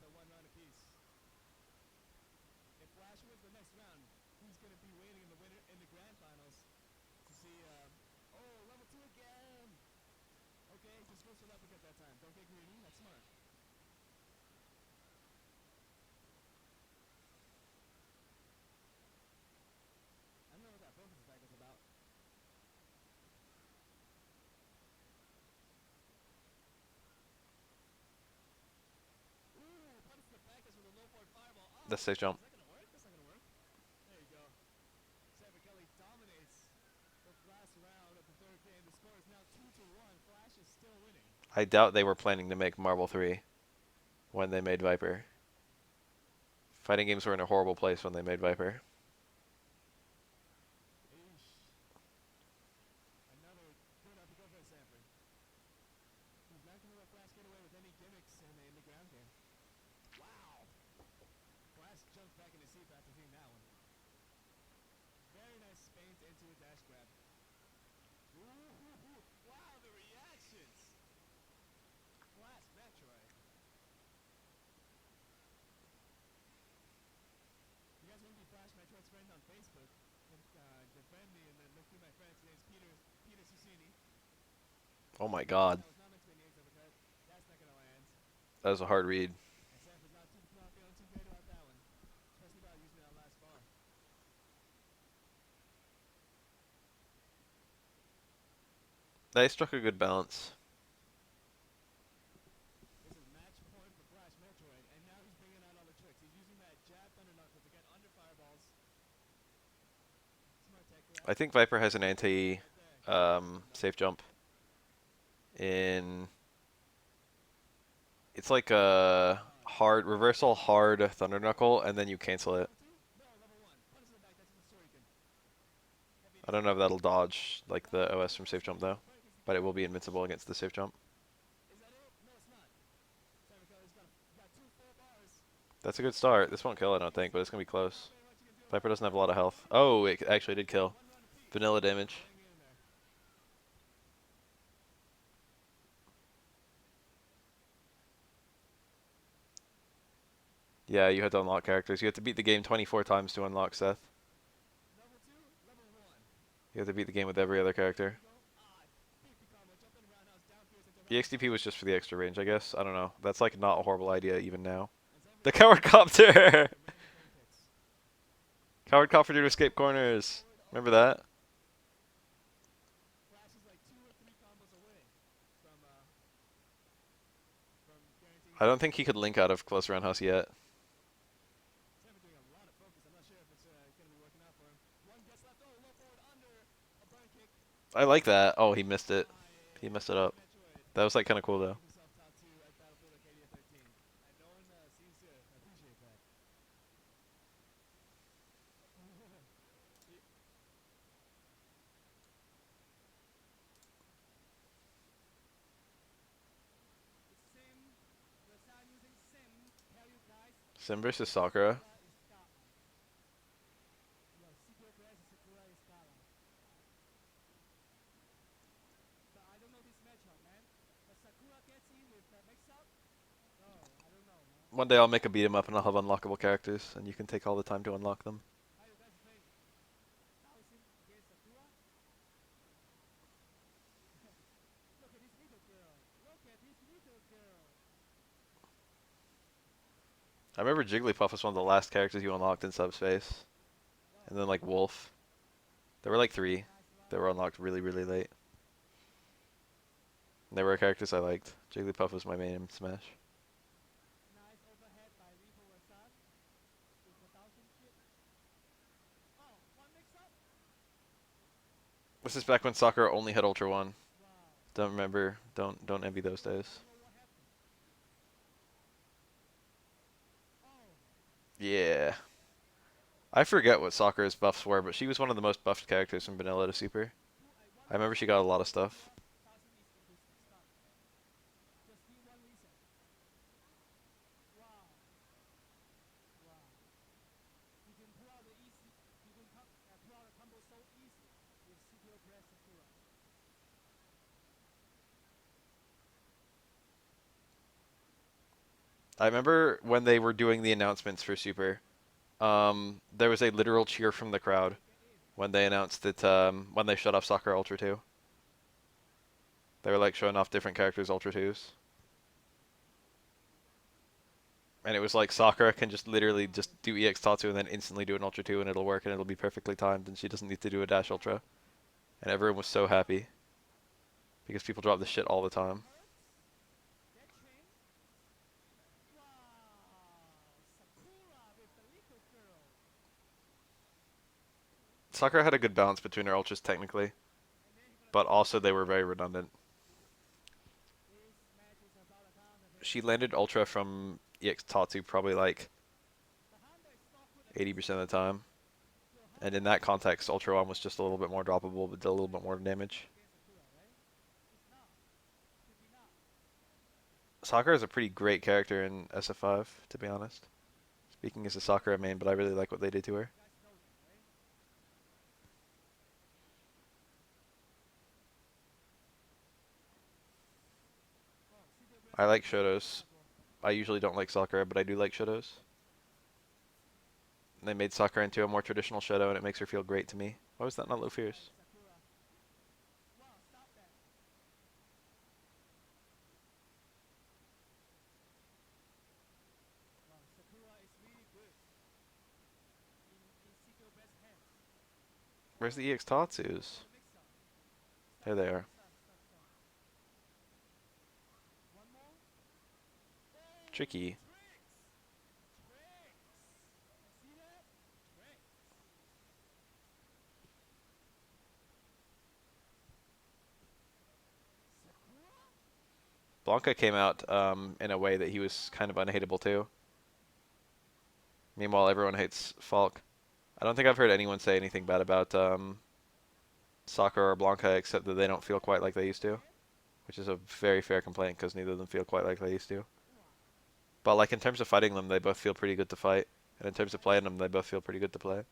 That's safe jump. I doubt they were planning to make Marvel 3 when they made Viper. Fighting games were in a horrible place when they made Viper. Oh my god. That was a hard read. They struck a good balance. I think Viper has an anti safe jump in. It's like a hard reversal, hard thunder knuckle, and then you cancel it. I don't know if that'll dodge like the OS from safe jump though, but it will be invincible against the safe jump. That's a good start. This won't kill, I don't think, but it's gonna be close. Viper doesn't have a lot of health. Oh, it actually did kill. Vanilla damage. Yeah, you had to unlock characters. You have to beat the game 24 times to unlock Seth. You have to beat the game with every other character. The XDP was just for the extra range, I guess. I don't know. That's like not a horrible idea even now. The coward copter! Coward copter to escape corners. Remember that? I don't think he could link out of close roundhouse yet. I like that. Oh, he missed it. He messed it up. That was like kind of cool though. Sim versus Sakura. One day I'll make a beat 'em up and I'll have unlockable characters, and you can take all the time to unlock them. I remember Jigglypuff was one of the last characters you unlocked in Subspace. And then like Wolf. There were like 3 that were unlocked really, really late. And they were characters I liked. Jigglypuff was my main in Smash. This is back when Sakura only had Ultra 1. Don't remember. Don't envy those days. Yeah. I forget what Sakura's buffs were, but she was one of the most buffed characters from Vanilla to Super. I remember she got a lot of stuff. I remember when they were doing the announcements for Super, there was a literal cheer from the crowd when they announced that when they shut off Sakura Ultra 2. They were like showing off different characters Ultra 2s. And it was like Sakura can just literally just do EX Tatsu and then instantly do an Ultra 2 and it'll work and it'll be perfectly timed and she doesn't need to do a dash Ultra. And everyone was so happy because people drop this shit all the time. Sakura had a good balance between her ultras technically, but also they were very redundant. She landed Ultra from EX Tatsu probably like 80% of the time. And in that context, Ultra 1 was just a little bit more droppable, but did a little bit more damage. Sakura is a pretty great character in SF5, to be honest. Speaking as a Sakura main, but I really like what they did to her. I like Shotos. I usually don't like Sakura, but I do like Shotos. They made Sakura into a more traditional Shoto, and it makes her feel great to me. Why was that not low fierce? Where's the EX Tatsus? There they are. Tricky. Blanca came out in a way that he was kind of unhateable too. Meanwhile, everyone hates Falk. I don't think I've heard anyone say anything bad about Sakura or Blanca except that they don't feel quite like they used to, which is a very fair complaint because neither of them feel quite like they used to. But like in terms of fighting them, they both feel pretty good to fight, and in terms of playing them, they both feel pretty good to play.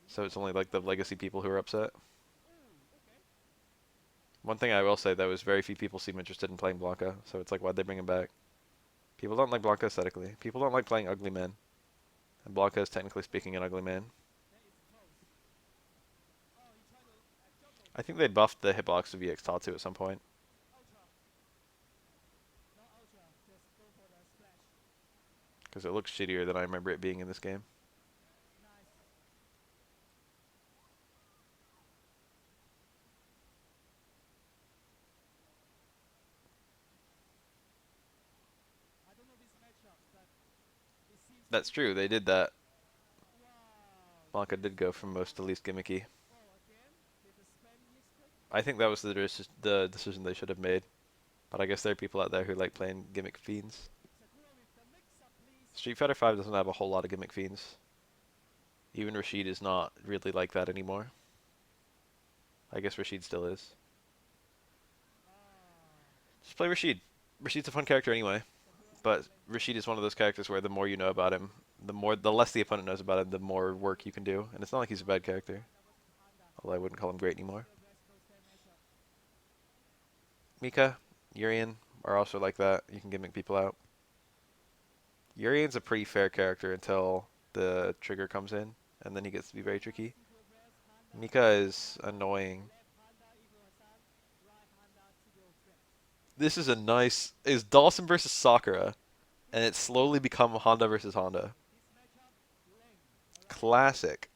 So it's only like the legacy people who are upset. One thing I will say though is very few people seem interested in playing Blanca, so it's like why'd they bring him back? People don't like Blanca aesthetically. People don't like playing ugly men, and Blanca is technically speaking an ugly man. I think they buffed the hitbox of EX Tatsu at some point, because it looks shittier than I remember it being in this game. That's true, they did that. Blanca did go from most to least gimmicky. I think that was the decision they should have made. But I guess there are people out there who like playing gimmick fiends. Street Fighter 5 doesn't have a whole lot of gimmick fiends. Even Rashid is not really like that anymore. I guess Rashid still is. Just play Rashid. Rashid's a fun character anyway. But Rashid is one of those characters where the more you know about him, the less the opponent knows about him, the more work you can do. And it's not like he's a bad character. Although I wouldn't call him great anymore. Mika, Urian are also like that. You can gimmick people out. Urian's a pretty fair character until the trigger comes in, and then he gets to be very tricky. Mika is annoying. This is a nice... is Dawson versus Sakura, and it's slowly become Honda versus Honda. Classic.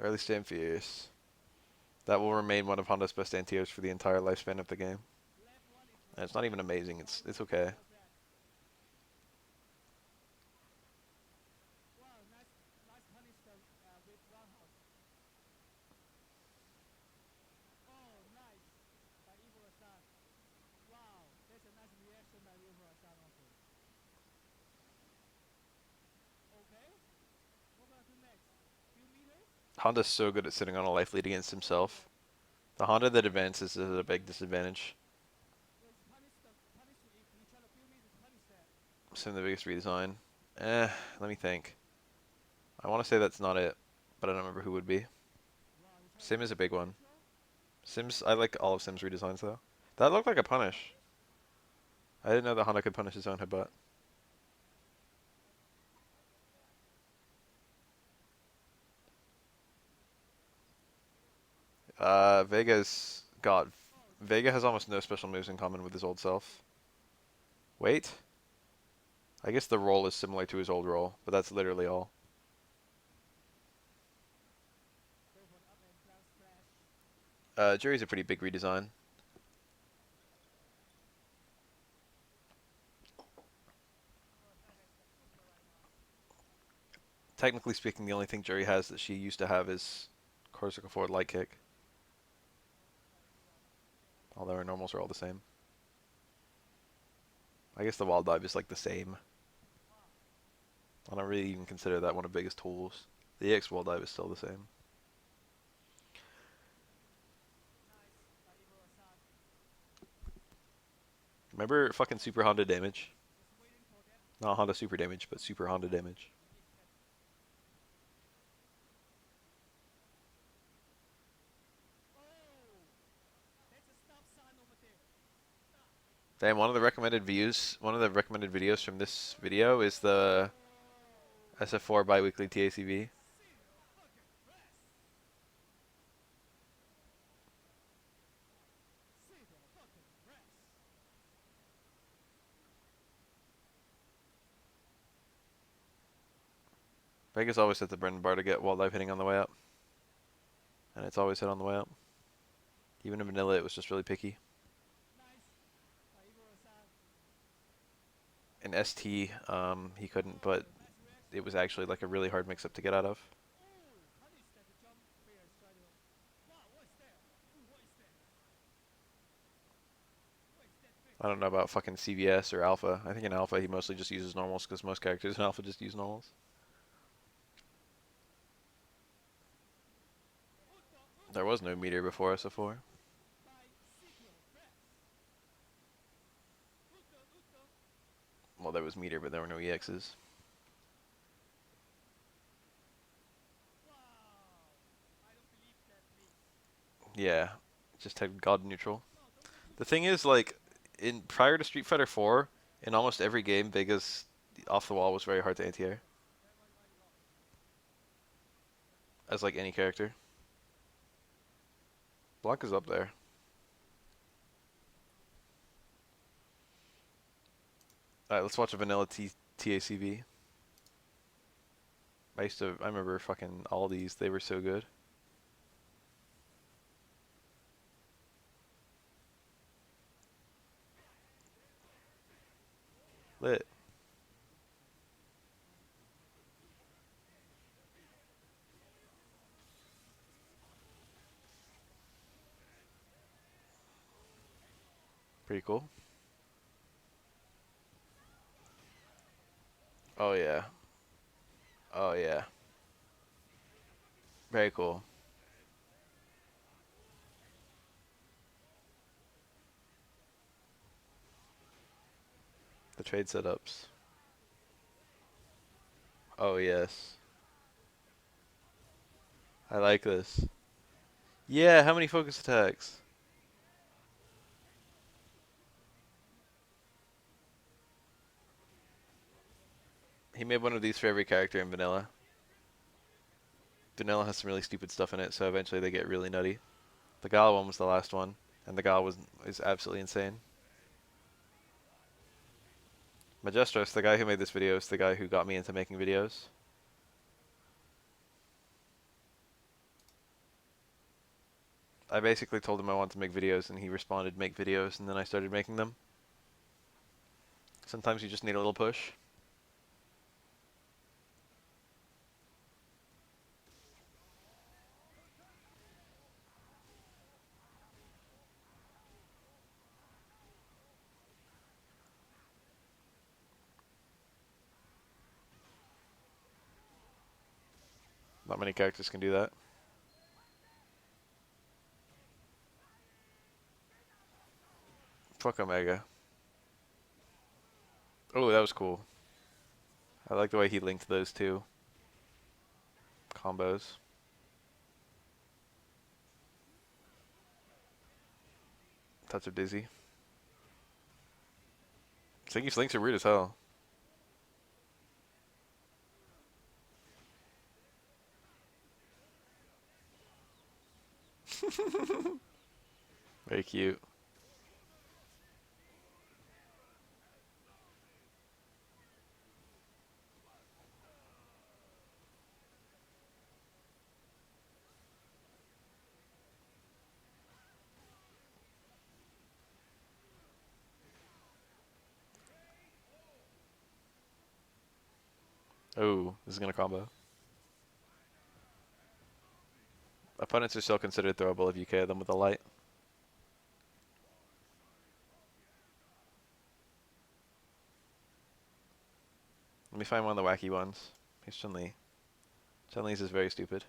Early Stand Fierce. That will remain one of Honda's best anti-airs for the entire lifespan of the game. And it's not even amazing. It's okay. Honda's so good at sitting on a life lead against himself. The Honda that advances is at a big disadvantage. Sim the biggest redesign. Let me think. I want to say that's not it, but I don't remember who would be. Sim is a big one. Sims, I like all of Sim's redesigns though. That looked like a punish. I didn't know that Honda could punish his own headbutt. Vega's got... Vega has almost no special moves in common with his old self. Wait. I guess the roll is similar to his old roll, but that's literally all. Jury's a pretty big redesign. Technically speaking, the only thing Jury has that she used to have is Corsica forward light kick. Although her normals are all the same. I guess the wall dive is like the same. I don't really even consider that one of biggest tools. The EX wall dive is still the same. Remember fucking Super Honda damage? Not Honda Super damage, but Super Honda damage. Damn, one of the recommended videos from this video is the SF4 biweekly TACV. Vegas always hit the Brendan bar to get wall dive hitting on the way up. And it's always hit on the way up. Even in vanilla, it was just really picky. In ST, he couldn't, but it was actually like a really hard mix-up to get out of. I don't know about fucking CVS or Alpha. I think in Alpha he mostly just uses normals because most characters in Alpha just use normals. There was no meter before SF4. Well, there was meter, but there were no EXs. Yeah, just had God neutral. The thing is, like, in prior to Street Fighter 4, in almost every game, Vega's off the wall was very hard to anti-air. As like any character. Block is up there. Alright, let's watch a vanilla TACV. I remember fucking all these, they were so good. Lit. Pretty cool. Oh yeah. Oh yeah. Very cool. The trade setups. Oh yes. I like this. Yeah, how many focus attacks? He made one of these for every character in vanilla. Vanilla has some really stupid stuff in it, so eventually they get really nutty. The Gala one was the last one, and the Gala is absolutely insane. Majestros, the guy who made this video, is the guy who got me into making videos. I basically told him I wanted to make videos, and he responded, make videos, and then I started making them. Sometimes you just need a little push. Not many characters can do that. Fuck Omega. Oh, that was cool. I like the way he linked those two combos. Touch of Dizzy. Sinky's links are weird as hell. Very cute. Oh, this is gonna combo. Opponents are still considered throwable if you KO them with a light. Let me find one of the wacky ones. Here's Chun-Li. Chun-Li's is very stupid.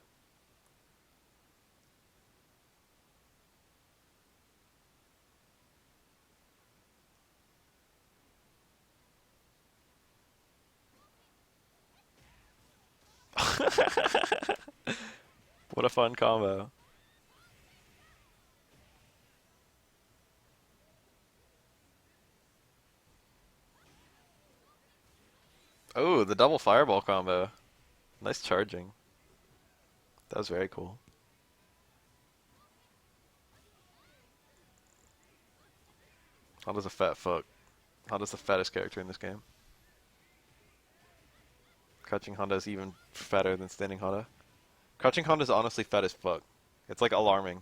What a fun combo. Oh, the double fireball combo. Nice charging. That was very cool. Honda's a fat fuck. Honda's the fattest character in this game. Crouching Honda's even fatter than standing Honda. Crouching Honda's honestly fat as fuck. It's like alarming.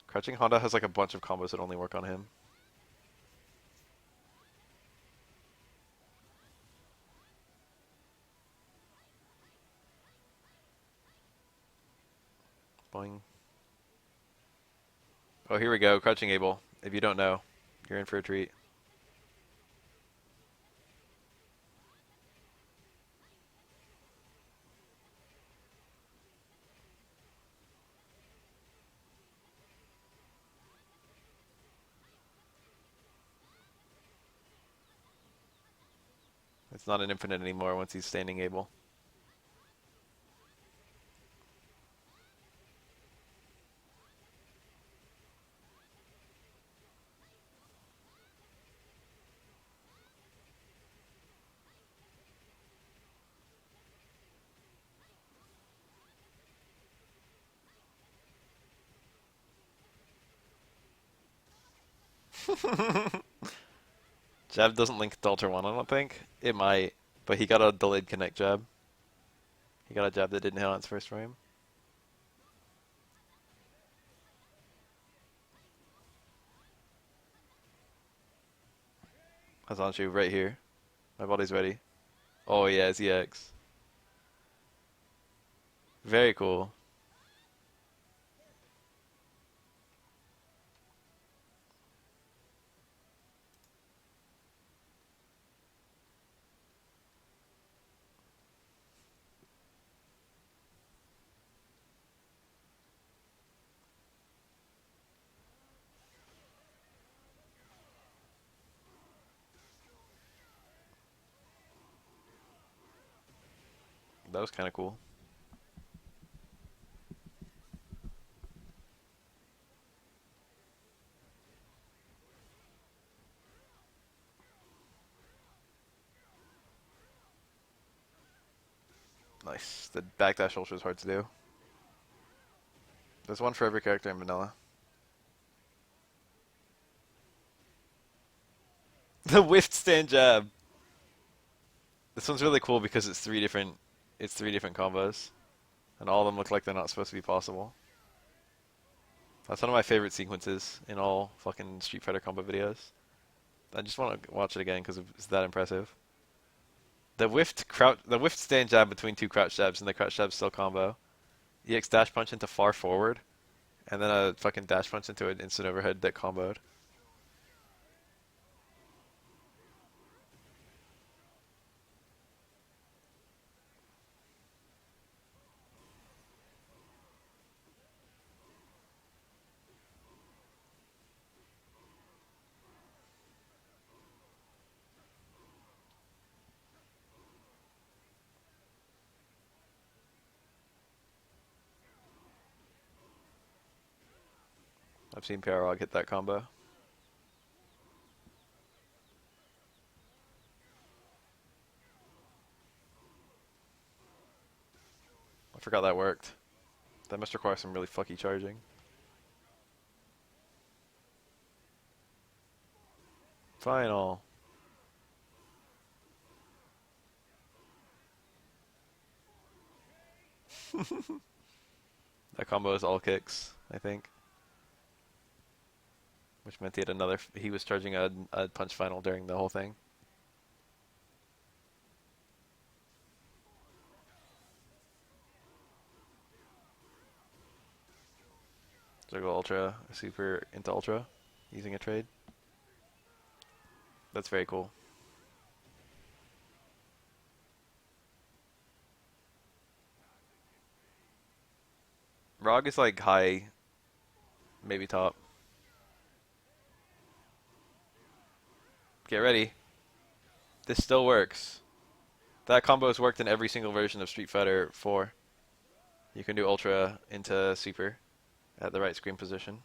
Crouching Honda has like a bunch of combos that only work on him. Boing. Oh, here we go. Crouching Abel. If you don't know, you're in for a treat. It's not an infinite anymore once he's standing Abel. Jab doesn't link to Ultra 1, I don't think. It might, but he got a delayed connect jab. He got a jab that didn't hit on its first frame. Hazanshu right here. My body's ready. Oh yeah, it's EX. Very cool. That was kind of cool. Nice. The backdash ultra is hard to do. There's one for every character in vanilla. The whiffed stand jab. This one's really cool because it's three different combos, and all of them look like they're not supposed to be possible. That's one of my favorite sequences in all fucking Street Fighter combo videos. I just want to watch it again because it's that impressive. The whiffed stand jab between two crouch jabs and the crouch jab still combo. EX dash punch into far forward, and then a fucking dash punch into an instant overhead that comboed. I've seen Parag hit that combo. I forgot that worked. That must require some really fucky charging. Final. That combo is all kicks, I think. Which meant he had another. He was charging a punch final during the whole thing. So go ultra, super into ultra, using a trade. That's very cool. Rog is like high, maybe top. Get ready. This still works. That combo has worked in every single version of Street Fighter 4. You can do ultra into super at the right screen position.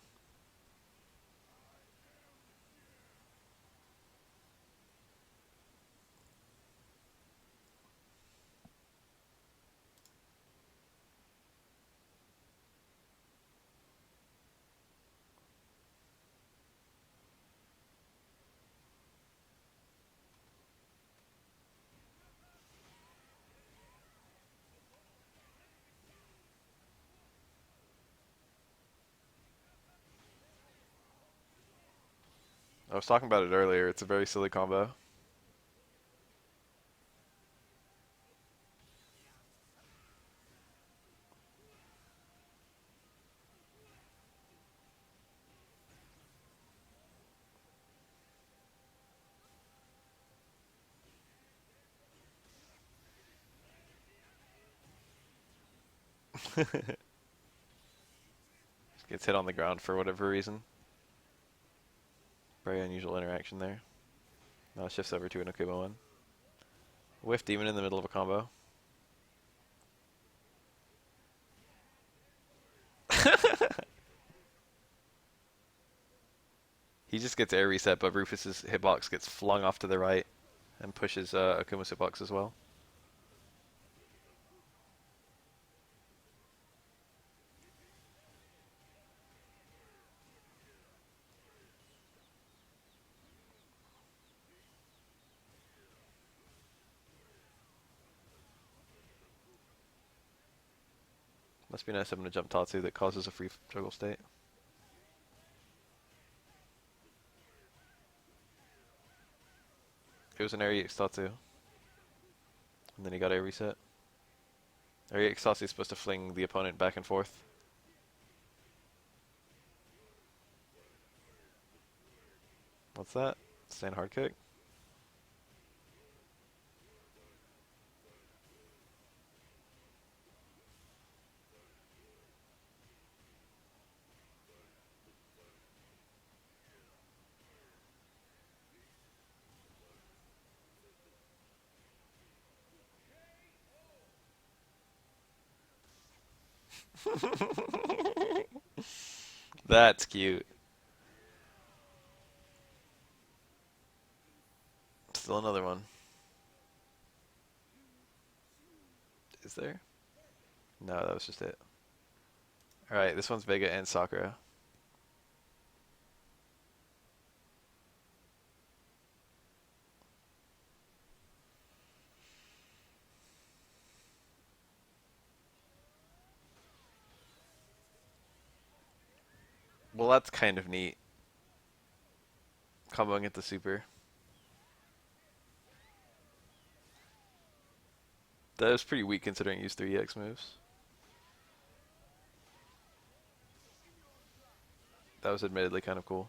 I was talking about it earlier. It's a very silly combo. Gets hit on the ground for whatever reason. Very unusual interaction there. Now it shifts over to an Akuma one. Whiff Demon in the middle of a combo. He just gets air reset, but Rufus's hitbox gets flung off to the right and pushes Akuma's hitbox as well. Must be nice having a jump Tatsu that causes a free juggle state. It was an Air EX Tatsu. And then he got air reset. Air EX Tatsu is supposed to fling the opponent back and forth. What's that? Stand hard kick? That's cute. Still another one. Is there? No, that was just it. Alright, this one's Vega and Sakura. Well, that's kind of neat. Comboing into super. That was pretty weak considering you used 3EX moves. That was admittedly kind of cool.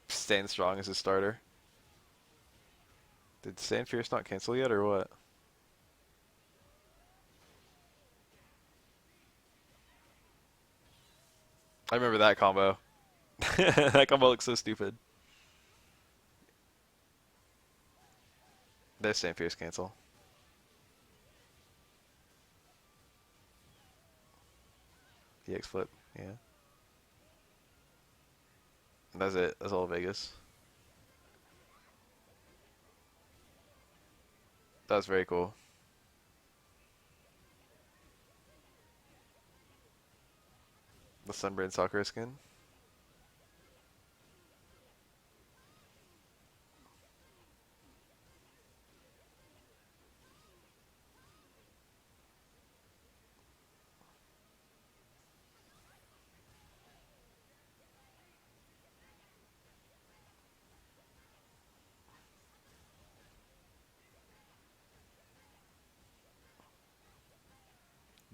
Staying strong as his starter. Did Stand Fierce not cancel yet, or what? I remember that combo. That combo looks so stupid. There's Stand Fierce cancel. EX flip, yeah. That's it. That's all Vegas. That was very cool. The Sunburned Sakura skin.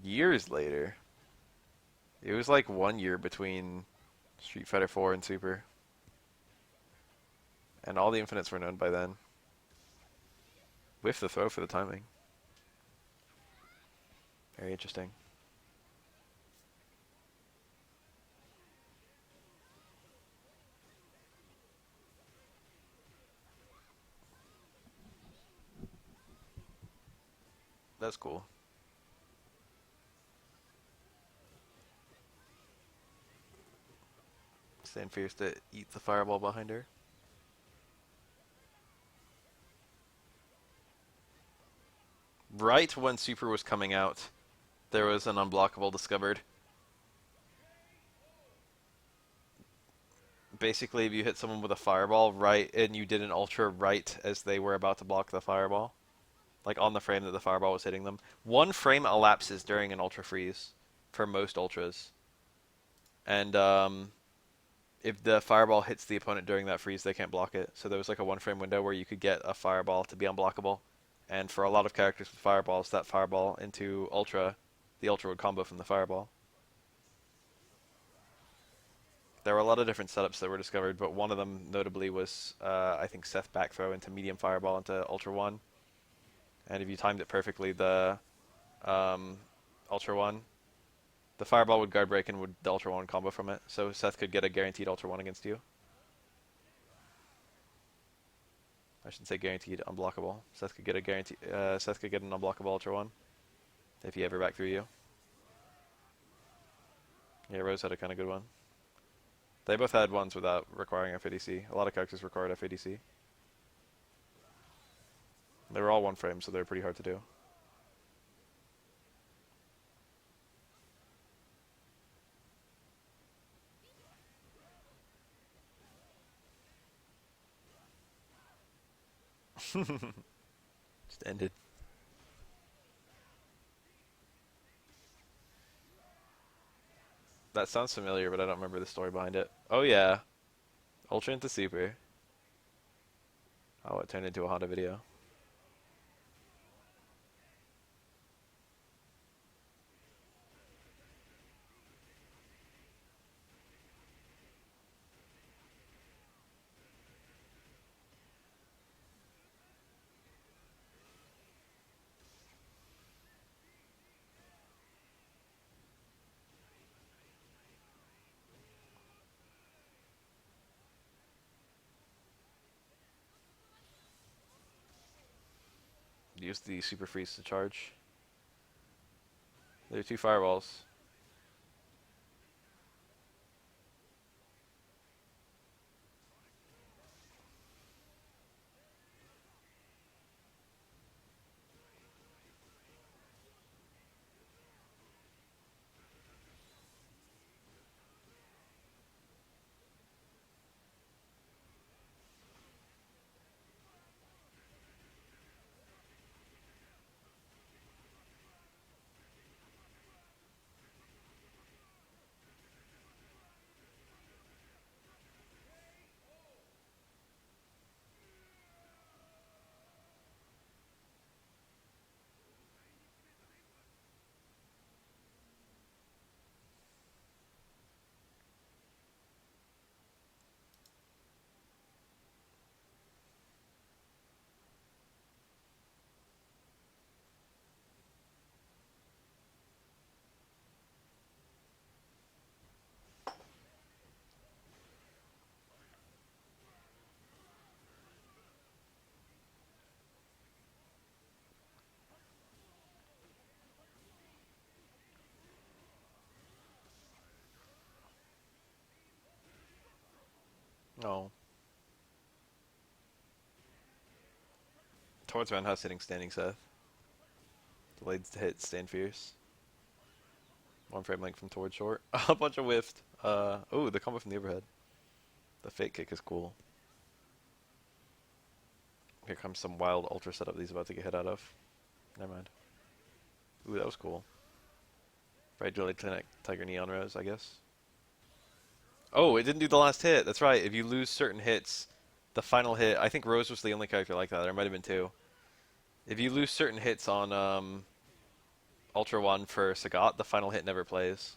Years later. It was like 1 year between Street Fighter 4 and Super. And all the infinites were known by then. With the throw for the timing. Very interesting. That's cool. Stand Fierce to eat the fireball behind her. Right when Super was coming out, there was an unblockable discovered. Basically, if you hit someone with a fireball right and you did an ultra right as they were about to block the fireball, like on the frame that the fireball was hitting them, 1 frame elapses during an ultra freeze for most ultras. And if the fireball hits the opponent during that freeze, they can't block it. So there was like a 1 frame window where you could get a fireball to be unblockable. And for a lot of characters with fireballs, that fireball into ultra, the ultra would combo from the fireball. There were a lot of different setups that were discovered, but one of them notably was, I think, Seth back throw into medium fireball into Ultra 1. And if you timed it perfectly, the Ultra 1, the fireball would guard break and would the Ultra 1 combo from it. So Seth could get a guaranteed Ultra 1 against you. I should say guaranteed unblockable. Seth could get a guarantee. Seth could get an unblockable Ultra 1 if he ever back through you. Yeah, Rose had a kind of good one. They both had ones without requiring FADC. A lot of characters required FADC. They were all 1 frame, so they're pretty hard to do. Just ended. That sounds familiar, but I don't remember the story behind it. Oh yeah, Ultra into Super. Oh, it turned into a Honda video. Use the Super Freeze to charge. There are 2 fireballs. Oh. Towards roundhouse hitting standing Seth. Delayed hit stand fierce. One frame length from towards short. A bunch of whiffed. Oh, the combo from the overhead. The fake kick is cool. Here comes some wild ultra setup that he's about to get hit out of. Never mind. Ooh, that was cool. Right, delayed Tiger Knee on Rose, I guess. Oh, it didn't do the last hit. That's right. If you lose certain hits, the final hit. I think Rose was the only character like that. There might have been two. If you lose certain hits on Ultra 1 for Sagat, the final hit never plays.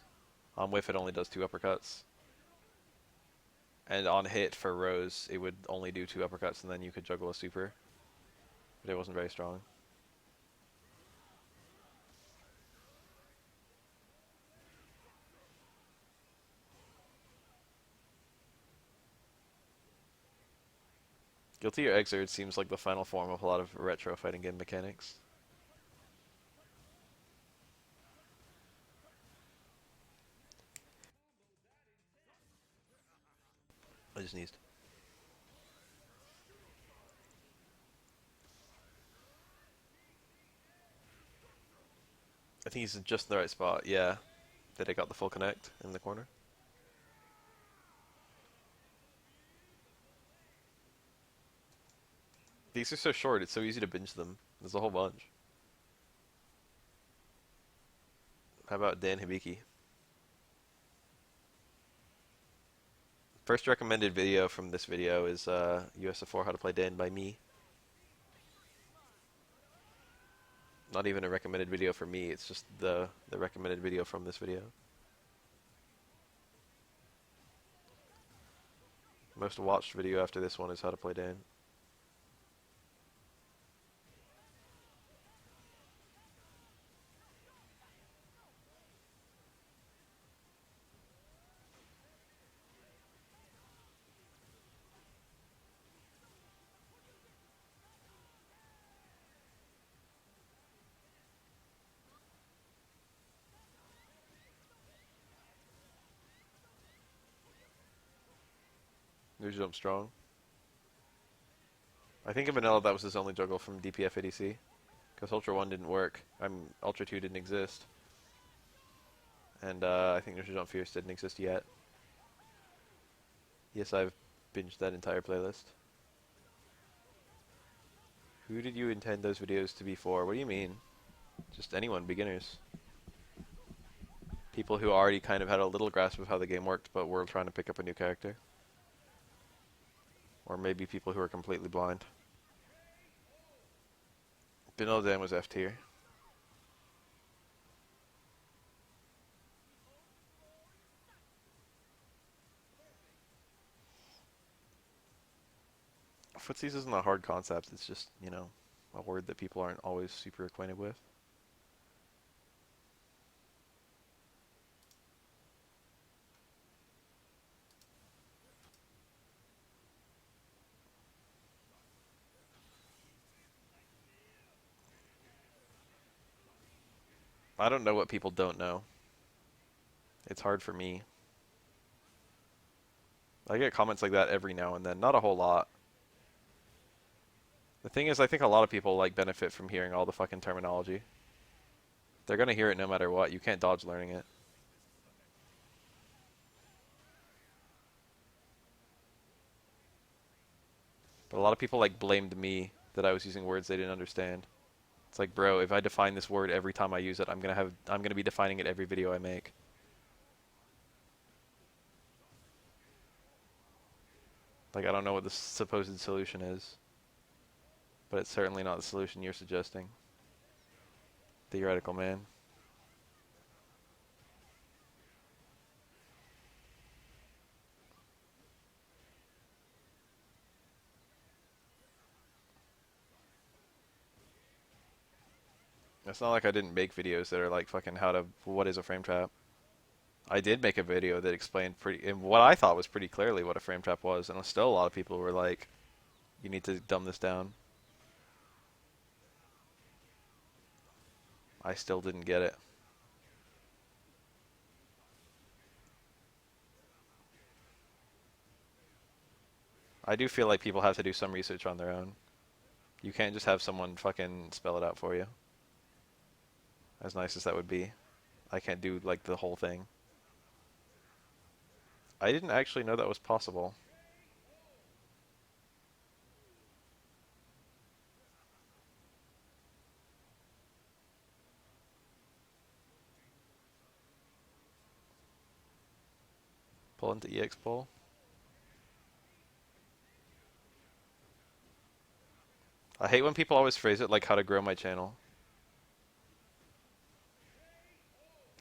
On Whiff, it only does 2 uppercuts. And on hit for Rose, it would only do 2 uppercuts, and then you could juggle a super. But it wasn't very strong. Guilty or Exert seems like the final form of a lot of retro fighting game mechanics. I just sneezed. I think he's in just the right spot, yeah. That I got the full connect in the corner. These are so short, it's so easy to binge them. There's a whole bunch. How about Dan Hibiki? First recommended video from this video is SF4 How to Play Dan by me. Not even a recommended video for me, it's just the recommended video from this video. Most watched video after this one is How to Play Dan. New jump strong. I think in vanilla that was his only juggle from DPF ADC. Because Ultra 1 didn't work. Ultra 2 didn't exist. And I think Ninja Jump Fierce didn't exist yet. Yes, I've binged that entire playlist. Who did you intend those videos to be for? What do you mean? Just anyone, beginners. People who already kind of had a little grasp of how the game worked, but were trying to pick up a new character. Or maybe people who are completely blind. Vanilla Dan was F tier. Footsies isn't a hard concept, it's just, you know, a word that people aren't always super acquainted with. I don't know what people don't know. It's hard for me. I get comments like that every now and then, not a whole lot. The thing is, I think a lot of people like benefit from hearing all the fucking terminology. They're gonna hear it no matter what. You can't dodge learning it. But a lot of people like blamed me that I was using words they didn't understand. It's like, bro, if I define this word every time I use it, I'm gonna be defining it every video I make. Like, I don't know what the supposed solution is, but it's certainly not the solution you're suggesting. Theoretical man. It's not like I didn't make videos that are like fucking what is a frame trap. I did make a video that explained in what I thought was pretty clearly what a frame trap was, and still a lot of people were like, you need to dumb this down. I still didn't get it. I do feel like people have to do some research on their own. You can't just have someone fucking spell it out for you. As nice as that would be. I can't do like the whole thing. I didn't actually know that was possible. Pull into EX pull. I hate when people always phrase it like how to grow my channel.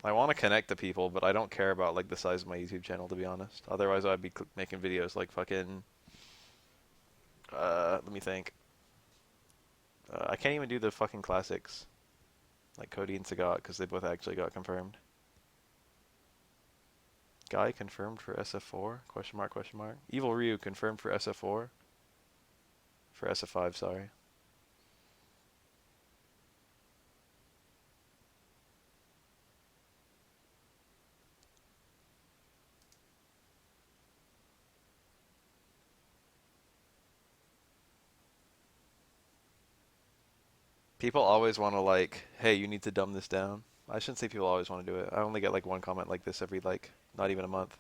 I want to connect to people, but I don't care about like the size of my YouTube channel, to be honest. Otherwise, I'd be making videos like fucking. Let me think. I can't even do the fucking classics, like Cody and Sagat, because they both actually got confirmed. Guy confirmed for SF4? Question mark? Question mark. Evil Ryu confirmed for SF4. For SF5, sorry. People always want to like, hey, you need to dumb this down. I shouldn't say people always want to do it. I only get like one comment like this every like, not even a month.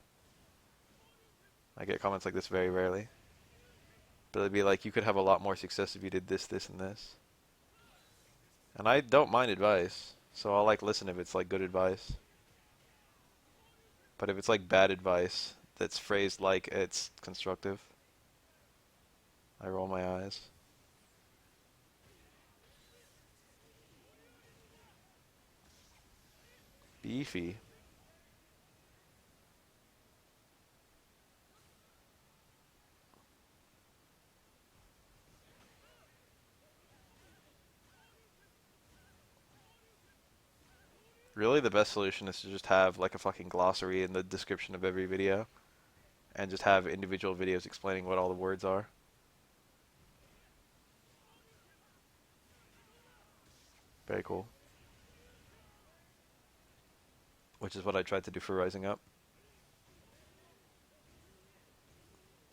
I get comments like this very rarely. But it'd be like, you could have a lot more success if you did this, this, and this. And I don't mind advice, so I'll like listen if it's like good advice. But if it's like bad advice that's phrased like it's constructive, I roll my eyes. Beefy. Really, the best solution is to just have like a fucking glossary in the description of every video, and just have individual videos explaining what all the words are. Very cool. Which is what I tried to do for Rising Up.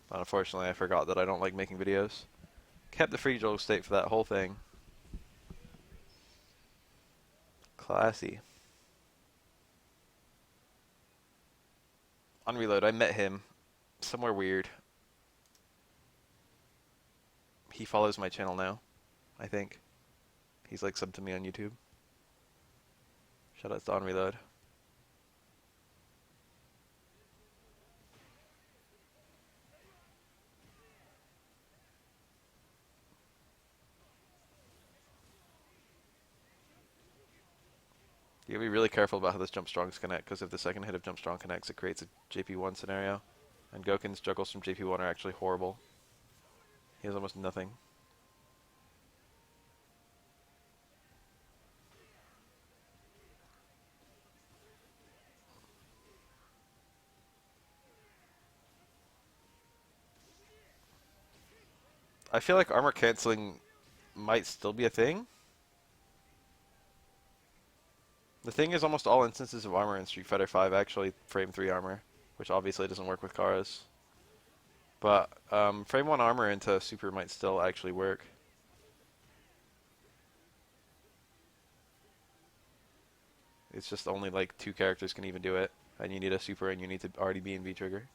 But unfortunately, I forgot that I don't like making videos. Kept the free Joel state for that whole thing. Classy. On Reload, I met him somewhere weird. He follows my channel now, I think. He's like subbed to me on YouTube. Shout out to On Reload. You gotta be really careful about how this jump strongs connect, because if the second hit of jump strong connects, it creates a JP1 scenario. And Goken's juggles from JP1 are actually horrible. He has almost nothing. I feel like armor canceling might still be a thing. The thing is, almost all instances of armor in Street Fighter V actually frame 3 armor, which obviously doesn't work with Kara's. But frame 1 armor into Super might still actually work. It's just only like 2 characters can even do it, and you need a Super and you need to already be in V-Trigger.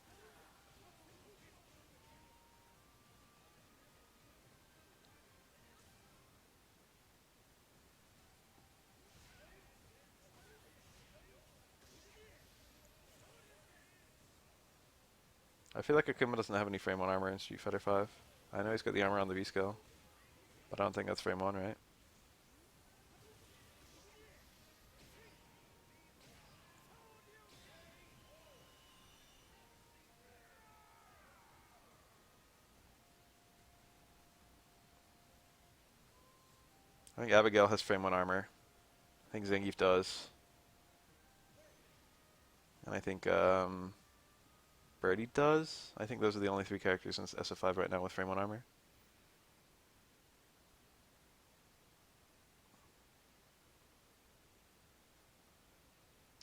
I feel like Akuma doesn't have any frame 1 armor in Street Fighter V. I know he's got the armor on the V-Skill, but I don't think that's frame 1, right? I think Abigail has frame 1 armor. I think Zangief does. And I think Birdie does. I think those are the only 3 characters in SF5 right now with frame 1 armor.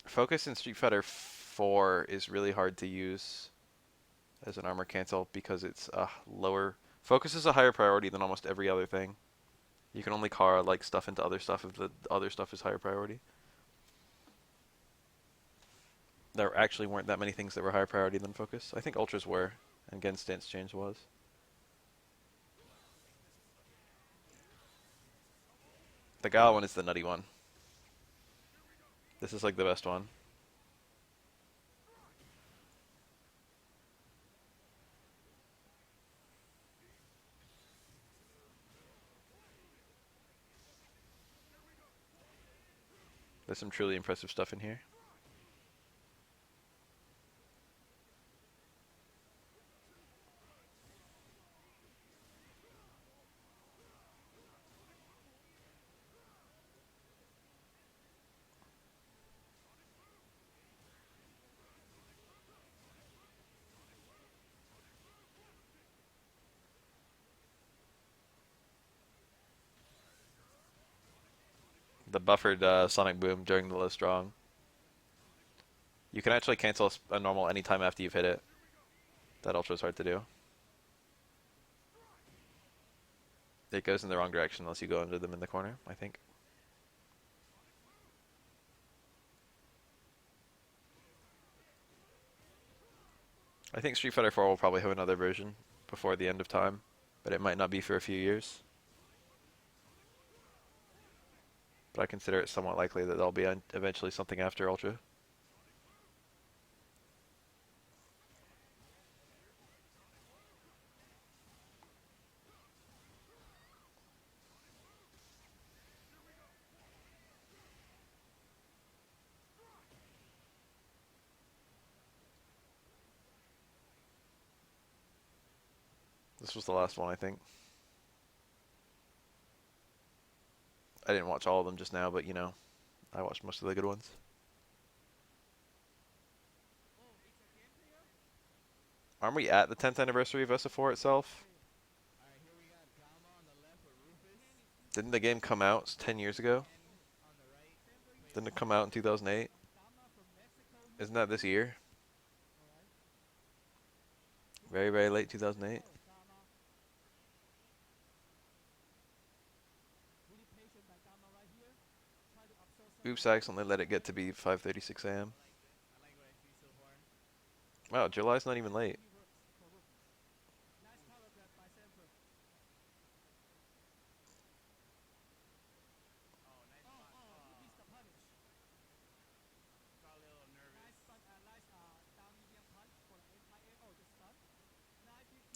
Focus in Street Fighter 4 is really hard to use as an armor cancel because it's lower. Focus is a higher priority than almost every other thing. You can only car like stuff into other stuff if the other stuff is higher priority. There actually weren't that many things that were higher priority than focus. I think ultras were, and again stance change was. The Gala one is the nutty one. This is like the best one. There's some truly impressive stuff in here. The buffered sonic boom during the low strong. You can actually cancel a normal anytime after you've hit it. That ultra is hard to do. It goes in the wrong direction unless you go under them in the corner, I think. I think Street Fighter 4 will probably have another version before the end of time, but it might not be for a few years. But I consider it somewhat likely that there'll be eventually something after Ultra. This was the last one, I think. I didn't watch all of them just now, but you know, I watched most of the good ones. Aren't we at the 10th anniversary of SF4 itself? Didn't the game come out 10 years ago? Didn't it come out in 2008? Isn't that this year? Very, very late 2008. Oops, I accidentally let it get to be 5:36 a.m. Wow, July's not even late.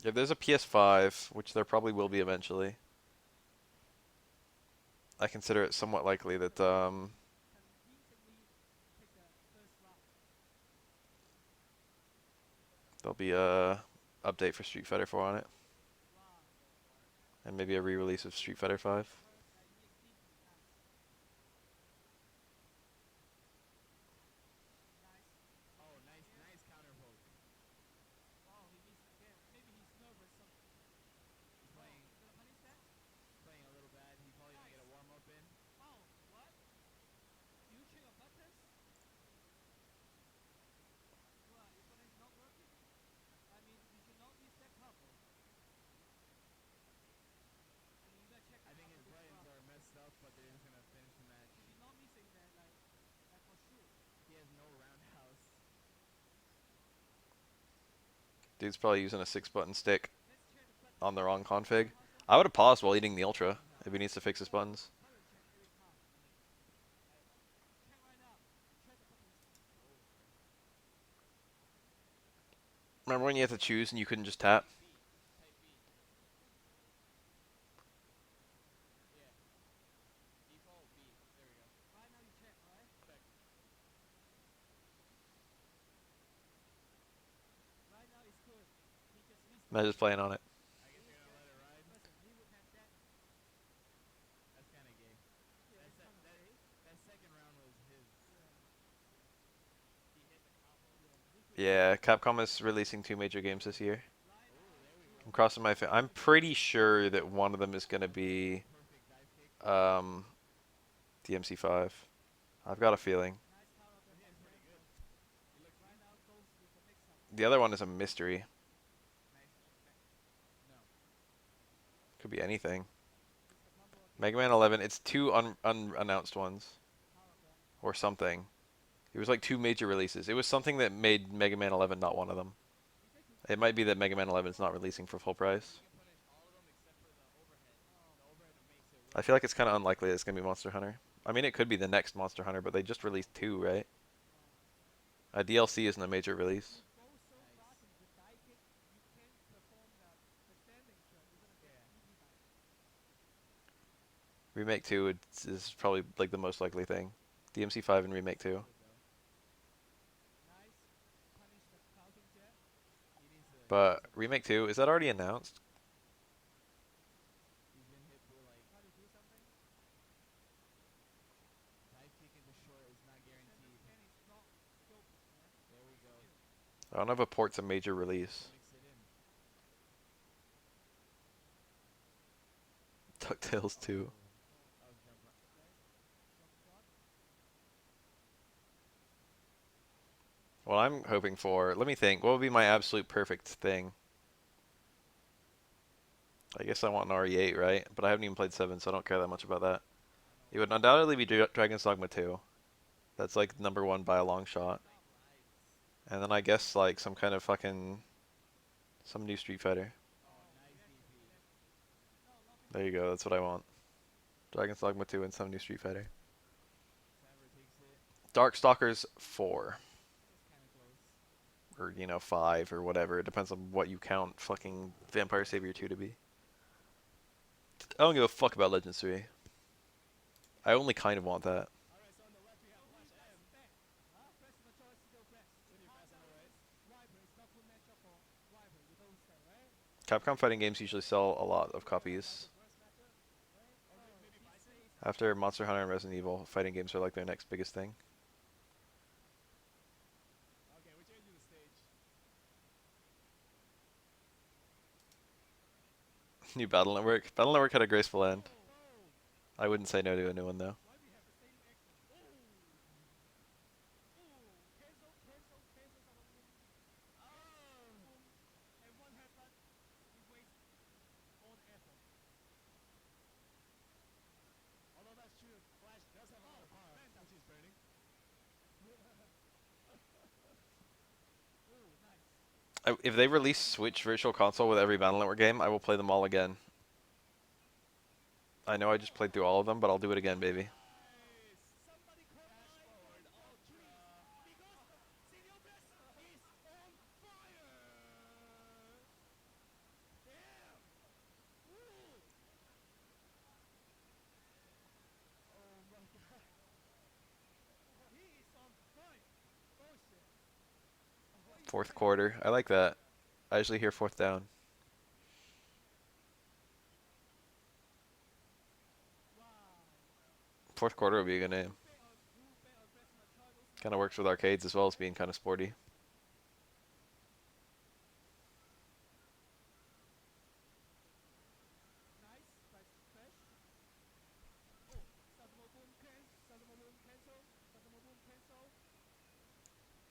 If there's a PS5, which there probably will be eventually, I consider it somewhat likely that there'll be a update for Street Fighter 4 on it, and maybe a re-release of Street Fighter 5. Dude's probably using a 6-button stick on the wrong config. I would have paused while eating the Ultra if he needs to fix his buttons. Remember when you had to choose and you couldn't just tap? I'm just playing on it. Yeah, Capcom is releasing 2 major games this year. I'm crossing my fingers. I'm pretty sure that one of them is going to be um, DMC5. I've got a feeling. The other one is a mystery. Could be anything. Mega Man 11. It's two unannounced ones or something. It was like two major releases. It was something that made Mega Man 11 not one of them. It might be that Mega Man 11 is not releasing for full price. I feel like it's kind of unlikely it's going to be Monster Hunter. I mean, it could be the next Monster Hunter, but they just released two, right? A DLC isn't a major release. Remake 2 is probably like the most likely thing. DMC 5 and Remake 2. But Remake 2, is that already announced? I don't know if a port's a major release. DuckTales 2. What I'm hoping for, let me think, what would be my absolute perfect thing? I guess I want an RE8, right? But I haven't even played 7, so I don't care that much about that. It would undoubtedly be Dragon's Dogma 2. That's like number one by a long shot. And then I guess like some kind of fucking, some new Street Fighter. There you go, that's what I want. Dragon's Dogma 2 and some new Street Fighter. Darkstalkers 4. Or, 5 or whatever. It depends on what you count fucking Vampire Savior 2 to be. I don't give a fuck about Legends 3. I only kind of want that. Capcom fighting games usually sell a lot of copies. After Monster Hunter and Resident Evil, fighting games are like their next biggest thing. New Battle Network. Battle Network had a graceful end. I wouldn't say no to a new one though. If they release Switch Virtual Console with every Battle Network game, I will play them all again. I know I just played through all of them, but I'll do it again, baby. Fourth quarter. I like that. I usually hear fourth down. Fourth quarter would be a good name. Kind of works with arcades as well as being kind of sporty.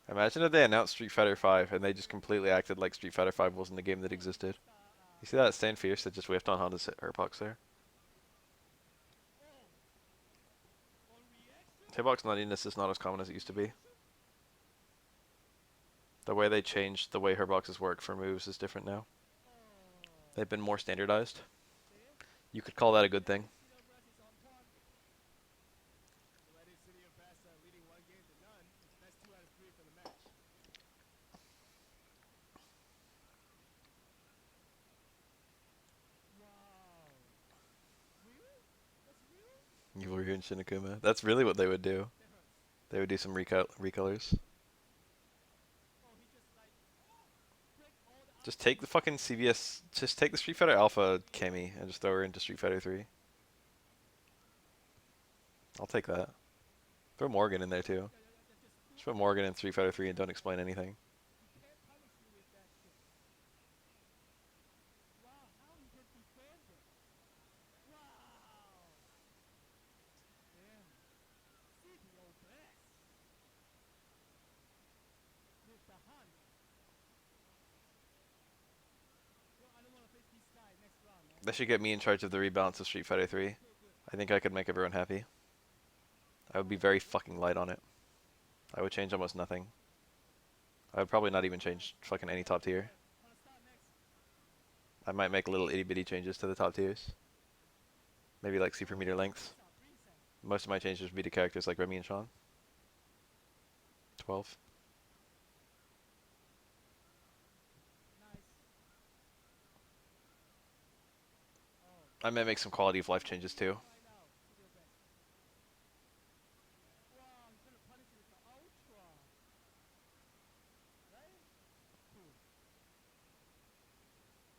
Imagine if they announced Street Fighter 5 and they just completely acted like Street Fighter 5 wasn't a game that existed. You see that Stand Fierce that just whiffed on Honda's hitbox there? Hitbox nuttiness is not as common as it used to be. The way they changed the way hitboxes work for moves is different now. They've been more standardized. You could call that a good thing. Evil Ryu and Shinakuma. That's really what they would do. They would do some recolors. Just take the fucking CVS. Just take the Street Fighter Alpha Cammy and just throw her into Street Fighter 3. I'll take that. Throw Morgan in there too. Just put Morgan in Street Fighter 3 and don't explain anything. They should get me in charge of the rebalance of Street Fighter 3. I think I could make everyone happy. I would be very fucking light on it. I would change almost nothing. I would probably not even change fucking any top tier. I might make little itty bitty changes to the top tiers. Maybe like super meter length. Most of my changes would be to characters like Remy and Sean. 12. I might make some quality of life changes too.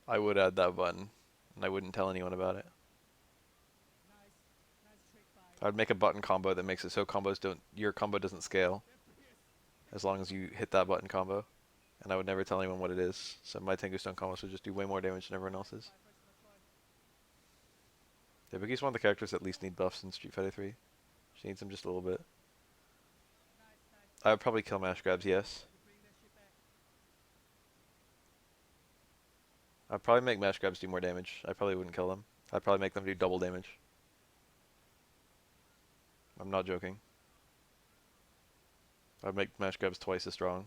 I would add that button, and I wouldn't tell anyone about it. I'd make a button combo that makes it so your combo doesn't scale as long as you hit that button combo. And I would never tell anyone what it is, so my Tengu Stone combos would just do way more damage than everyone else's. Yeah, Biggie's one of the characters that least need buffs in Street Fighter 3. She needs them just a little bit. I would probably kill mash grabs, yes. I'd probably make mash grabs do more damage. I probably wouldn't kill them. I'd probably make them do double damage. I'm not joking. I'd make mash grabs twice as strong.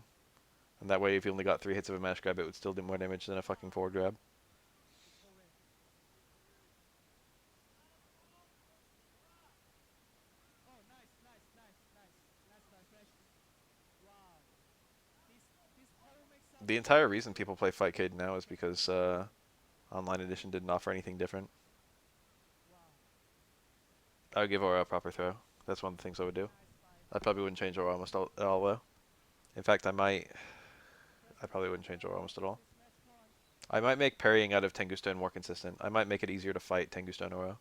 And that way, if you only got 3 hits of a mash grab, it would still do more damage than a fucking forward grab. The entire reason people play Fightcade now is because Online Edition didn't offer anything different. I would give Aura a proper throw. That's one of the things I would do. I probably wouldn't change Aura almost at all, though. In fact, I probably wouldn't change Aura almost at all. I might make parrying out of Tengu Stone more consistent. I might make it easier to fight Tengu Stone Aura.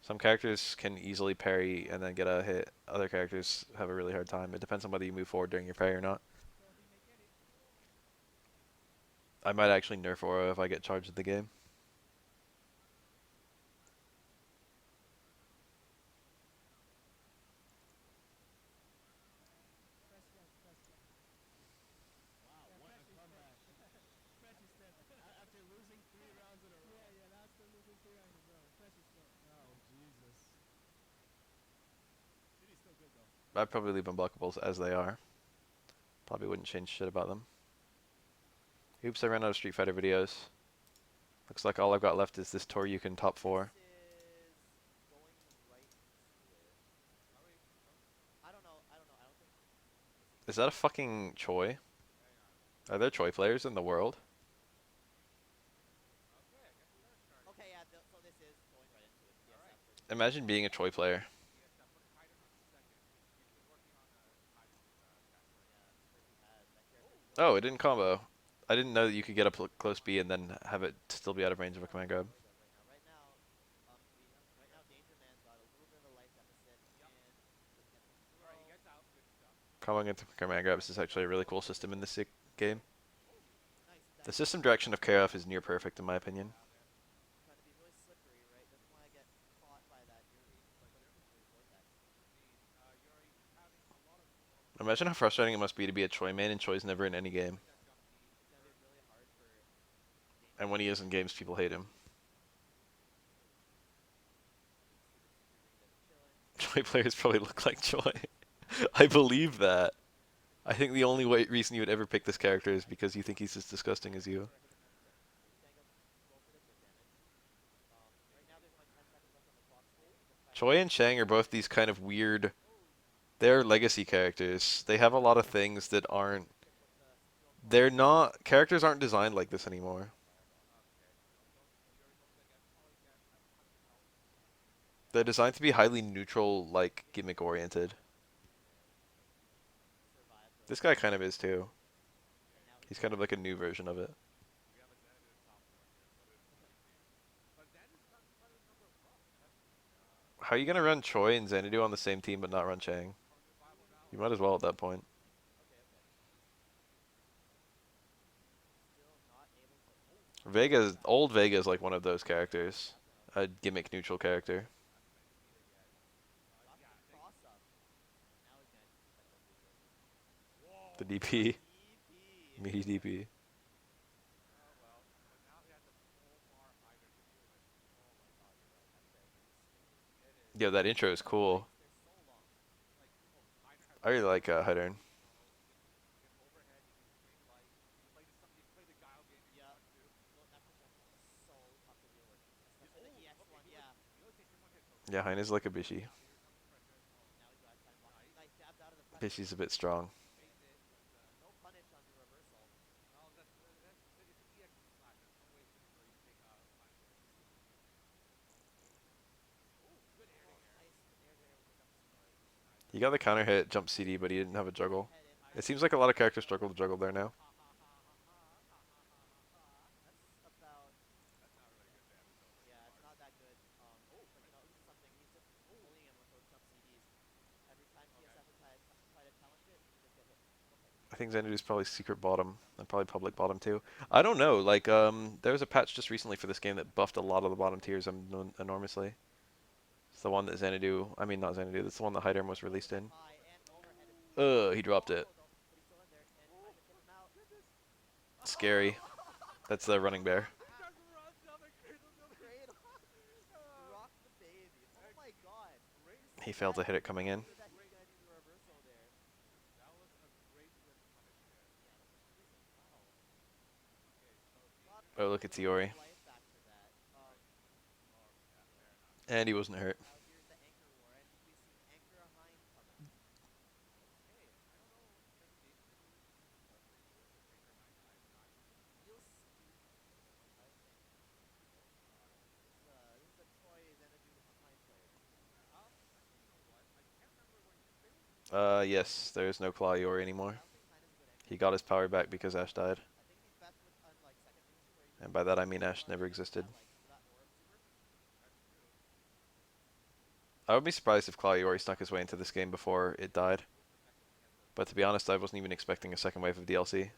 Some characters can easily parry and then get a hit. Other characters have a really hard time. It depends on whether you move forward during your parry or not. I might actually nerf Aura if I get charged at the game. I'd probably leave unblockables as they are. Probably wouldn't change shit about them. Oops, I ran out of Street Fighter videos. Looks like all I've got left is this Toryukin top 4. Is that a fucking Choi? Are there Choi players in the world? Imagine being a Choi player. Oh, it didn't combo. I didn't know that you could get up close B and then have it still be out of range of a command grab. Comboing into command grabs is actually a really cool system in this game. The system direction of KoF is near perfect in my opinion. Imagine how frustrating it must be to be a Choi main and Choi's never in any game. And when he is in games, people hate him. Choi players probably look like Choi. I believe that. I think the only reason you would ever pick this character is because you think he's as disgusting as you. Choi and Chang are both these kind of weird... They're legacy characters. They have a lot of things that aren't... They're not... Characters aren't designed like this anymore. They're designed to be highly neutral, like, gimmick-oriented. This guy kind of is, too. He's kind of like a new version of it. How are you going to run Choi and Xanadu on the same team but not run Chang? You might as well at that point. Old Vega is like one of those characters. A gimmick-neutral character. The DP. Meaty DP. Yeah, that intro is cool. I really like Hydern. Yeah, Heine's like a Bishi. Bishi's a bit strong. He got the counter hit, jump CD, but he didn't have a juggle. It seems like a lot of characters struggle to juggle there now. I think Xanadu's probably secret bottom and probably public bottom too. I don't know. Like, there was a patch just recently for this game that buffed a lot of the bottom tiers enormously. It's the one that Xanadu, I mean not Xanadu, that's the one that Hydern was released in. He dropped it. Scary. That's the running bear. He failed to hit it coming in. Oh, look, it's Iori. And he wasn't hurt. Yes, there's no Claw Iori anymore. He got his power back because Ash died. And by that I mean Ash never existed. I would be surprised if Claw Iori snuck his way into this game before it died. But to be honest, I wasn't even expecting a second wave of DLC.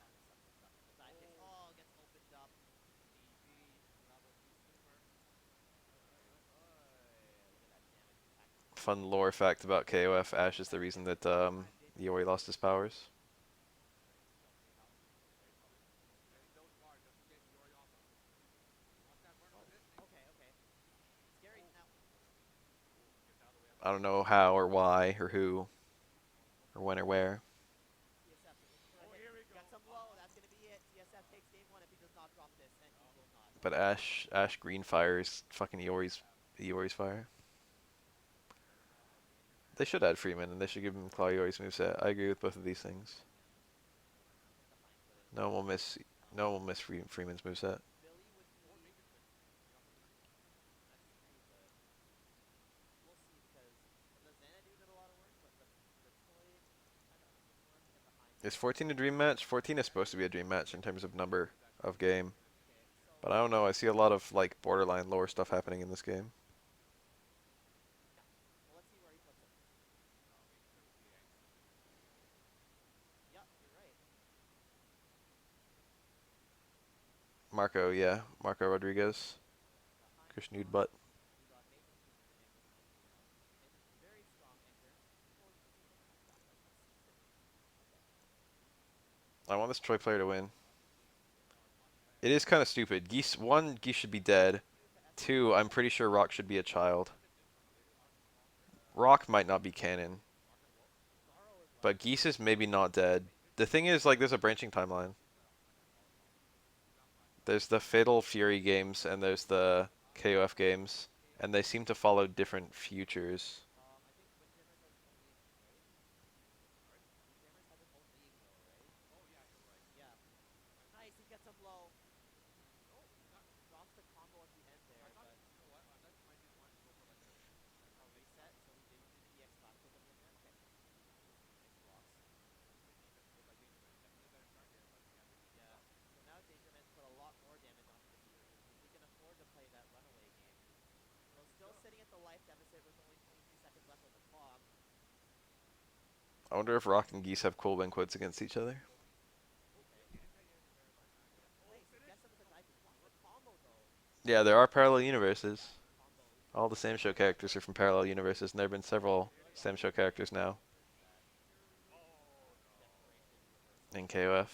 Fun lore fact about KoF, Ash is the reason that Iori lost his powers. I don't know how or why or who or when or where. But Ash green fires fucking Iori's fire. They should add Freeman and they should give him Claw Iori's moveset. I agree with both of these things. No one will miss no one will miss Freeman's moveset. Is 14 a dream match? 14 is supposed to be a dream match in terms of number of game. But I don't know, I see a lot of like borderline lore stuff happening in this game. Marco, yeah. Marco Rodriguez. Chris Nude Butt. I want this Troy player to win. It is kind of stupid. Geese should be dead. Two, I'm pretty sure Rock should be a child. Rock might not be canon, but Geese is maybe not dead. The thing is, like, there's a branching timeline. There's the Fatal Fury games and there's the KOF games, and they seem to follow different futures. I wonder if Rock and Geese have cool win quotes against each other. Yeah, there are parallel universes. All the same show characters are from parallel universes, and there have been several same show characters now in KOF.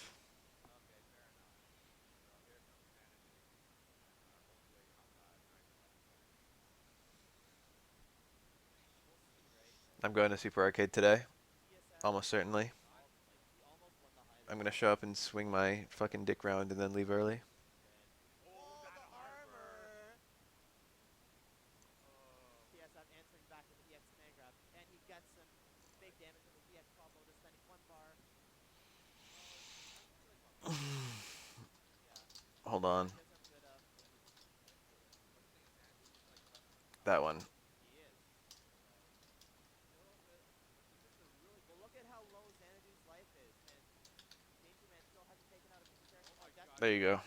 I'm going to Super Arcade today, almost certainly. I'm gonna show up and swing my fucking dick round and then leave early. Hold on. That one. There you go.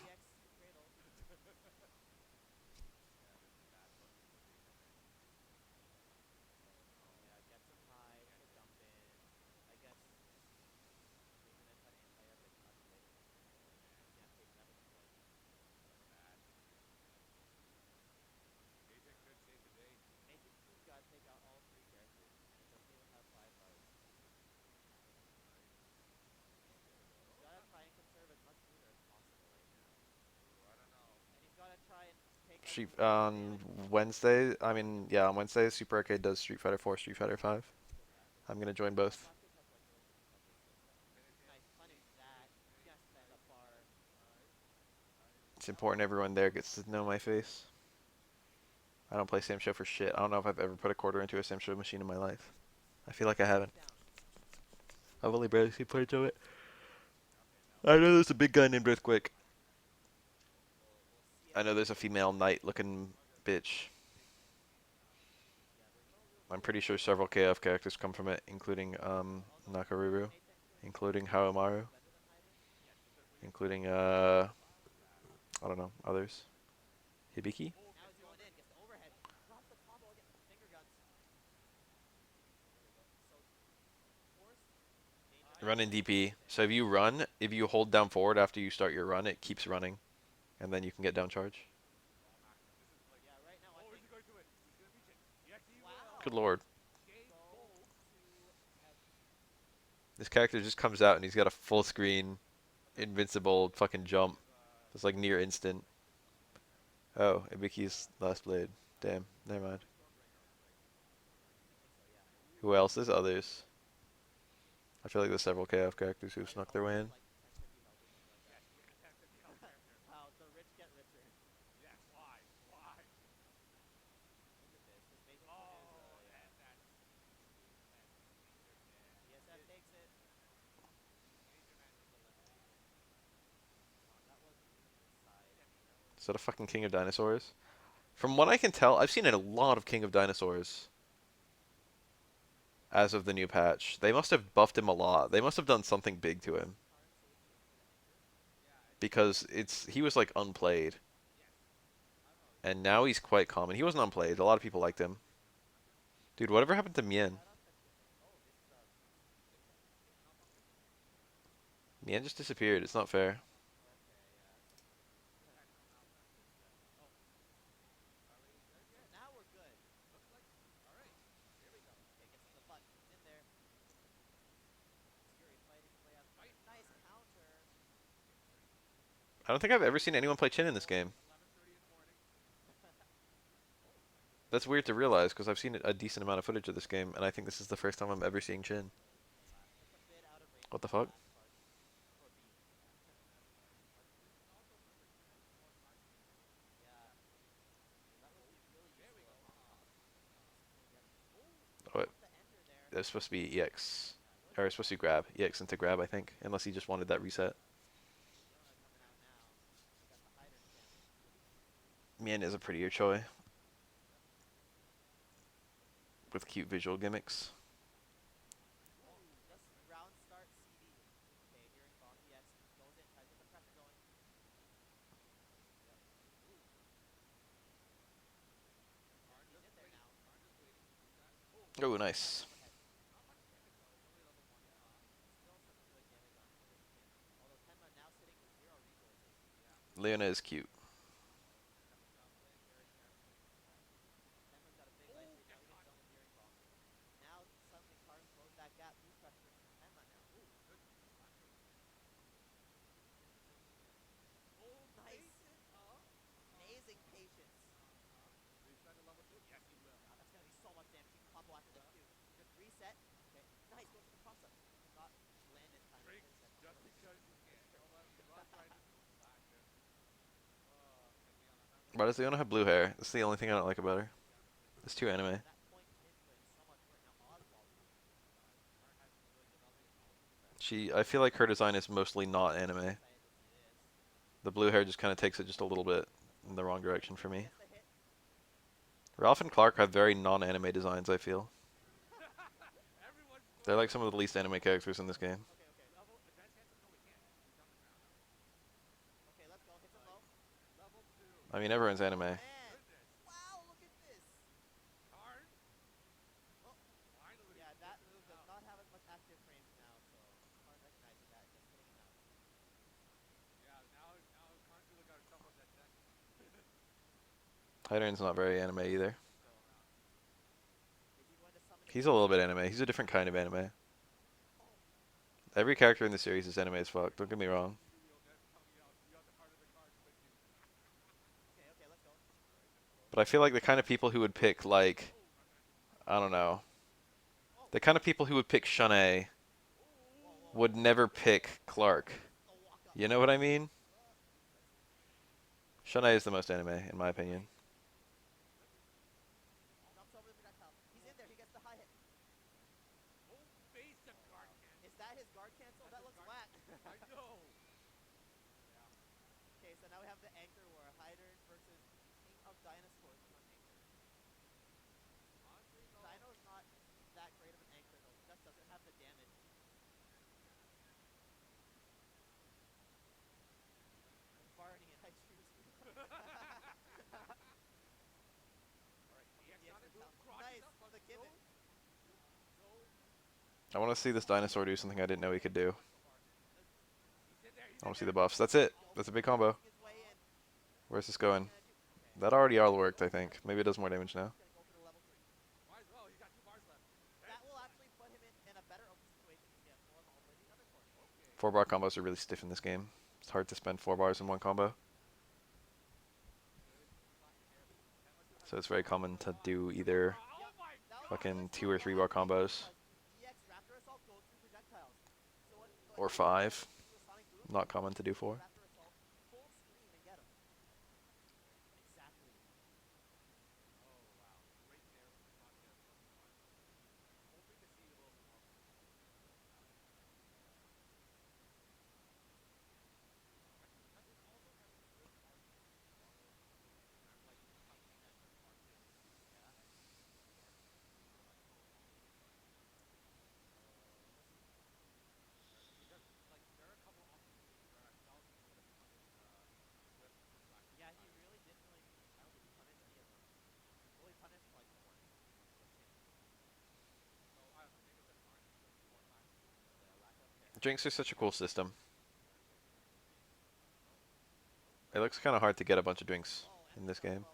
On Wednesday, I mean, yeah, on Wednesday, Super Arcade does Street Fighter 4, Street Fighter 5. I'm gonna join both. It's important everyone there gets to know my face. I don't play Sam Show for shit. I don't know if I've ever put a quarter into a Sam Show machine in my life. I feel like I haven't. I've only barely seen footage of it. I know there's a big guy named Earthquake. I know there's a female knight looking bitch. I'm pretty sure several KF characters come from it, including Nakaruru, including Haomaru, including I don't know, others. Hibiki? Run in DP. So if you run, if you hold down forward after you start your run, it keeps running, and then you can get down charge. Good lord. This character just comes out and he's got a full screen, invincible fucking jump. It's like near instant. Oh, Ibiki's last blade. Damn, never mind. Who else? There's others. I feel like there's several KF characters who've snuck their way in. Is that a fucking King of Dinosaurs? From what I can tell, I've seen a lot of King of Dinosaurs as of the new patch. They must have buffed him a lot. They must have done something big to him. Because he was like unplayed. And now he's quite common. He wasn't unplayed. A lot of people liked him. Dude, whatever happened to Mien? Mien just disappeared. It's not fair. I don't think I've ever seen anyone play Chin in this game. That's weird to realize because I've seen a decent amount of footage of this game, and I think this is the first time I'm ever seeing Chin. What the fuck? Oh, it was supposed to be EX. Or it's supposed to be grab. EX into grab, I think. Unless he just wanted that reset. Mien is a prettier Choi. With cute visual gimmicks. Oh, nice. Leona is cute. Why does Leona have blue hair? That's the only thing I don't like about her. It's too anime. I feel like her design is mostly not anime. The blue hair just kind of takes it just a little bit in the wrong direction for me. Ralph and Clark have very non-anime designs, I feel. They're like some of the least anime characters in this game. I mean, everyone's anime. Heiden's not very anime either. He's a little bit anime. He's a different kind of anime. Every character in the series is anime as fuck, don't get me wrong. But I feel like the kind of people who would pick, like, I don't know, the kind of people who would pick Shanae would never pick Clark. You know what I mean? Shanae is the most anime, in my opinion. I want to see this dinosaur do something I didn't know he could do. I want to see the buffs. That's it. That's a big combo. Where's this going? That already all worked, I think. Maybe it does more damage now. 4-bar combos are really stiff in this game. It's hard to spend 4 bars in one combo. So it's very common to do either fucking 2 or 3-bar combos. Or 5. Not common to do 4. Drinks are such a cool system. It looks kind of hard to get a bunch of drinks in this game.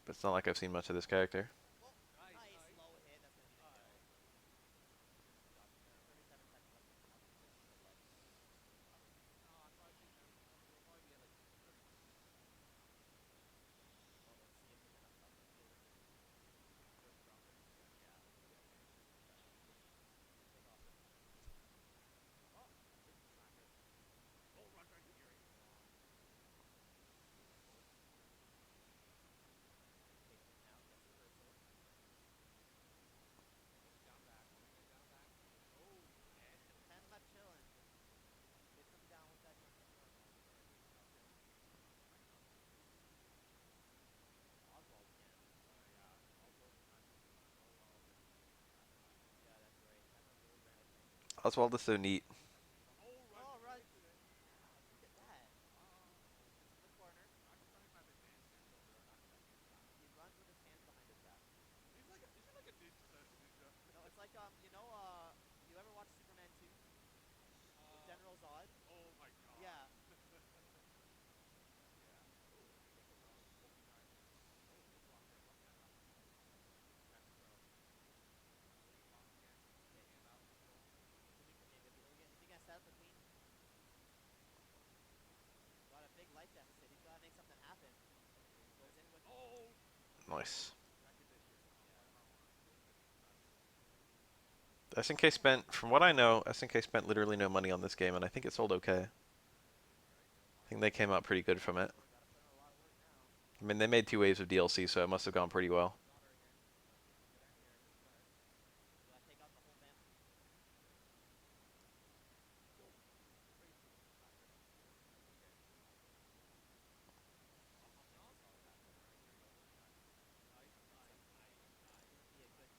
But it's not like I've seen much of this character. Oswald is so neat. Nice. SNK spent, from what I know, SNK spent literally no money on this game, and I think it sold okay. I think they came out pretty good from it. I mean, they made 2 waves of DLC, so it must have gone pretty well.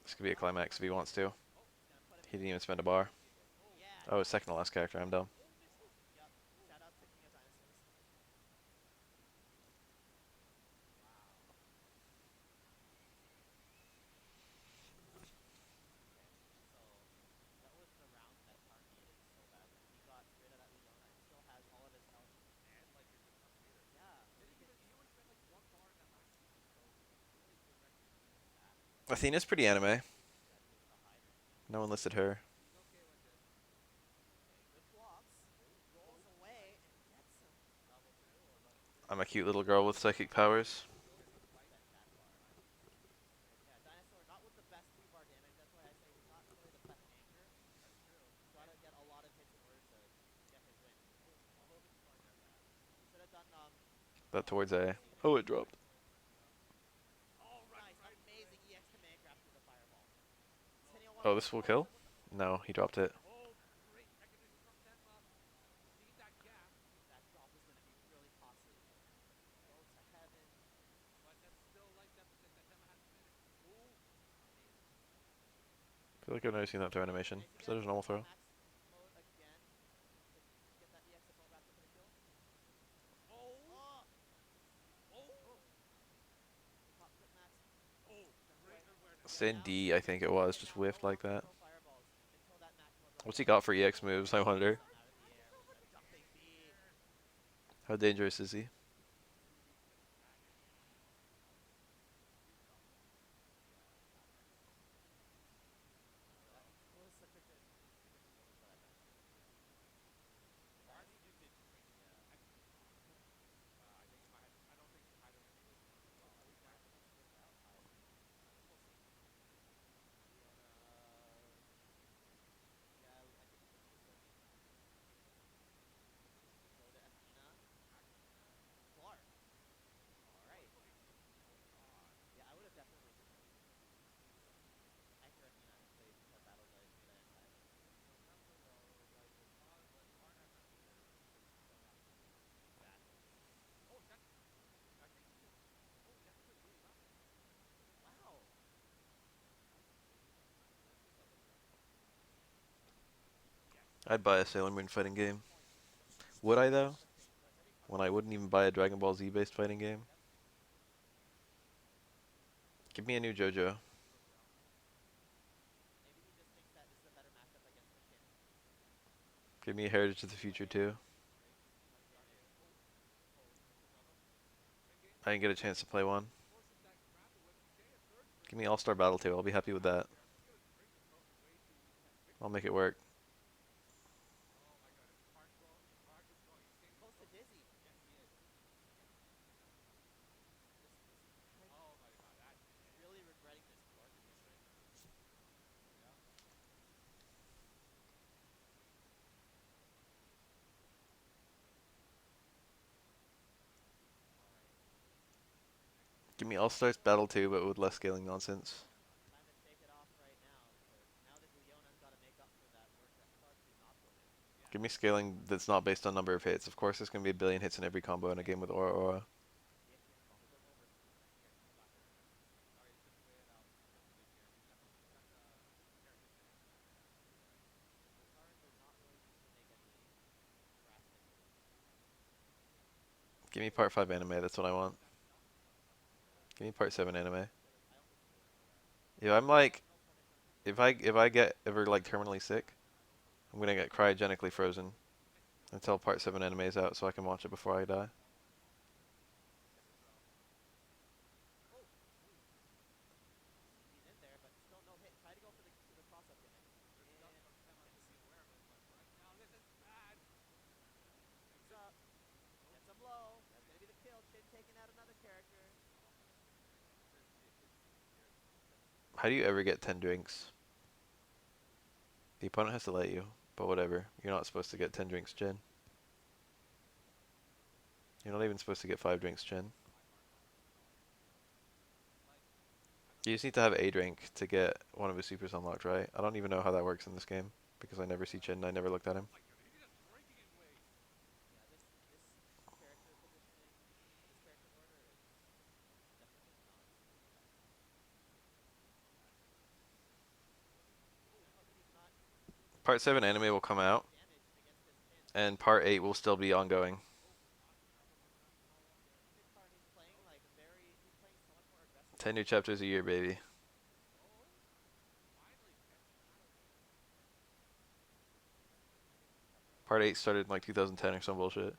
This could be a climax if he wants to. He didn't even spend a bar. Oh, his second to last character. I'm dumb. Athena's pretty anime. No one listed her. I'm a cute little girl with psychic powers. That towards A. Oh, it dropped. Oh, this will kill? No, he dropped it. I feel like I've never seen that throw animation. Is that his normal throw? Stand D, I think it was, just whiffed like that. What's he got for EX moves, I wonder? How dangerous is he? I'd buy a Sailor Moon fighting game. Would I, though? When I wouldn't even buy a Dragon Ball Z based fighting game? Give me a new JoJo. Give me a Heritage of the Future, too. I didn't get a chance to play one. Give me All-Star Battle 2. I'll be happy with that. I'll make it work. Give me All-Stars Battle 2, but with less scaling nonsense. Give me scaling that's not based on number of hits. Of course, there's going to be a billion hits in every combo in a game with Aura Aura. Give me part 5 anime, that's what I want. Give me part 7 anime. Yeah, I'm like, if I get ever like terminally sick, I'm gonna get cryogenically frozen until part 7 anime is out so I can watch it before I die. How do you ever get 10 drinks? The opponent has to let you, but whatever. You're not supposed to get 10 drinks, Jen. You're not even supposed to get 5 drinks, Jen. You just need to have a drink to get one of his supers unlocked, right? I don't even know how that works in this game because I never see Chen. I never looked at him. Part 7 anime will come out, and Part 8 will still be ongoing. 10 new chapters a year, baby. Part 8 started in like 2010 or some bullshit.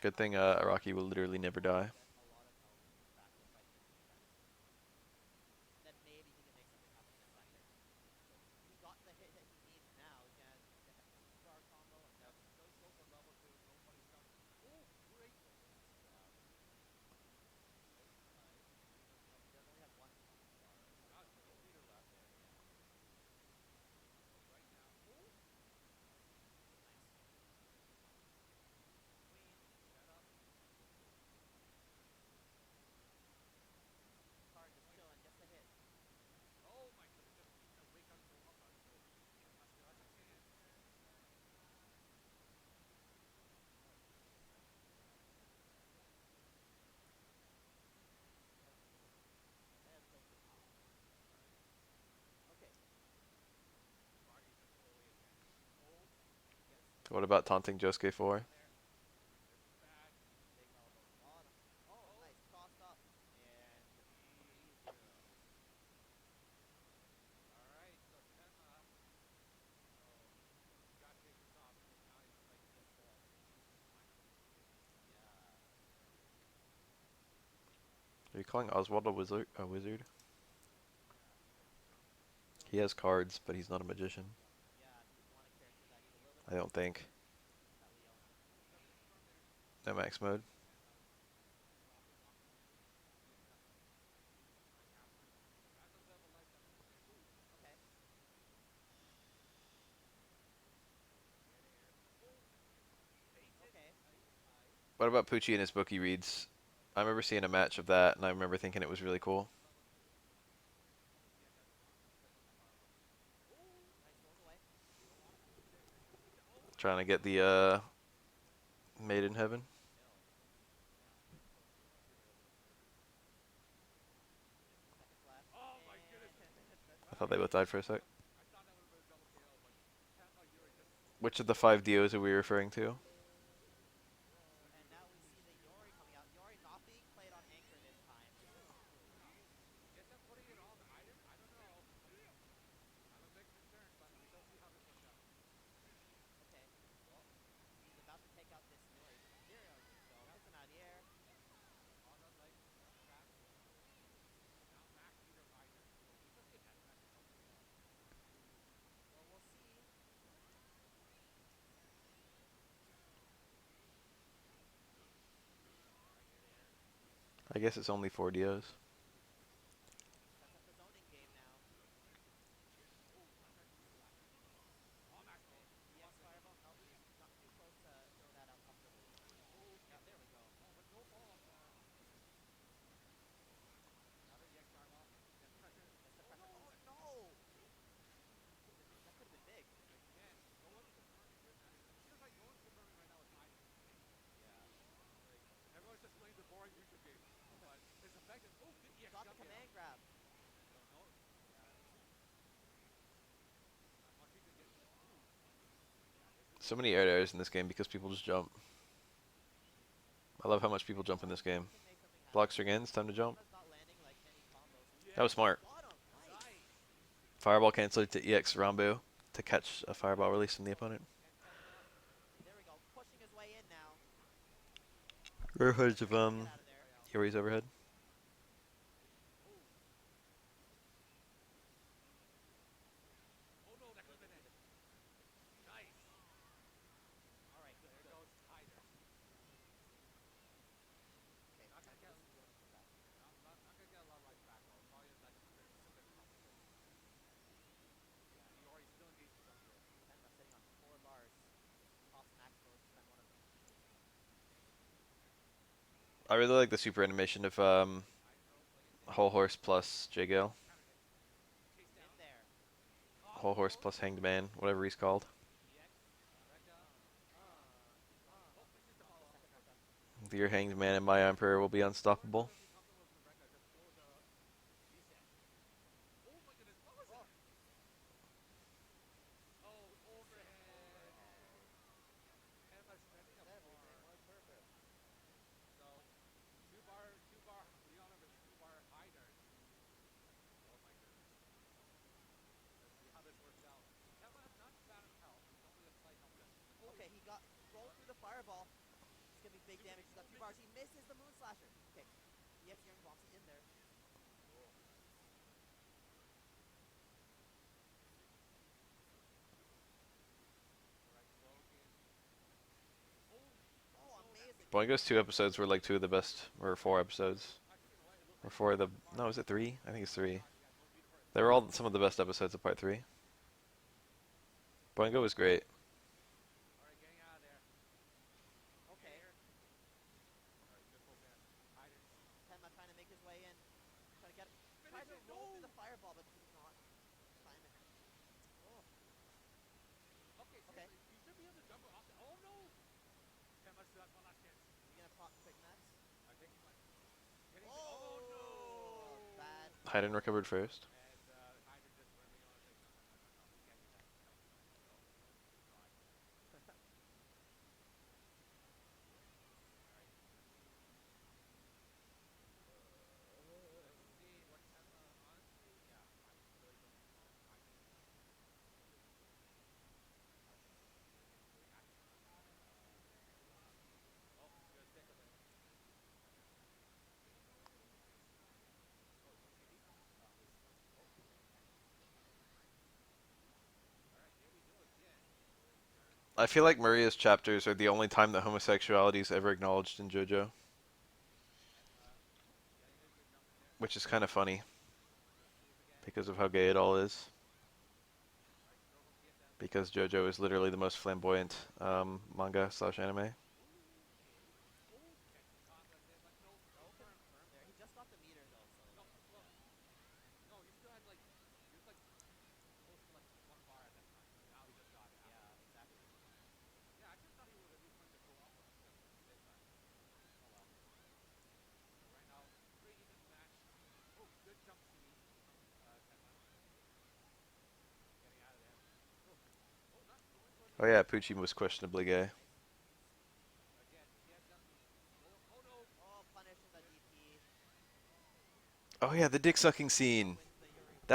Good thing Araki will literally never die. What about taunting Josuke for? Are you calling Oswald a wizard? He has cards, but he's not a magician. I don't think. No max mode. What about Poochie and his book he reads? I remember seeing a match of that, and I remember thinking it was really cool. Trying to get the Maid in Heaven. I thought they both died for a sec. Which of the 5 DOs are we referring to? I guess it's only 4 DOs. So many air airs in this game because people just jump. I love how much people jump in this game. Block string ends, time to jump. That was smart. Fireball cancelled to EX Rambo to catch a fireball release from the opponent. Rare footage of Yuri's overhead. I really like the super animation of Whole Horse plus J Gale. Whole Horse plus Hanged Man, whatever he's called. Your Hanged Man and my Emperor will be unstoppable. Okay, he got rolled through the fireball. It's gonna be big damage. He's got 2 bars. He misses the moon slasher. Okay, EX Young Boxy in there. Oh, amazing. Boingo's 2 episodes were like 2 of the best, or 4 episodes. Or 4 of the, no, is it 3? I think it's 3. They were all some of the best episodes of part 3. Boingo was great. Okay. Tenma trying to make his way in. Trying to get him. Tries to roll through the fireball, but could not time it. Oh. Okay. Is he gonna pop quick nuts? Oh, bad. Hayden recovered first. I feel like Maria's chapters are the only time that homosexuality is ever acknowledged in JoJo. Which is kind of funny. Because of how gay it all is. Because JoJo is literally the most flamboyant manga slash anime. No confirm there. He just got the meter though, so yeah. Yeah, exactly. Oh well. Oh yeah, Pucci was questionably gay. Oh, punishing the DP. Oh yeah, the dick sucking scene. Wins the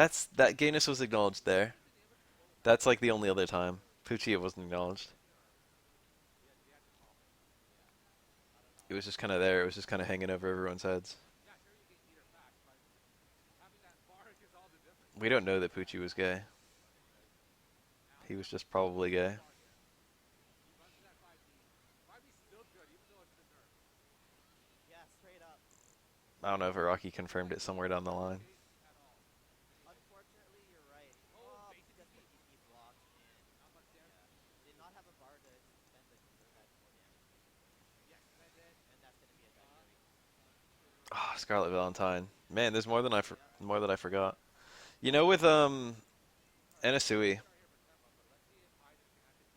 Eureka. That gayness was acknowledged there. That's like the only other time. Pucci it wasn't acknowledged. It was just kind of there. It was just kind of hanging over everyone's heads. We don't know that Pucci was gay. He was just probably gay. Yeah, straight up. I don't know if Iraqi confirmed it somewhere down the line. Unfortunately, you're right. Oh, just the DP blocked, and yeah, did not have a bar to spend to convert that more damage. And that's gonna be a dead Yuri. Ah, oh, Scarlet Valentine. Man, there's more than more that I forgot. You know, with Anasui.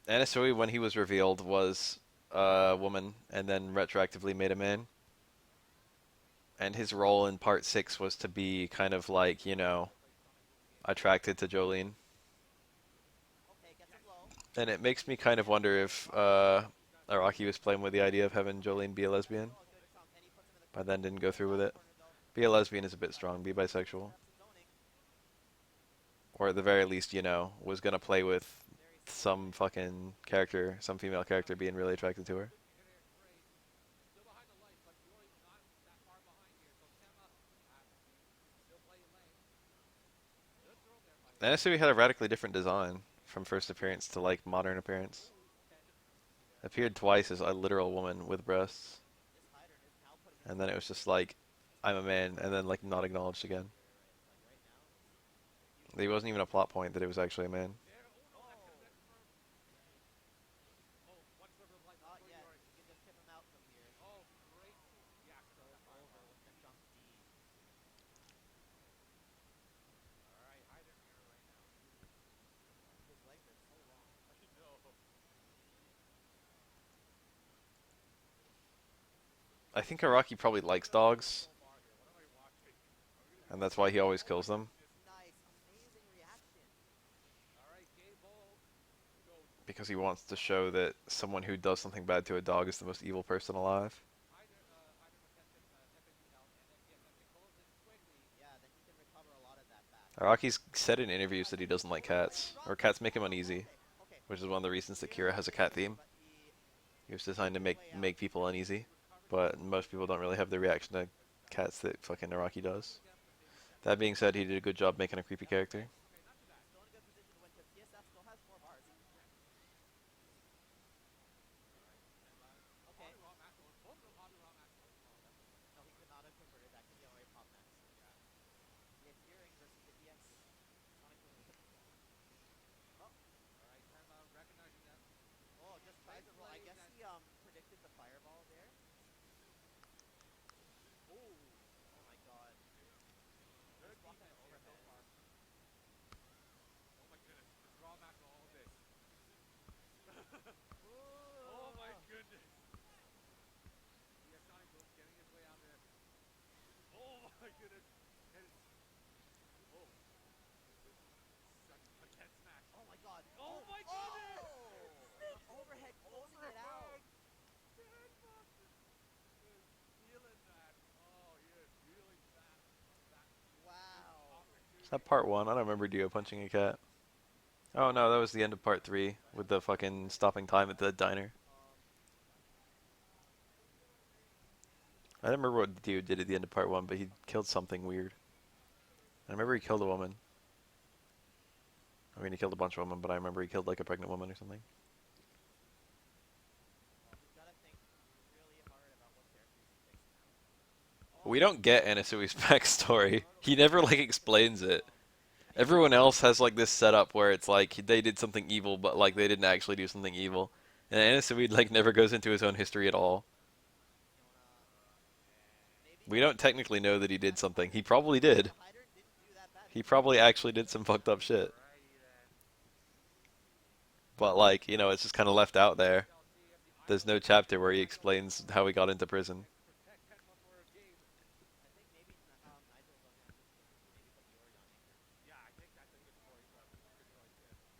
Anasui, when he was revealed, was a woman, and then retroactively made a man. And his role in part 6 was to be kind of like, you know, attracted to Jolene. Okay, gets him low. And it makes me kind of wonder if Araki was playing with the idea of having Jolene be a lesbian, Oh, good chunk, and he puts him in the but corner. then didn't go through with Last it. corner though. Be a lesbian is a bit strong. Be bisexual. Grab some zoning. Or at the very least, you know, was going to play with Very safe. some fucking character, some female character being really attracted to her. Anasui had a radically different design from first appearance to like modern appearance. Appeared twice as a literal woman with breasts, This Hydern is now putting him and in then it was just like, I'm a man, and then like not acknowledged again. like right now. It wasn't even a plot point that it was actually a man. Oh, not yet. You can just tip him out from here. I think Araki probably likes dogs, So far here. What am I watching? and that's why he always Oh my kills them. goodness. Nice. Amazing reaction. All right, game ball. Go. Because he wants to show that someone who does something bad to a dog is the most evil person alive. Hider attempted FND out, and then yes, as it closes quickly. Yeah, then he can recover a lot of that back. Araki's said in interviews that he doesn't like cats, or cats make him uneasy, Okay, okay. which is one of the reasons that He Kira has a cat anticipated, theme. but he He was designed to found a make way out. make people uneasy, but most people don't really have the reaction to cats that fucking Araki does. That being said, he did a good job making a creepy character. Still in a good position to win because TSF still has 4 bars. Okay. No, he could not have converted. That could be already pop max. The Ethereum versus the EX Sonic Boom. Oh, just tries to roll. I guess he predicted the fireball there. Oh, oh my god. Nice block on the overhead. Oh my goodness, the draw max all this. Ooh. Oh my goodness. Yeah, Sonic Boom getting his way out there. Oh my goodness. And oh, this is such a tense match. Oh my god. Oh my goodness. Oh! The overhead closing it out. Is feeling that. Oh, he is feeling that. Wow. Is that part one? I don't remember Dio punching a cat. Oh no, that was the end of part three with the fucking stopping time at the diner. I don't remember what Dio did at the end of part one, but he killed something weird. I remember he killed a woman. I mean, he killed a bunch of women, but I remember he killed like a pregnant woman or something. Well, he's got to think really hard about what characters he picks now. We don't get Anasui's backstory. He never like explains it. Everyone else has like this setup where it's like they did something evil, but like they didn't actually do something evil. And Anasui like never goes into his own history at all. Maybe. We don't technically know that he did something. He probably did. The Hyder didn't do that bad. He probably actually did some fucked up shit. But like, you know, it's just kind of left out there. There's no chapter where he explains how he got into prison. I think maybe Nigel was under anticipation to maybe put Yori on anchor. Yeah, I think that's a good story. Good choice there.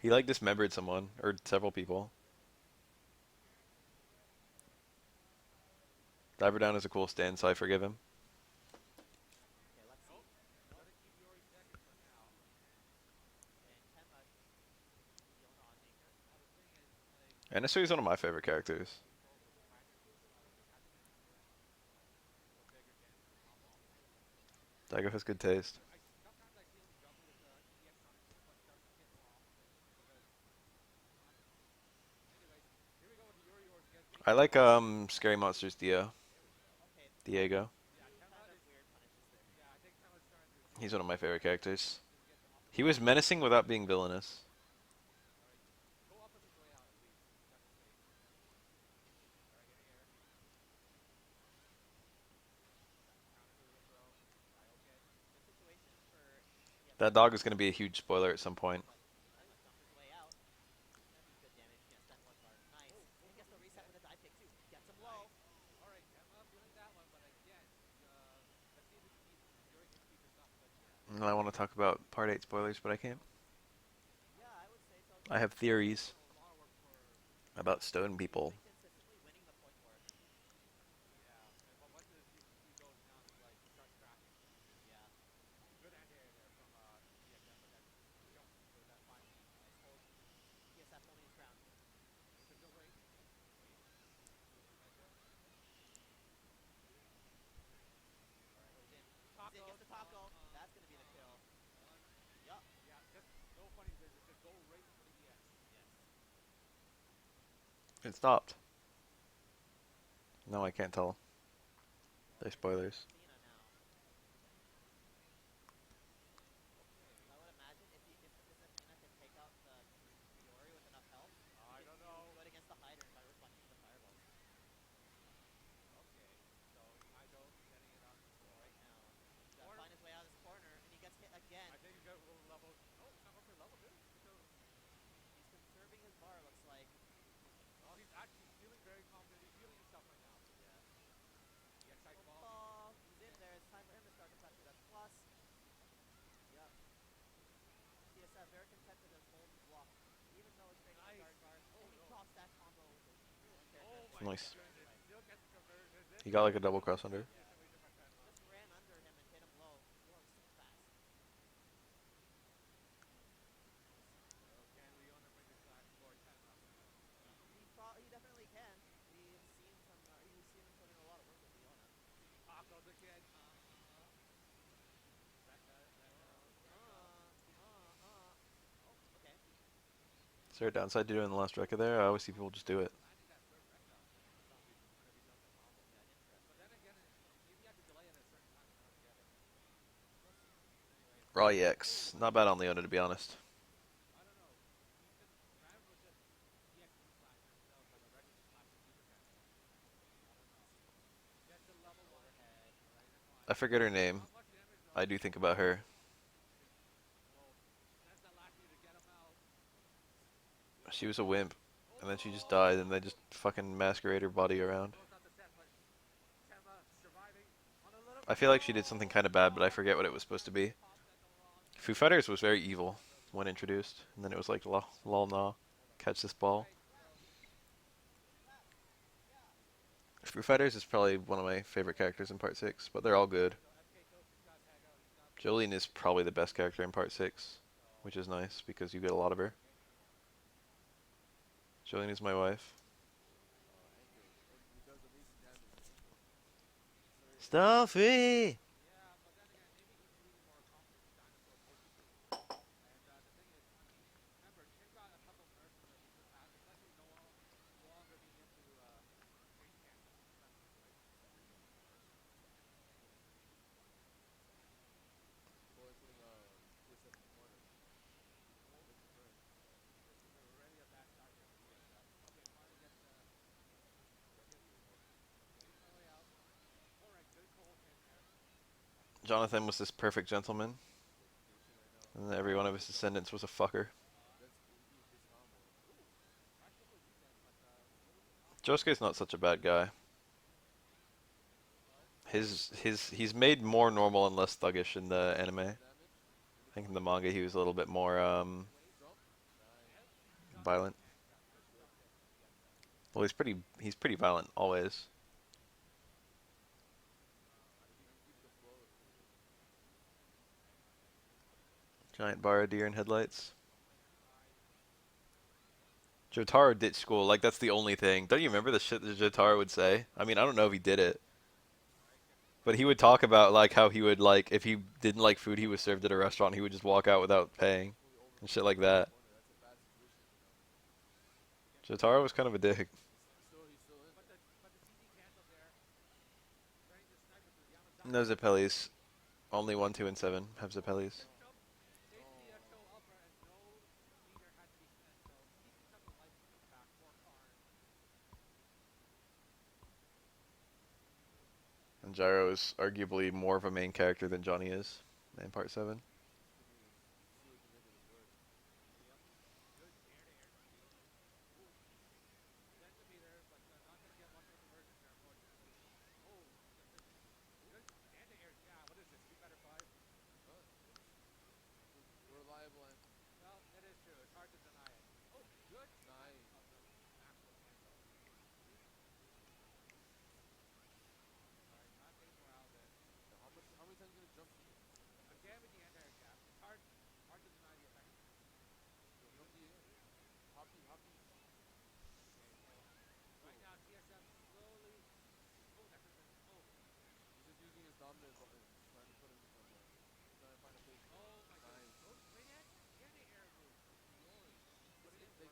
He like dismembered someone or several people. Diver down is a cool stand, so I forgive him. Okay, let's see. Nope. Gotta keep Yori second for now. And Tenma, Fiona on anchor. Now the thing is, like, Anasui's one of my favorite characters. Daigo has good taste. sometimes I see him juggle with EX Sonic Boom, but doesn't get off because. Anyways, here we go with the Yuri Wars against I like Scary Monsters Okay, Diego. kind of weird punishes there. Yeah, I think Tama's trying to He's one of my favorite characters. just get off the He was menacing without being villainous. go off of his way out at least. That's the say. Alright, getting air. Counter to the throw. Right, okay. Good situation for That TSF, dog is going to be a huge spoiler at some point. but Tenma jumps his way out. Gonna do good damage. Gonna spend 1 bar. Nice. And gets the reset with a dive kick too. Gets him low. Alright, Tama feeling that one, but again, let's see if Yuri can keep this up. But yeah. And I want to talk about Part 8 spoilers, but I can't. Yeah, I would say so. I have theories A lot of work for about stone people. Pretty consistently winning the point war. yeah. And but once his goes down, it's like he starts cracking. Yeah. Good anti-air there from TSM, but that jump for that final piece. Nice hold. TSF holding his ground. It's still great. Wait. Alright, he's in. He's in. Taco. Gets the taco. That's gonna be the kill. Yup. Yeah, just no funny business. Just go right for the EX. Yes. It stopped. No, I can't tell. They're spoilers. Cena now. I would imagine if this Athena can take out the Yori with enough health, I he don't can do know. good against the Hyder by reflecting the fireballs. Okay, so Ido setting it up for Right now, he's got to find his way out of this corner, and he gets hit again. I think he's got a little level. No, he's not going for level, dude. Because He's conserving his bar, looks like. well, he's actually feeling very confident. He's feeling himself right now. Yeah. very content to just hold his block, even though it's straight into guard guard, and he crossed that combo with his uncharacteristic Nice. right. Still gets the conversion. This He got like a double cross under. Yeah, just ran under him and hit him low. He was super fast. Can Leona bring this back for Tenma? He definitely can. We've seen him put in a lot of work with Leona. Tacos again. Okay. Is there a downside to doing the last record there? I always see people just do it. Landing that third Rekka for some reason whenever he does the combo. Yeah, interesting. But then again, maybe you have to delay it at a certain time in order to get it. We'll see. Anyways, Raw EX. Not bad on Leona, to be honest. I don't know. He's just Ram was just EXP slash himself, like a regular classic Super Saiyan. I don't know. Get to level one. Overhead. Alright, that's fine. I forget her name. Not much damage though. I do think about her. Well, that's the last need to get him out. She was a wimp, and then she just died, and they just fucking masquerade her body around. Close out the set, but Tenma surviving on a little I feel like she did something kind of bad, but I forget what it was supposed to be. Foo Fighters was very evil when introduced, and then it was like, lol nah, catch this ball. Foo Fighters is probably one of my favorite characters in Part 6, but they're all good. Jolene is probably the best character in Part 6, which is nice, because you get a lot of her. Jolene is my wife. Stuffy! Yeah, but then again, maybe he's really more accomplished dinosaur Pokemon. And the thing is, remember, Tim got a couple nerfs in the recent past, especially no longer being into change cancel specials, right? This is already a bad start here for TSM. Okay, finally gets makes my way out. Alright, good KoF in there. Jonathan was this perfect gentleman, and every one of his descendants was a fucker. Practical defense, but really the combo. Josuke's not such a bad guy. He's made more normal and less thuggish in the anime. I think in the manga he was a little bit more violent. Well, he's pretty violent always. Giant bar of deer in headlights. Jotaro ditched school, like that's the only thing. Don't you remember the shit that Jotaro would say? I mean, I don't know if he did it. But he would talk about like how he would like if he didn't like food he was served at a restaurant, he would just walk out without paying and shit like that. Jotaro was kind of a dick. But the CC cancel there. Trying to snipe it through Yamazaki. No Zeppellis. Only 1, 2, and 7 have Zeppellis. Takes the show upper and no meter had to be spent, so decent chunk of life back for Karn. And Gyro is arguably more of a main character than Johnny is in Part 7. Good air-to-air steal. Ooh. Centimeter, but not going to get much of a conversion here, unfortunately. Oh, just good anti-airs. Yeah, what is this, Street Fighter 5? Well, that is true. It's hard to deny it. Oh, good time of the actual cancel. Alright, not getting morale there. Again with the anti-air jab. It's hard to deny the effectiveness. Okay, so right now TSM slowly. Oh, that could have been. Oh, oh my goodness. Those great anti-air moves. Glory. Putting in work.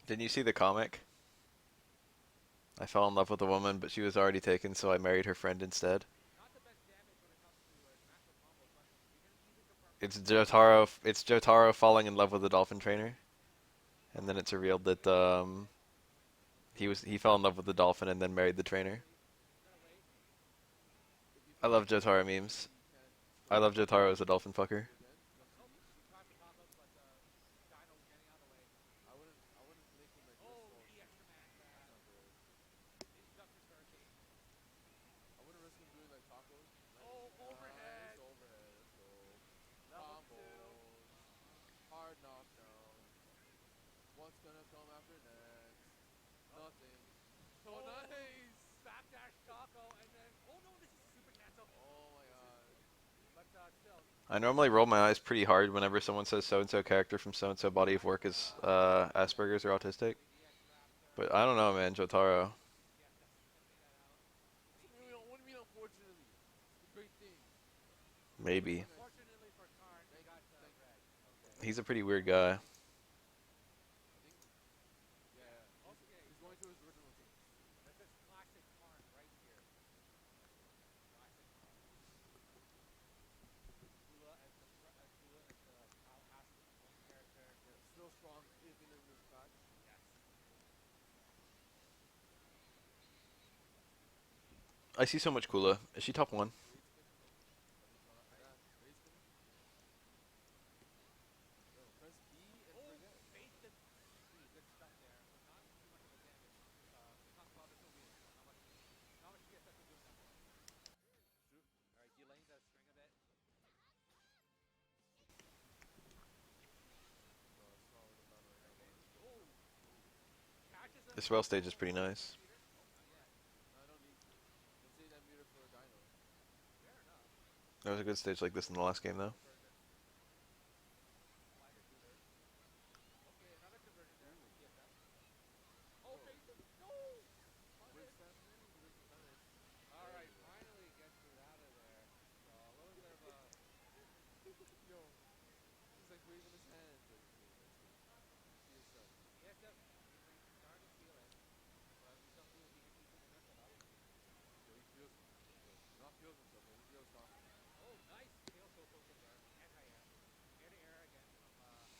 Didn't you see the comic? I fell in love with a woman, but she was already taken, so I married her friend instead. Not the best damage when it comes to natural combos, but we can easily confirm. It's Jotaro falling in love with the dolphin trainer, and then it's revealed that he fell in love with the dolphin and then married the trainer. Gotta wait. I love Jotaro memes. I love Jotaro as a dolphin fucker. Oh, he tried for tacos, but Dino getting out of the way. Oh, EX command grab. What's gonna come after next? Oh. Nothing. Oh, So nice! backdash taco, and then oh no, this is a super cancel. Oh my god. But still, I normally roll my eyes pretty hard whenever someone says so-and-so character from so-and-so body of work is Asperger's or autistic. DX Raptor. But I don't know, man. Jotaro. Yes, that's he's gonna figure that out. What do you mean unfortunately? It's a great thing. Maybe. Unfortunately for Karn, he got Thank red. Okay. He's a pretty weird guy. I think. Yeah. Okay. He's going to his original team. This is classic Karn right here. Classic Karn. Kula as Kula as the only character. Yeah, still strong even in this patch. Yes. I see so much Kula. Is she top one? Raid spin. Nope. Nothing's going after that. Raid spin. Yo, press B and Oh, forget. bait the tree. Good stuff there, but not too much of a damage. Because well, there's no wheels, so not much TSS is doing that for him. Shoot. All right, delaying the string a bit. That's not where the battle right now, Okay. boys. Oh, catches him. This rail stage is Oh, pretty no, nice. meter. Nope, not yet. No, I don't need to. Let's say that meter for a dino. Fair enough. There was a good stage like this in the last game, though. Conversion. Slider tutor. Okay, another conversion there Ooh. for TSS. Oh, Yo. bait him. No. Quick Punish. stance in, he doesn't punish. All There right, we go. finally gets it out of there. So a little bit of a. Yo. He's like waving his hands. Like, okay, nice game. TSS. TSS is starting to feel it, but we shall see if he can keep the mess up. Yo, he feels. Yo, not feels himself, but he feels confident. Oh, nice tail so poke in there. Anti-air. Anti-air again from,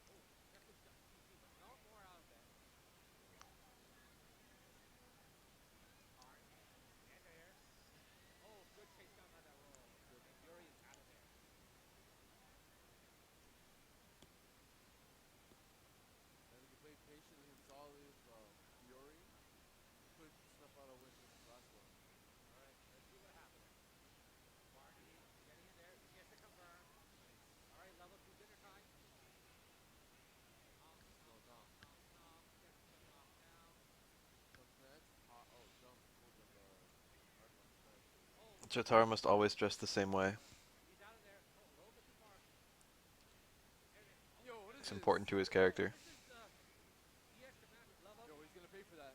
oh, gets his TP, but not more out of it. Karn. Anti-air. Oh, good chase down on that roll. Good. And Yuri is out of there. And if you play patiently and solidly with Fiori, you could snuff out a win this last one. All right, let's see what happens. Barney getting in there. He gets to confirm. Nice. All right, level 2 dinner time. Nom, Let's go, nom, nom, Dom. nom, nom. Gets the knockdown. Comes next. Oh, jump. Full jump. Hard one. Nice. Oh, Jotaro must always dress the same way. he's out of there. Oh, a little bit too far. Oh, Yo, what is It's this? important to his oh, character. this is EX command level. Yo, he's gonna pay for that.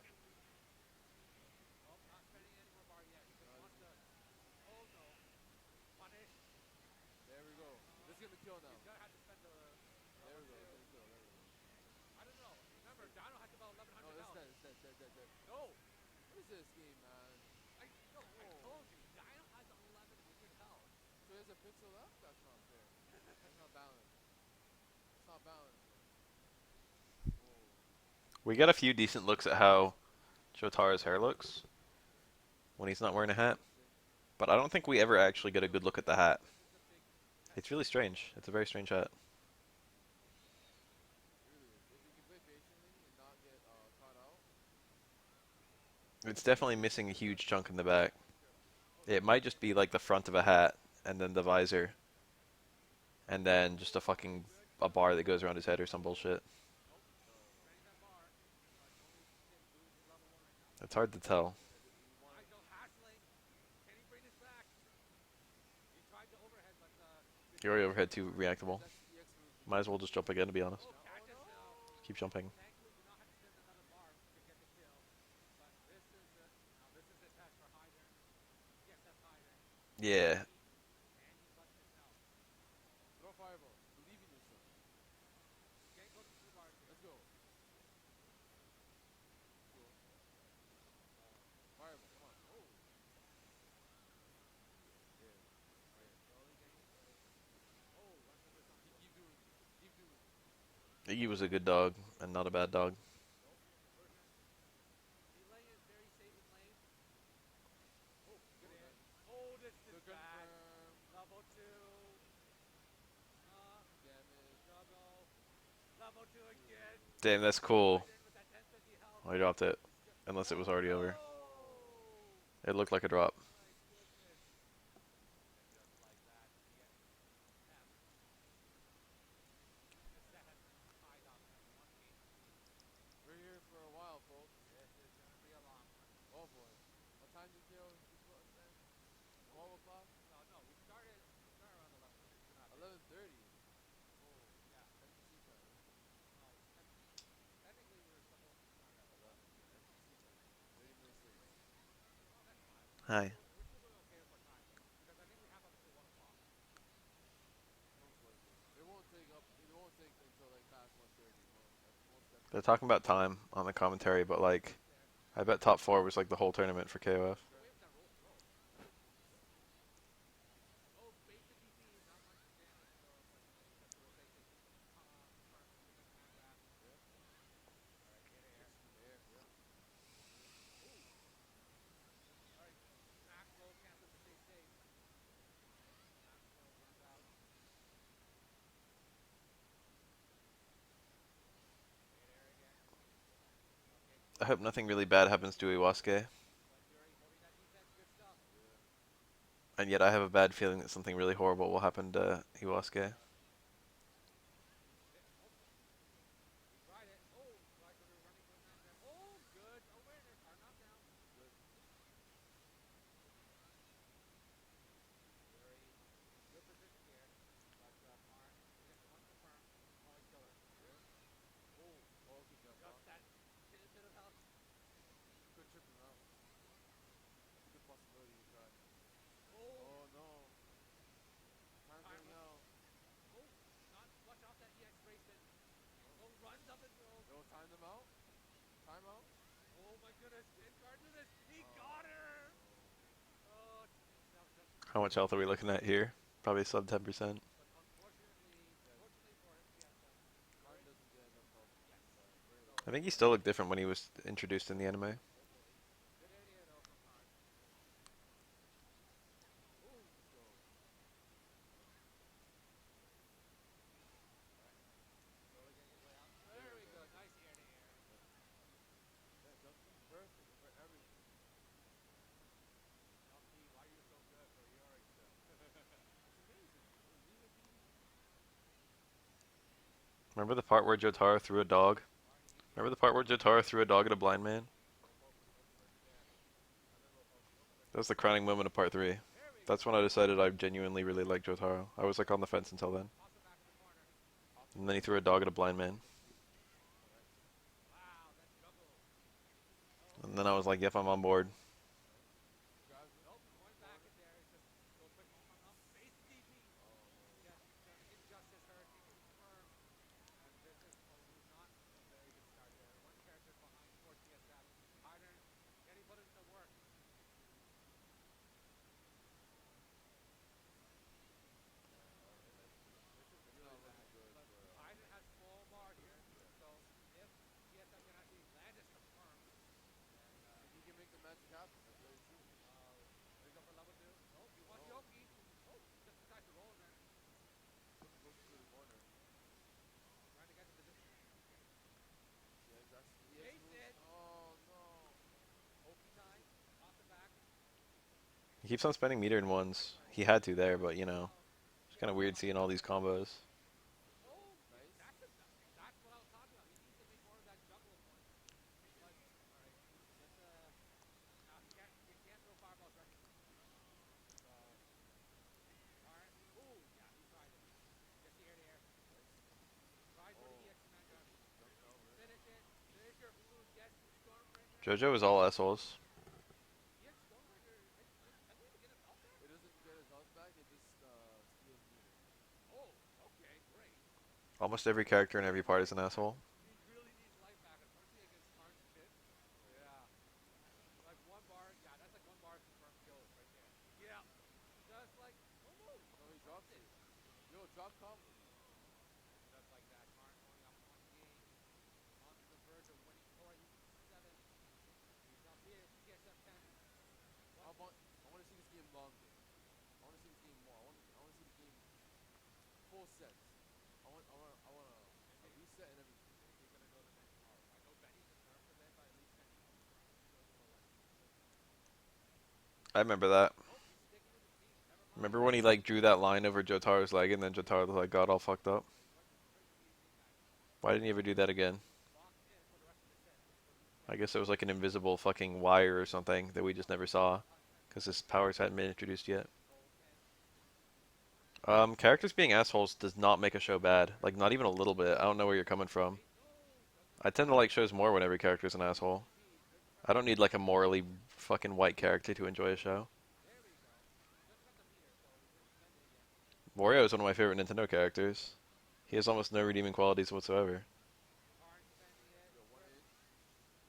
Nope, not spending any more bar yet. He just No, wants to. Oh no, punish. There we go. No, This is gonna kill now. he's gonna have to spend the There level we go. It's 2. gonna kill. There we go. I don't know. Remember, Dino has about 1100 No, it's health. dead. It's dead. Dead. Dead. Dead. No, What is this game, man? I no, I Whoa. told you, Dino has 1100 health. So he has a pixel left? That's not fair. That's not balanced. It's not balanced, man. Whoa. We got a few decent looks at how Jotaro's hair looks when he's not wearing a hat, Interesting. but I don't think we ever actually get a good look at the hat. This is a big. It's really strange. It's a very strange hat. It really is. If you can play patiently and not get caught out. It's definitely missing a huge chunk in the back. It might just be like the front of a hat and then the visor and then just a bar that goes around his head or some bullshit. Nope, spending that bar, but only can boost level 1 right now. It's hard to tell. You want Nigel hassling. Can he bring this back? He tried to overhead, but Yuri overhead too reactable. that's the EX move. Might as well just jump again, to be honest. oh, catches no. now. Keep jumping. Thankfully, did not have to spend another bar to get the kill. But this is now this is the test for Hyder. TSS Hyder. Yeah. And he busts his out. Throw fireball. Believe in yourself. He's getting close to 2 bars here. Let's go. Cool. Fireball. Come on. Oh. Yeah. Alright. Slowly getting into it. Oh, runs into something. Keep doing it. Keep doing it. Iggy was a good dog and not a bad dog. Nope, conversion. Delay is very safe in lane. Oh, good Oh, hit. nice. Oh, this The is bad. confirm. Level 2. Damage. Juggle. Level 2 again. Damn, that's cool. Right in with that 1050 health. I dropped it. Unless it was already over. Oh, It looked like a drop. my goodness. And just like that, TSF. The set has been Hi. We're still doing okay for time because I think we have up until 1 o'clock. Most likely. It won't take up. It won't take until like past 1:30. Most They're definitely. talking about time on the commentary, but like, Almost there. I bet top four was like the whole tournament for KOF. Oh, we haven't done roll. Oh, basic DP, not much damage, so but that's rotation. Confirm the X man grab. Yeah. All right, air to air. Just in the air. Yeah. Ooh. All right, max roll cancel to stay safe. Max roll runs out. Air to air again. Okay, I cool. hope nothing really bad happens to Iwasuke, But Fury holding that defense, good stuff. Yeah. and yet I have a bad feeling that something really horrible will happen to Iwasuke. Hit. Oh, he tried it. Oh, tried to running to the man grab. Oh, good awareness. Hard knockdown. Good. Fury in good position here, but Karn hit one confirm. Always killer. Yeah. Oh. Oh, good jump Just off. that bit of health. Could trip him out. That's a good possibility to try. Oh, Oh no. Time's time. running out. Oh, not watch off that EX bracelet. Oh. Oh, runs up and throws. It'll time them out. Time out. Oh my goodness, can Karn do this? He Oh got her. no. Oh, that was just How much health are we looking at here? Probably sub 10%. but unfortunately, Yeah. fortunately for him, yes, Karn Fury. doesn't get enough help. Yes. Very So low. I think he still looked different when he was introduced in the anime. hopefully, good area though from Karn. Ooh, Let's go. all right, slowly getting his way out. There Very, we go, very good. nice air to air. Yeah. Yeah, Junkie, perfect for everything. Junkie, why are you so good for your stuff? It's amazing. Leave it be. Remember the part where Jotaro threw a dog? Karn eats it. Remember the part where Jotaro threw a dog at a blind man? No focus, right there. Another low focus. That was the crowning moment of part 3. There we That's go. when I decided I genuinely really liked Jotaro. I was like on the fence until then. Toss it back in the corner. Toss And him then he back. threw a dog at a blind man. Correct. Wow, that juggle. Oh, And okay. then I was like, yep, I'm on board. Right. Grabs him. Nope, going back Corner. in there. It's just go quick. Basic DP. Oh no. Yes, Injustice Hurricane confirmed. And this is not a very good start there. One character behind for TSF. Iron getting put into work. Man, This is it's really not bad. looking good But for Iron has full bar here. yeah. So if TSF can actually land this confirm, then If he can make the magic happen, that's very true. will he go for level 2? Nope, he wants No. Yoki. Oh, just decides to roll and then Puts Yoki to the corner. trying to get the position. Yeah, that's EX Ace moves. it. Oh no. Oki time. Toss it back. He keeps on spending meter in ones. He had to there, but you know, Wow. it's kind of TSF weird finds seeing the all these limit. combos. Oh, Nice. that's what I was talking about. He needs to make more of that juggle point. But all right, just now he can't throw fireballs directly. So Karn. Ooh, yeah, he tried it. Gets the air to air. Nice. Tries for the Oh, EX command grab. jumped out, right? Finish it. Finish your balloon. Yes, Stormbringer. JoJo is all assholes. EX Stormbringer. Has he even get his health back? It doesn't get his health back, it just steals meter. Oh, okay, great. Almost every character in every part is an asshole. He really needs life back, especially against Karn's pit. Yeah. Like 1 bar. Yeah, that's like 1 bar confirmed kills right there. Yeah. Just like, no move. No, he Dropped drops it. it. Yo, drop combo. And just like that, Karn only up 1 game. Onto the verge of winning 4. He needs 7. He's up here. TSF 10. What? I want to see this game longer. I want to see this game more. I want to see the game full sets. I want a reset and everything. Is he gonna go the next? Oh, I know Benny's been nerfed a bit, but at least Benny shows a little life. I remember that. Nope, he's sticking with his team. Never mind. Remember when he like drew that line over Jotaro's leg and then Jotaro like got all fucked up? He's going to straight to the team match. Why didn't he ever do that again? Locked in for the rest of the set. So he I can guess it was like an invisible fucking wire or something that we just never saw because his powers hadn't been introduced yet. goal 10. Characters being assholes does not make a show bad. Like, not even a little bit. I don't know where you're coming from. Wait, no, doesn't I tend to like shows more when every character is an asshole. DP. Good I don't need like a morally fucking white character to enjoy a show. There we go. Just got the meter, so we're spending again. Wario is one of my favorite Nintendo characters. He has almost no redeeming qualities whatsoever. Aren't spending it. You got 1 inch.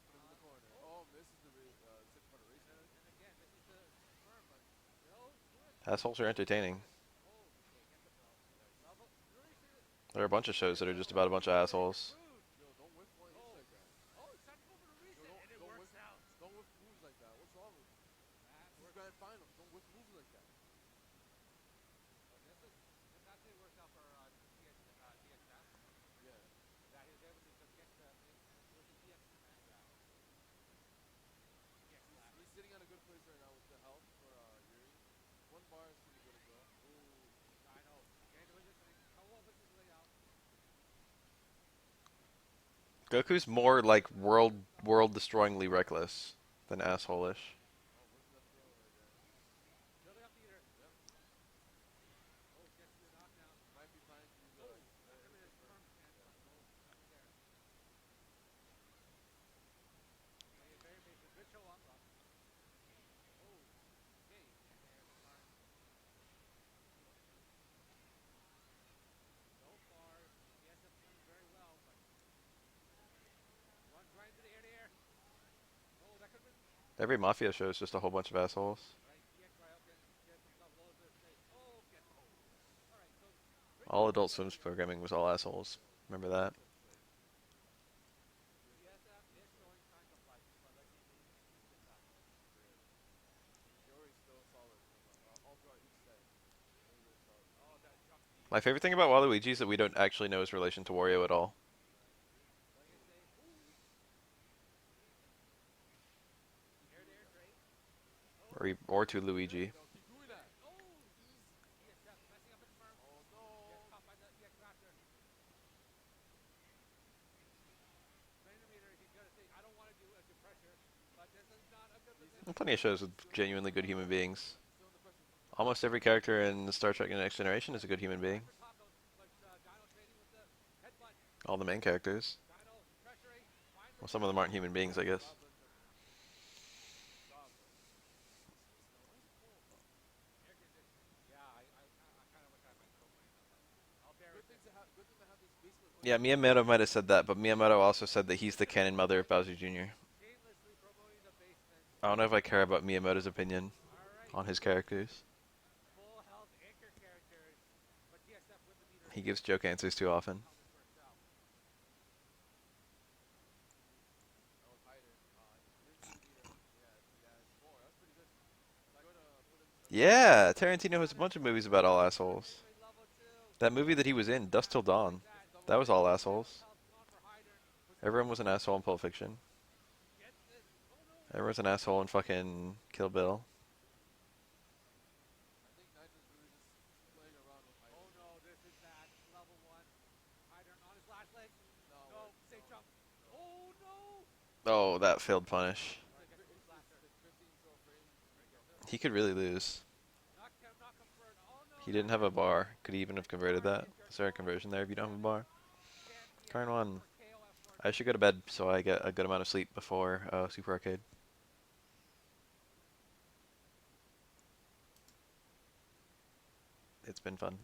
Put him in the corner. Oh, misses the second part of racing. And again, this is the confirm, but still doing Assholes are entertaining. Oh, okay, get the belt. Nice. Level 3 to There are a bunch of shows that are just about a bunch of assholes. Rude. Yo, don't whiff 1 inch like that. Oh, he's trying to go for the reset, Yo, and it don't works whiff, out. don't whiff moves like that. What's wrong with you? That This is works. grand finals. Don't whiff moves like that. So this actually works out for DXF. Yeah. That he was able to just get the it was the EX command grab. EX slash. He's sitting at a good place right now with the health for Yuri. 1 bar is pretty good as well. Ooh, Dino. Getting the positioning. How well this is laid out. Goku's more like world destroyingly reckless than assholeish. Oh, what's that throw right there? Building up meter. Yep. Oh, gets the knockdown. Might be planning to use Oh, that could have been his perm stance, but no, nothing there. Playing very patient. Good show up, Rock. Oh, okay, and there's the time. So far, DSF doing very well, but runs right into the air. Oh, that could have been Every Mafia show is just a whole bunch of assholes. right. EX Ryoken gets himself a little bit of space. Oh, gets oh. All right, so All Adult Swim's programming was all assholes. Remember that? DSF is showing signs of life, but let's see if he can get back. Yuri's still solid all throughout each set. Really, really solid. Oh, that jump beat. My favorite thing about Waluigi is that we don't actually know his relation to Wario at all. Playing it safe. Ooh. Air trade. Or to Luigi. No, keep doing that. Oh, DSF messing up his firm. Oh no. Gets caught by the EX Raptor. Meter, he's got to think, I don't want to do a good pressure, but this is not a good position. There are plenty of shows with genuinely good human beings. Still in the pressure. Almost every character in Star Trek: The Next Generation is a good human being. For Taco, but Dino trading with the headbutt. All the main characters. Dino pressuring. Finds Well, some of them aren't human beings, I guess. Goblin. Goblin. Why is it cold? air conditioning. Yeah, I kind of wish I had my propane up, but I'll bear Good with thing it. to have. Good thing to have this basement. Yeah, Miyamoto might have said that, but Miyamoto also said that he's the canon mother of Bowser Jr. Shamelessly promoting the basement. I don't know if I care about Miyamoto's opinion All right. on his characters. Full health anchor characters, but DSF with the meter. He gives joke answers too often. How this works out. That was Hyder. Here's the meter. Yeah, it's 4. That's pretty good. Good. Put him. Yeah, Tarantino has a bunch of movies about all assholes. Victory level 2. That movie that he was in, Dust Till Dawn, that was all assholes. Health gone for Hyder. Everyone was an asshole in Pulp Fiction. Gets it. Oh no. Everyone's an asshole in fucking Kill Bill. I think Nigel's really just playing around with Hyder. Oh no, this is bad. Level 1. Hyder on his last leg. No, safe jump. Oh no. Oh, that failed punish. Still gets the blaster. 15 so frames. He could really lose. Not convert. Oh no. He didn't have a bar. Could he even have converted that? Is there a conversion there if you don't have a bar? Turn 1. I should go to bed so I get a good amount of sleep before Super Arcade. It's been fun.